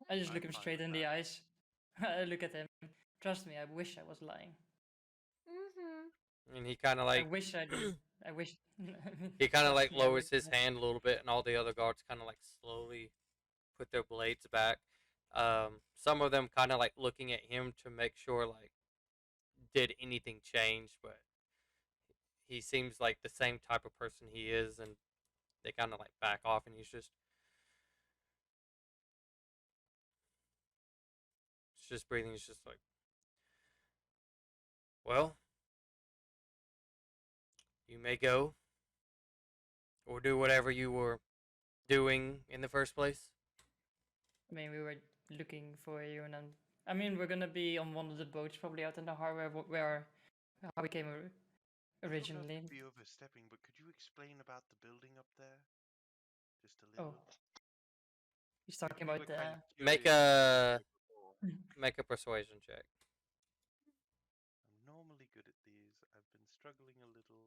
I just look I'm him fine straight with in the that. eyes. I look at him. Trust me, I wish I was lying. Mm-hmm. And he kind of I like wish I did. I wish. he kind of like Trust me, I lowers wish his I- hand a little bit, and all the other guards kind of like slowly put their blades back. Some of them kind of like looking at him to make sure like did anything change, but he seems like the same type of person he is, and they kind of like back off, and he's just breathing. He's just like, well, you may go or do whatever you were doing in the first place. I mean, we were looking for you, and then I mean, we're gonna be on one of the boats, probably out in the harbor where how we came originally. I don't know if you'd be overstepping, but could you explain about the building up there? Just a little. Oh, he's talking We about were the. kind of Make curious a before. make a persuasion check. I'm normally good at these. I've been struggling a little.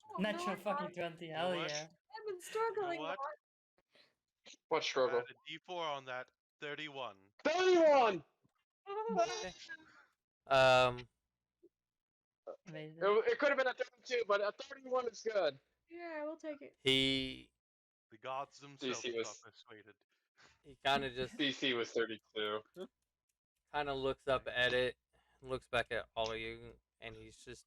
Oh, Natural no, fucking 20, know hell what? yeah. I've been You struggling. know what? What struggle? Add a D4 on that. 31. 31! Okay. Um, Amazing. It could have been a 32, but a 31 is good. Yeah, we'll take it. he The gods themselves DC was- got persuaded. he kind of just DC was 32. kind of looks up at it, looks back at all of you, and he's just,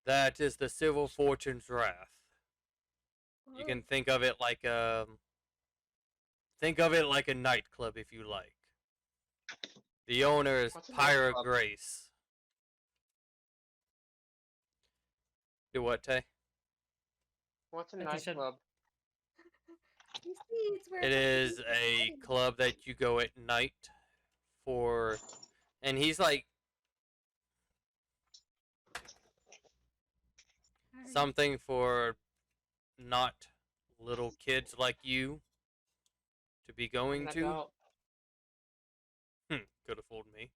that is the Civil Fortune's wrath. You can think of it like a nightclub if you like. The owner is What's a Pyra nightclub? Grace. Do what, Tay? What's a Like you said- nightclub? You see, it's where It is people a party. club that you go at night for, and he's like something for not little kids like you to be going An to. adult. Could have fooled me.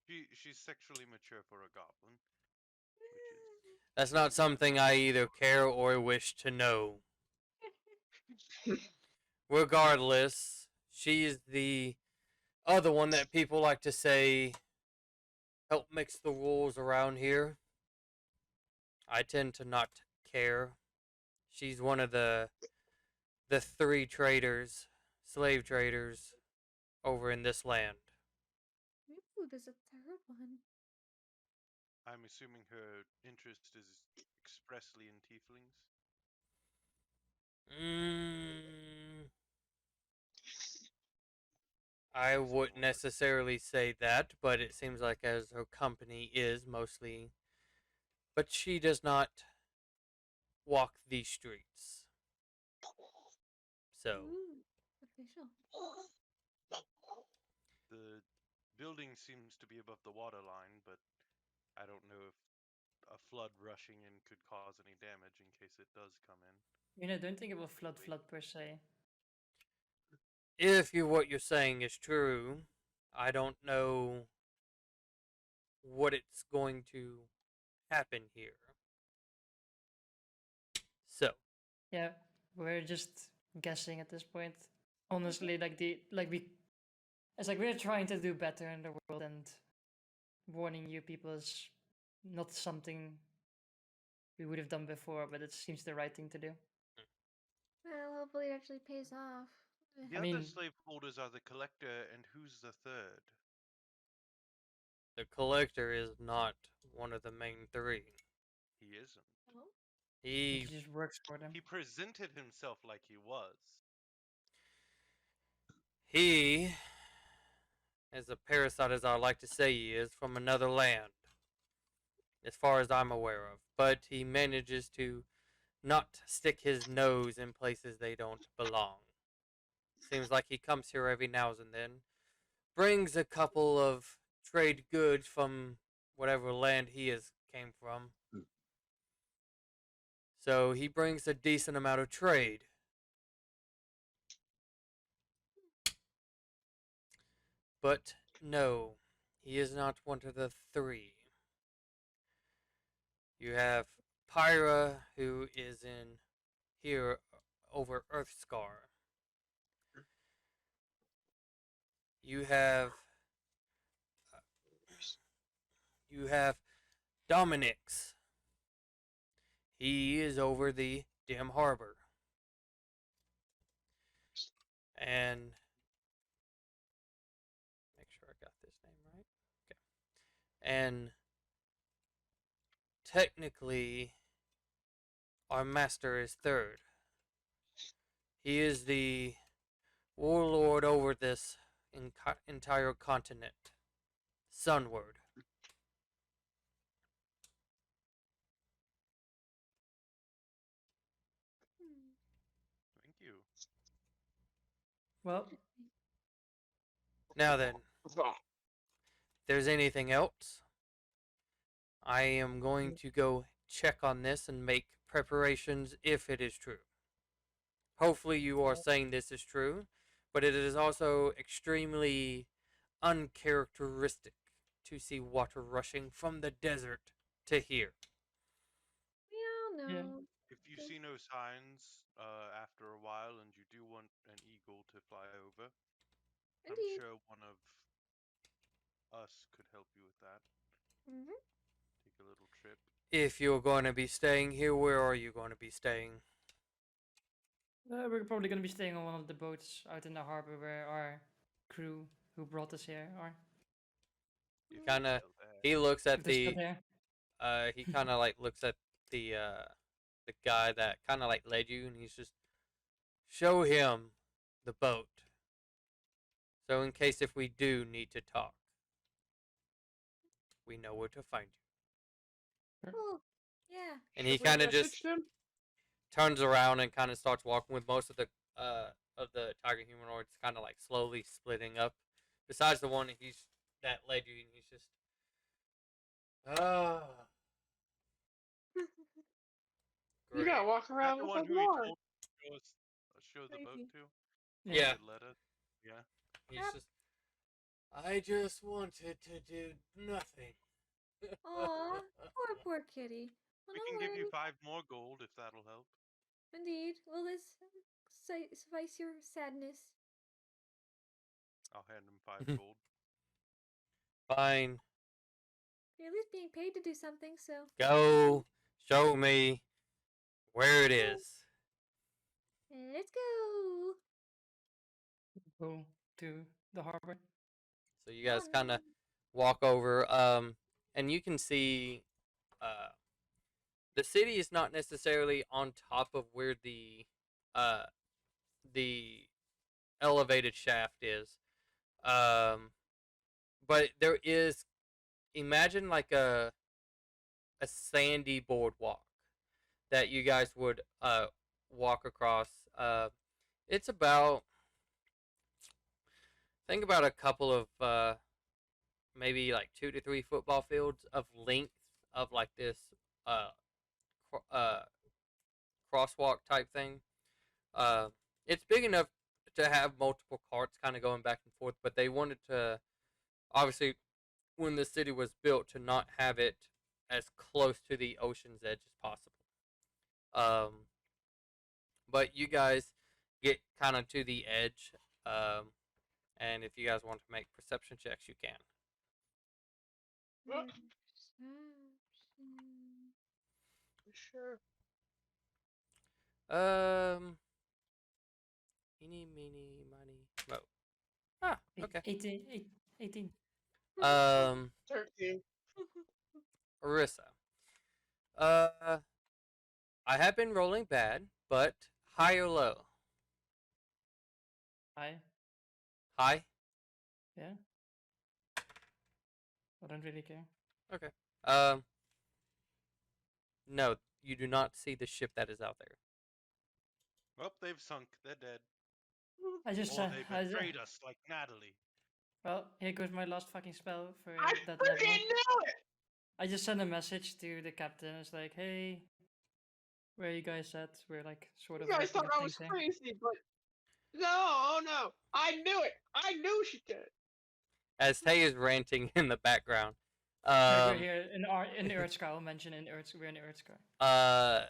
She's sexually mature for a goblin, which is That's not something I either care or wish to know. Regardless, she's the other one that people like to say help mix the rules around here. I tend to not care. She's one of the three traders, slave traders over in this land. Ooh, there's a third one. I'm assuming her interest is expressly in tieflings. Mm, I Is it wouldn't more- necessarily say that, but it seems like as her company is mostly. But she does not walk these streets. So, Ooh, official. The building seems to be above the water line, but I don't know if a flood rushing in could cause any damage in case it does come in. Don't think it will flood per se. if what you're saying is true, I don't know what it's going to happen here. So, Yeah, we're just guessing at this point. Honestly, it's like we're trying to do better in the world, and warning you people is not something we would have done before, but it seems the right thing to do. Well, hopefully it actually pays off. The I other mean- slaveholders are the collector, and who's the third? the collector is not one of the main three. He isn't. Oh, He He just works for them. He presented himself like he was. he as a parasite as I like to say he is from another land. As far as I'm aware of. But he manages to not stick his nose in places they don't belong. Seems like he comes here every now and then, brings a couple of trade goods from whatever land he has came from. So he brings a decent amount of trade. But no, he is not one of the three. You have Pyra, who is in here over Earthscar. You have you have Dominic's. He is over the Dim Harbor. And make sure I got this name right. Okay. And technically, our master is third. He is the warlord over this entire continent, sunward. hmm. Thank you. Well, Now then, if there's anything else, I am going to go check on this and make preparations if it is true. Hopefully, you are saying this is true, but it is also extremely uncharacteristic to see water rushing from the desert to here. We all know. Yeah. If you see no signs after a while and you do want an eagle to fly over, I'm Indeed. sure one of us could help you with that. Mm-hmm. Take a little trip. If you're going to be staying here, where are you going to be staying? we're probably going to be staying on one of the boats out in the harbor where our crew who brought us here are. If Kind they're of. still there. He looks If at they're still the. there. He kind of like looks at the guy that kind of like led you, and he's just show him the boat. So in case if we do need to talk, we know where to find you. Oh, yeah. And he Should we kind of message just them? turns around and kind of starts walking with most of the tiger humanoids kind of like slowly splitting up. Besides the one that led you, and he's just ah. You Great. gotta walk Is that around the with one us who he more. told to show us, show the boat Maybe. to? Yeah. That led us? Yeah. He's Yep. just I just wanted to do nothing. Aw, poor kitty. Well, We don't can give you worry. 5 more gold if that'll help. Indeed. Will this suffice your sadness? I'll hand him 5 gold. Fine. You're at least being paid to do something, so. Go show me where it is. Let's go. Go to the harbor. So you guys Oh, kind of no. walk over, and you can see uh, the city is not necessarily on top of where uh, the elevated shaft is, but there is. Imagine like a sandy boardwalk that you guys would walk across. It's about think about a couple of maybe like 2 to 3 football fields of length of like this uh, crosswalk type thing. Uh, it's big enough to have multiple carts kind of going back and forth, but they wanted to obviously when the city was built to not have it as close to the ocean's edge as possible. Um, but you guys get kind of to the edge, um, and if you guys want to make perception checks, you can. Perception. Sure. Eeny, meeny, miny, mo. Ah, okay. 18. Um, 13. Arissa. Uh, I have been rolling bad, but high or low? Hi. High. Yeah. I don't really care. Okay. Um, no, you do not see the ship that is out there. Well, they've sunk. They're dead. I just Or they betrayed us like Natalie. well, here goes my last fucking spell for I that freaking level. knew it! I just sent a message to the captain. It's like, hey, where you guys at? We're like sort of You guys looking thought at I was things here. crazy, but no, oh no. I knew it! I knew she did it! As Tay is ranting in the background. We're here in Earthscar. I'll mention we're in Earthscar.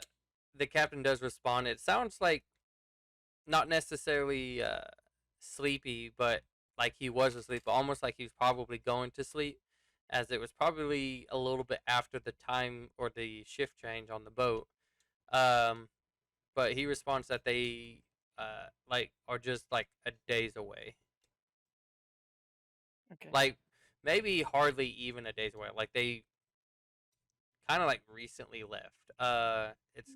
The captain does respond. It sounds like not necessarily sleepy, but like he was asleep, almost like he was probably going to sleep, as it was probably a little bit after the time or the shift change on the boat. Um, but he responds that they like are just like a days away, Okay. like maybe hardly even a days away. Like they kind of like recently left. It's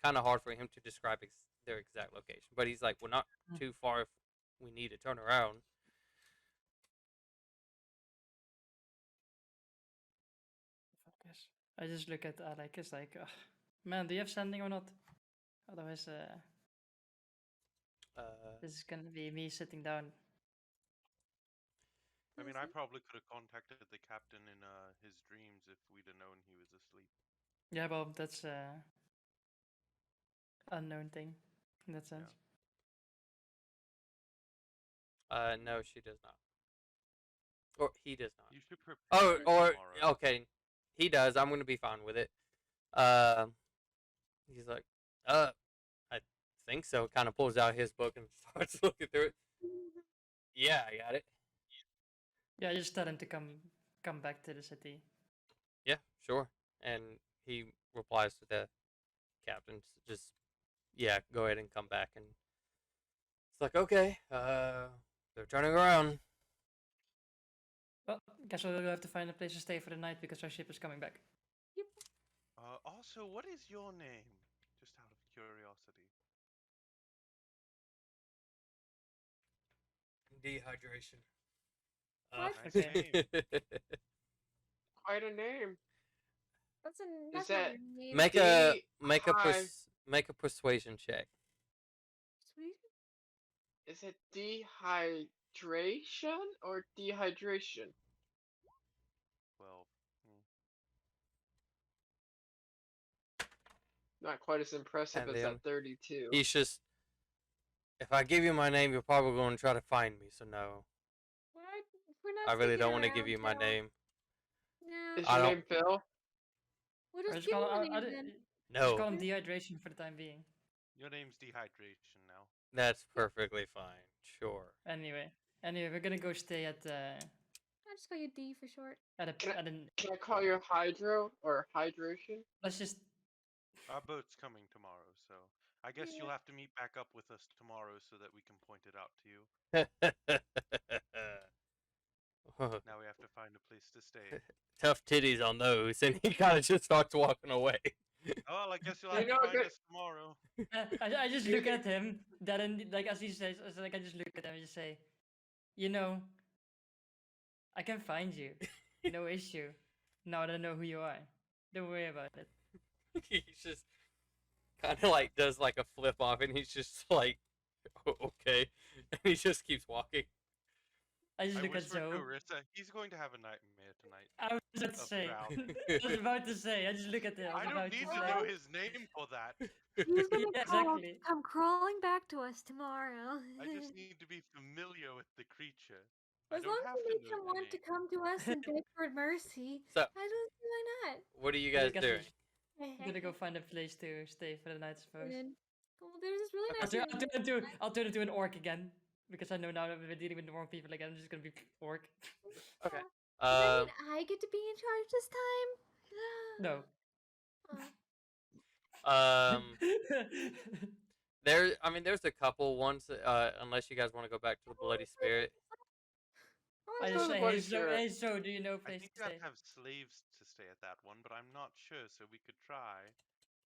kind of hard for him to describe their exact location, but he's like, we're not too far if we need to turn around. Focus. I just look at Alec. It's like, man, do you have sending or not? Otherwise, this is gonna be me sitting down. I mean, I probably could have contacted the captain in his dreams if we'd have known he was asleep. Yeah, well, that's unknown thing in that sense. No, she does not, or he does not. You should prepare Oh, or tomorrow. okay, he does. I'm gonna be fine with it. He's like, I think so. Kind of pulls out his book and starts looking through it. Yeah, I got it. Yeah, just tell him to come back to the city. Yeah, sure. And he replies to the captain, just yeah, go ahead and come back. And it's like, okay, they're turning around. Well, guess we'll have to find a place to stay for the night because our ship is coming back. Also, what is your name? Just out of curiosity. Dehydration. What? Nice Okay. name. Quite a name. That's that- not a name. Make a persuasion check. Sweet. Is it dehydration or dehydration? 12. Not quite as impressive And as then that 32. He's just, if I give you my name, you're probably going to try to find me. So no. We're not I really sticking don't want to give around, you my Phil. name. No. Is I your don't. name Phil? We'll Or just just give call, him a I, name then. just call No, him dehydration for the time being. Your name's Dehydration now. that's perfectly fine. Sure. Anyway, we're gonna go stay at I'll just call you D for short. at a Can I, at an. can I call you Hydro or Hydration? Let's just. Our boat's coming tomorrow, so I guess Yeah. you'll have to meet back up with us tomorrow so that we can point it out to you. Now we have to find a place to stay. Tough titties on those, and he kind of just starts walking away. Oh, well, I guess you'll You have to know a find good- us tomorrow. I just look at him. Then like as he says, like I just look at him and just say, you know, I can find you, no issue. Now that I know who you are, don't worry about it. He's just kind of like does like a flip off, and he's just like, okay, and he just keeps walking. I just I look at whispered to Zoe. Arissa, he's going to have a nightmare tonight. I was about to Of say. drowning. I was about to say. I just look at him. I don't need to know his name for that. He's gonna Yeah, exactly. come crawling back to us tomorrow. I just need to be familiar with the creature. As I don't long have as to you make know him the want to name. come to us and beg for mercy, So, I don't see why not. what are you I guys guess doing? we're gonna go find a place to stay for the night, I suppose. And, well, there's this really I'll nice. I'll turn into an orc again. Because I know now that we're dealing with the wrong people again, I'm just gonna be orc. Okay. Does that mean I get to be in charge this time? No. Oh. There's a couple ones. Unless you guys want to go back to the Bloody Spirit. I Let's just go to say, Bloody hey, Spirit. so do you know a I place think to you have stay? to have slaves to stay at that one, but I'm not sure, so we could try.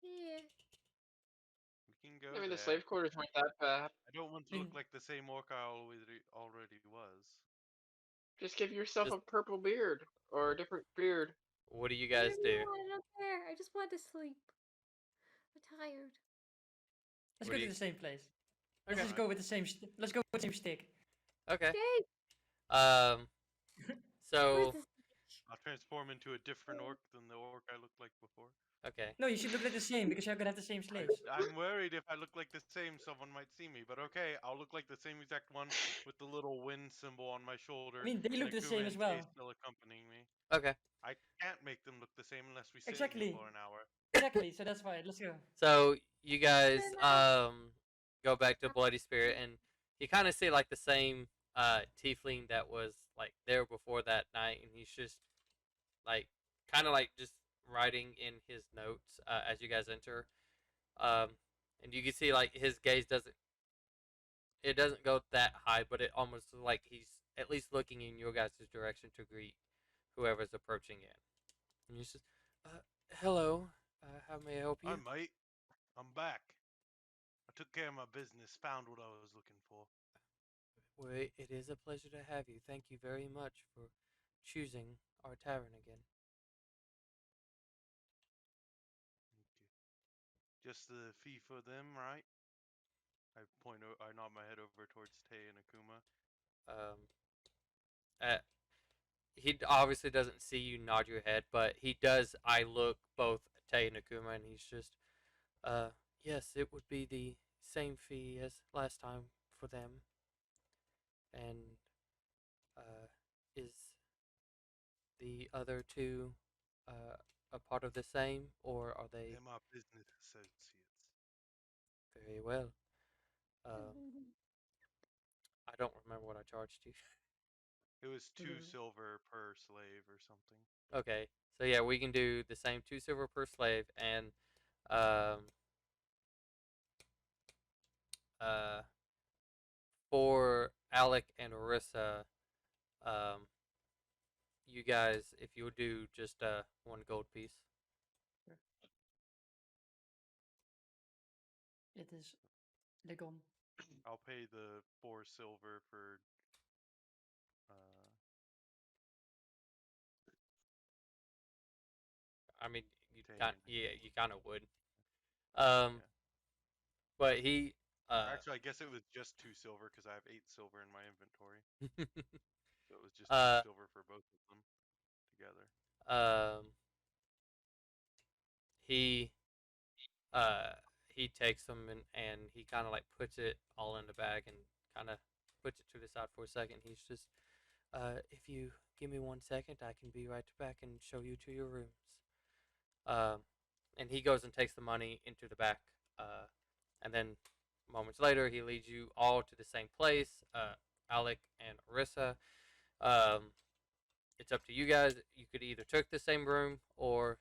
Yeah. We can go I mean, the there. slave quarters weren't that bad. I don't want to Mm. look like the same orc I already was. Just give yourself Just- a purple beard or a different beard. What do you guys Whatever you do? want, I don't care. I just want to sleep. I'm tired. Let's What go do to you- the same place. Let's Okay. just go with the same. Let's go with the same stick. Okay. Okay. Um. Where's So this? I'll transform into a different orc than the orc I looked like before. okay. No, you should look like the same because you're gonna have the same slaves. I'm worried if I look like the same, someone might see me. But okay, I'll look like the same exact one with the little wind symbol on my shoulder. I mean, they and look the Akuma same and as Tay well. still accompanying me. Okay. I can't make them look the same unless we sit Exactly. here for an hour. Exactly. So that's why. Let's go. So you guys Hello. go back to Bloody Spirit, and you kind of see like the same tiefling that was like there before that night, and he's just like kind of like just writing in his notes as you guys enter. And you can see like his gaze doesn't go that high, but it almost like he's at least looking in your guys' direction to greet whoever's approaching in. And he's just, hello, how may I help you? Hi, mate. I'm back. I took care of my business, found what I was looking for. Well, it is a pleasure to have you. Thank you very much for choosing our tavern again. Just the fee for them, right? I nod my head over towards Tay and Akuma. Um, he obviously doesn't see you nod your head, but he does. I look both Tay and Akuma, and he's just, yes, it would be the same fee as last time for them. And, is the other two, a part of the same, or are they They're my business associates. very well? I don't remember what I charged you. It was 2 Mhm. silver per slave or something. Okay, so yeah, we can do the same 2 silver per slave, and uh, for Alec and Orissa, you guys, if you'll do just 1 gold piece. It is Legon. I'll pay the 4 silver for. I mean, Tay you kind of would. Um, Yeah. but he Actually, I guess it was just 2 silver because I have 8 silver in my inventory. So it was just 2 silver for both of them together. he he takes them and he kind of like puts it all in the bag and kind of puts it to the side for a second. He's just, If you give me 1 second, I can be right back and show you to your rooms. Um, and he goes and takes the money into the back. And then moments later, he leads you all to the same place. Alec and Arissa. Um, it's up to you guys. You could either took the same room or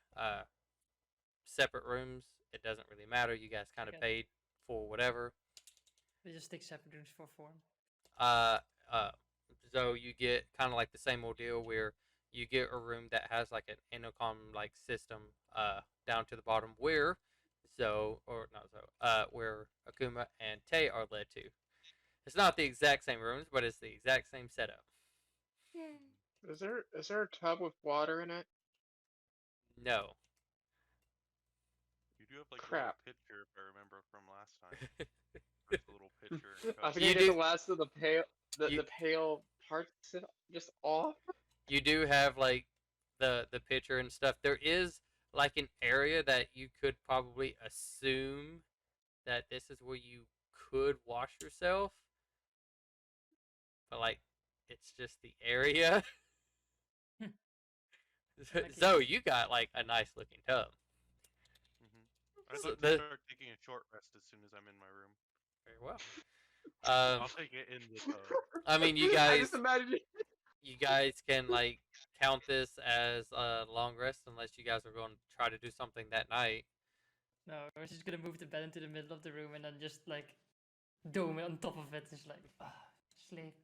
separate rooms. It doesn't really matter. You guys kind of Okay. paid for whatever. We just take separate rooms for form. Uh, uh, so you get kind of like the same old deal where you get a room that has like an intercom like system down to the bottom where where Akuma and Tay are led to. It's not the exact same rooms, but it's the exact same setup. Yay. Is there a tub with water in it? No. You do have like a little Crap. picture, if I remember from last time. There's a little picture. And I cup. think You I get do- the last of the you- pale parts just off. You do have like the picture and stuff. There is like an area that you could probably assume that this is where you could wash yourself, but like it's just the area. So you got like a nice looking tub. I'd So like to the- start taking a short rest as soon as I'm in my room. Very well. I'll take it in the tub. I mean, you I guys, just imagine. you guys can like count this as a long rest unless you guys are going to try to do something that night. No, we're just gonna move the bed into the middle of the room and then just like dome it on top of it. It's like, sleep.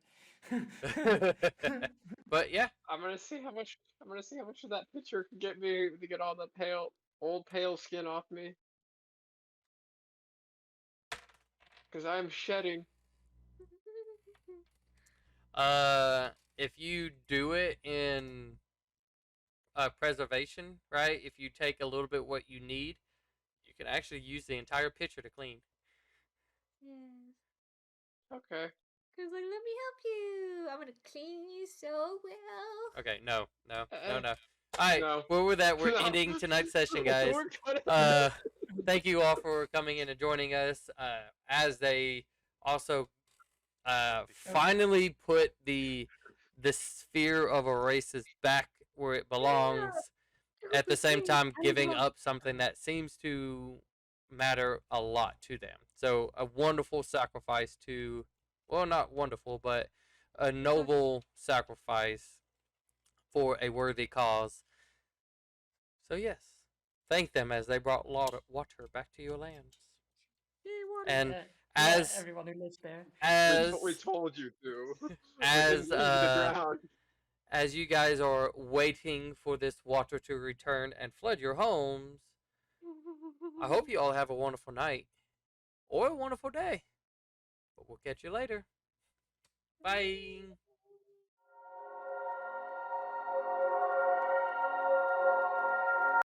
But yeah, I'm gonna see how much. I'm gonna see how much of that picture can get me to get all the old pale skin off me. Because I'm shedding. if you do it in preservation, right? If you take a little bit what you need, you can actually use the entire picture to clean. Yes. Okay. Cause like, let me help you. I'm gonna clean you so well. Okay, no. All No. right, well with that, we're No. ending tonight's session, guys. We're cutting Thank you all for coming in and joining us. As they also finally put the sphere of Oasis back where it belongs. At the same time, giving up something that seems to matter a lot to them. So a wonderful sacrifice to, well, not wonderful, but a noble sacrifice for a worthy cause. So yes, thank them as they brought water back to your lands. And Yeah, as everyone who lives there. we told you to. as We didn't need to drown. as you guys are waiting for this water to return and flood your homes, I hope you all have a wonderful night or a wonderful day. But we'll catch you later. Bye.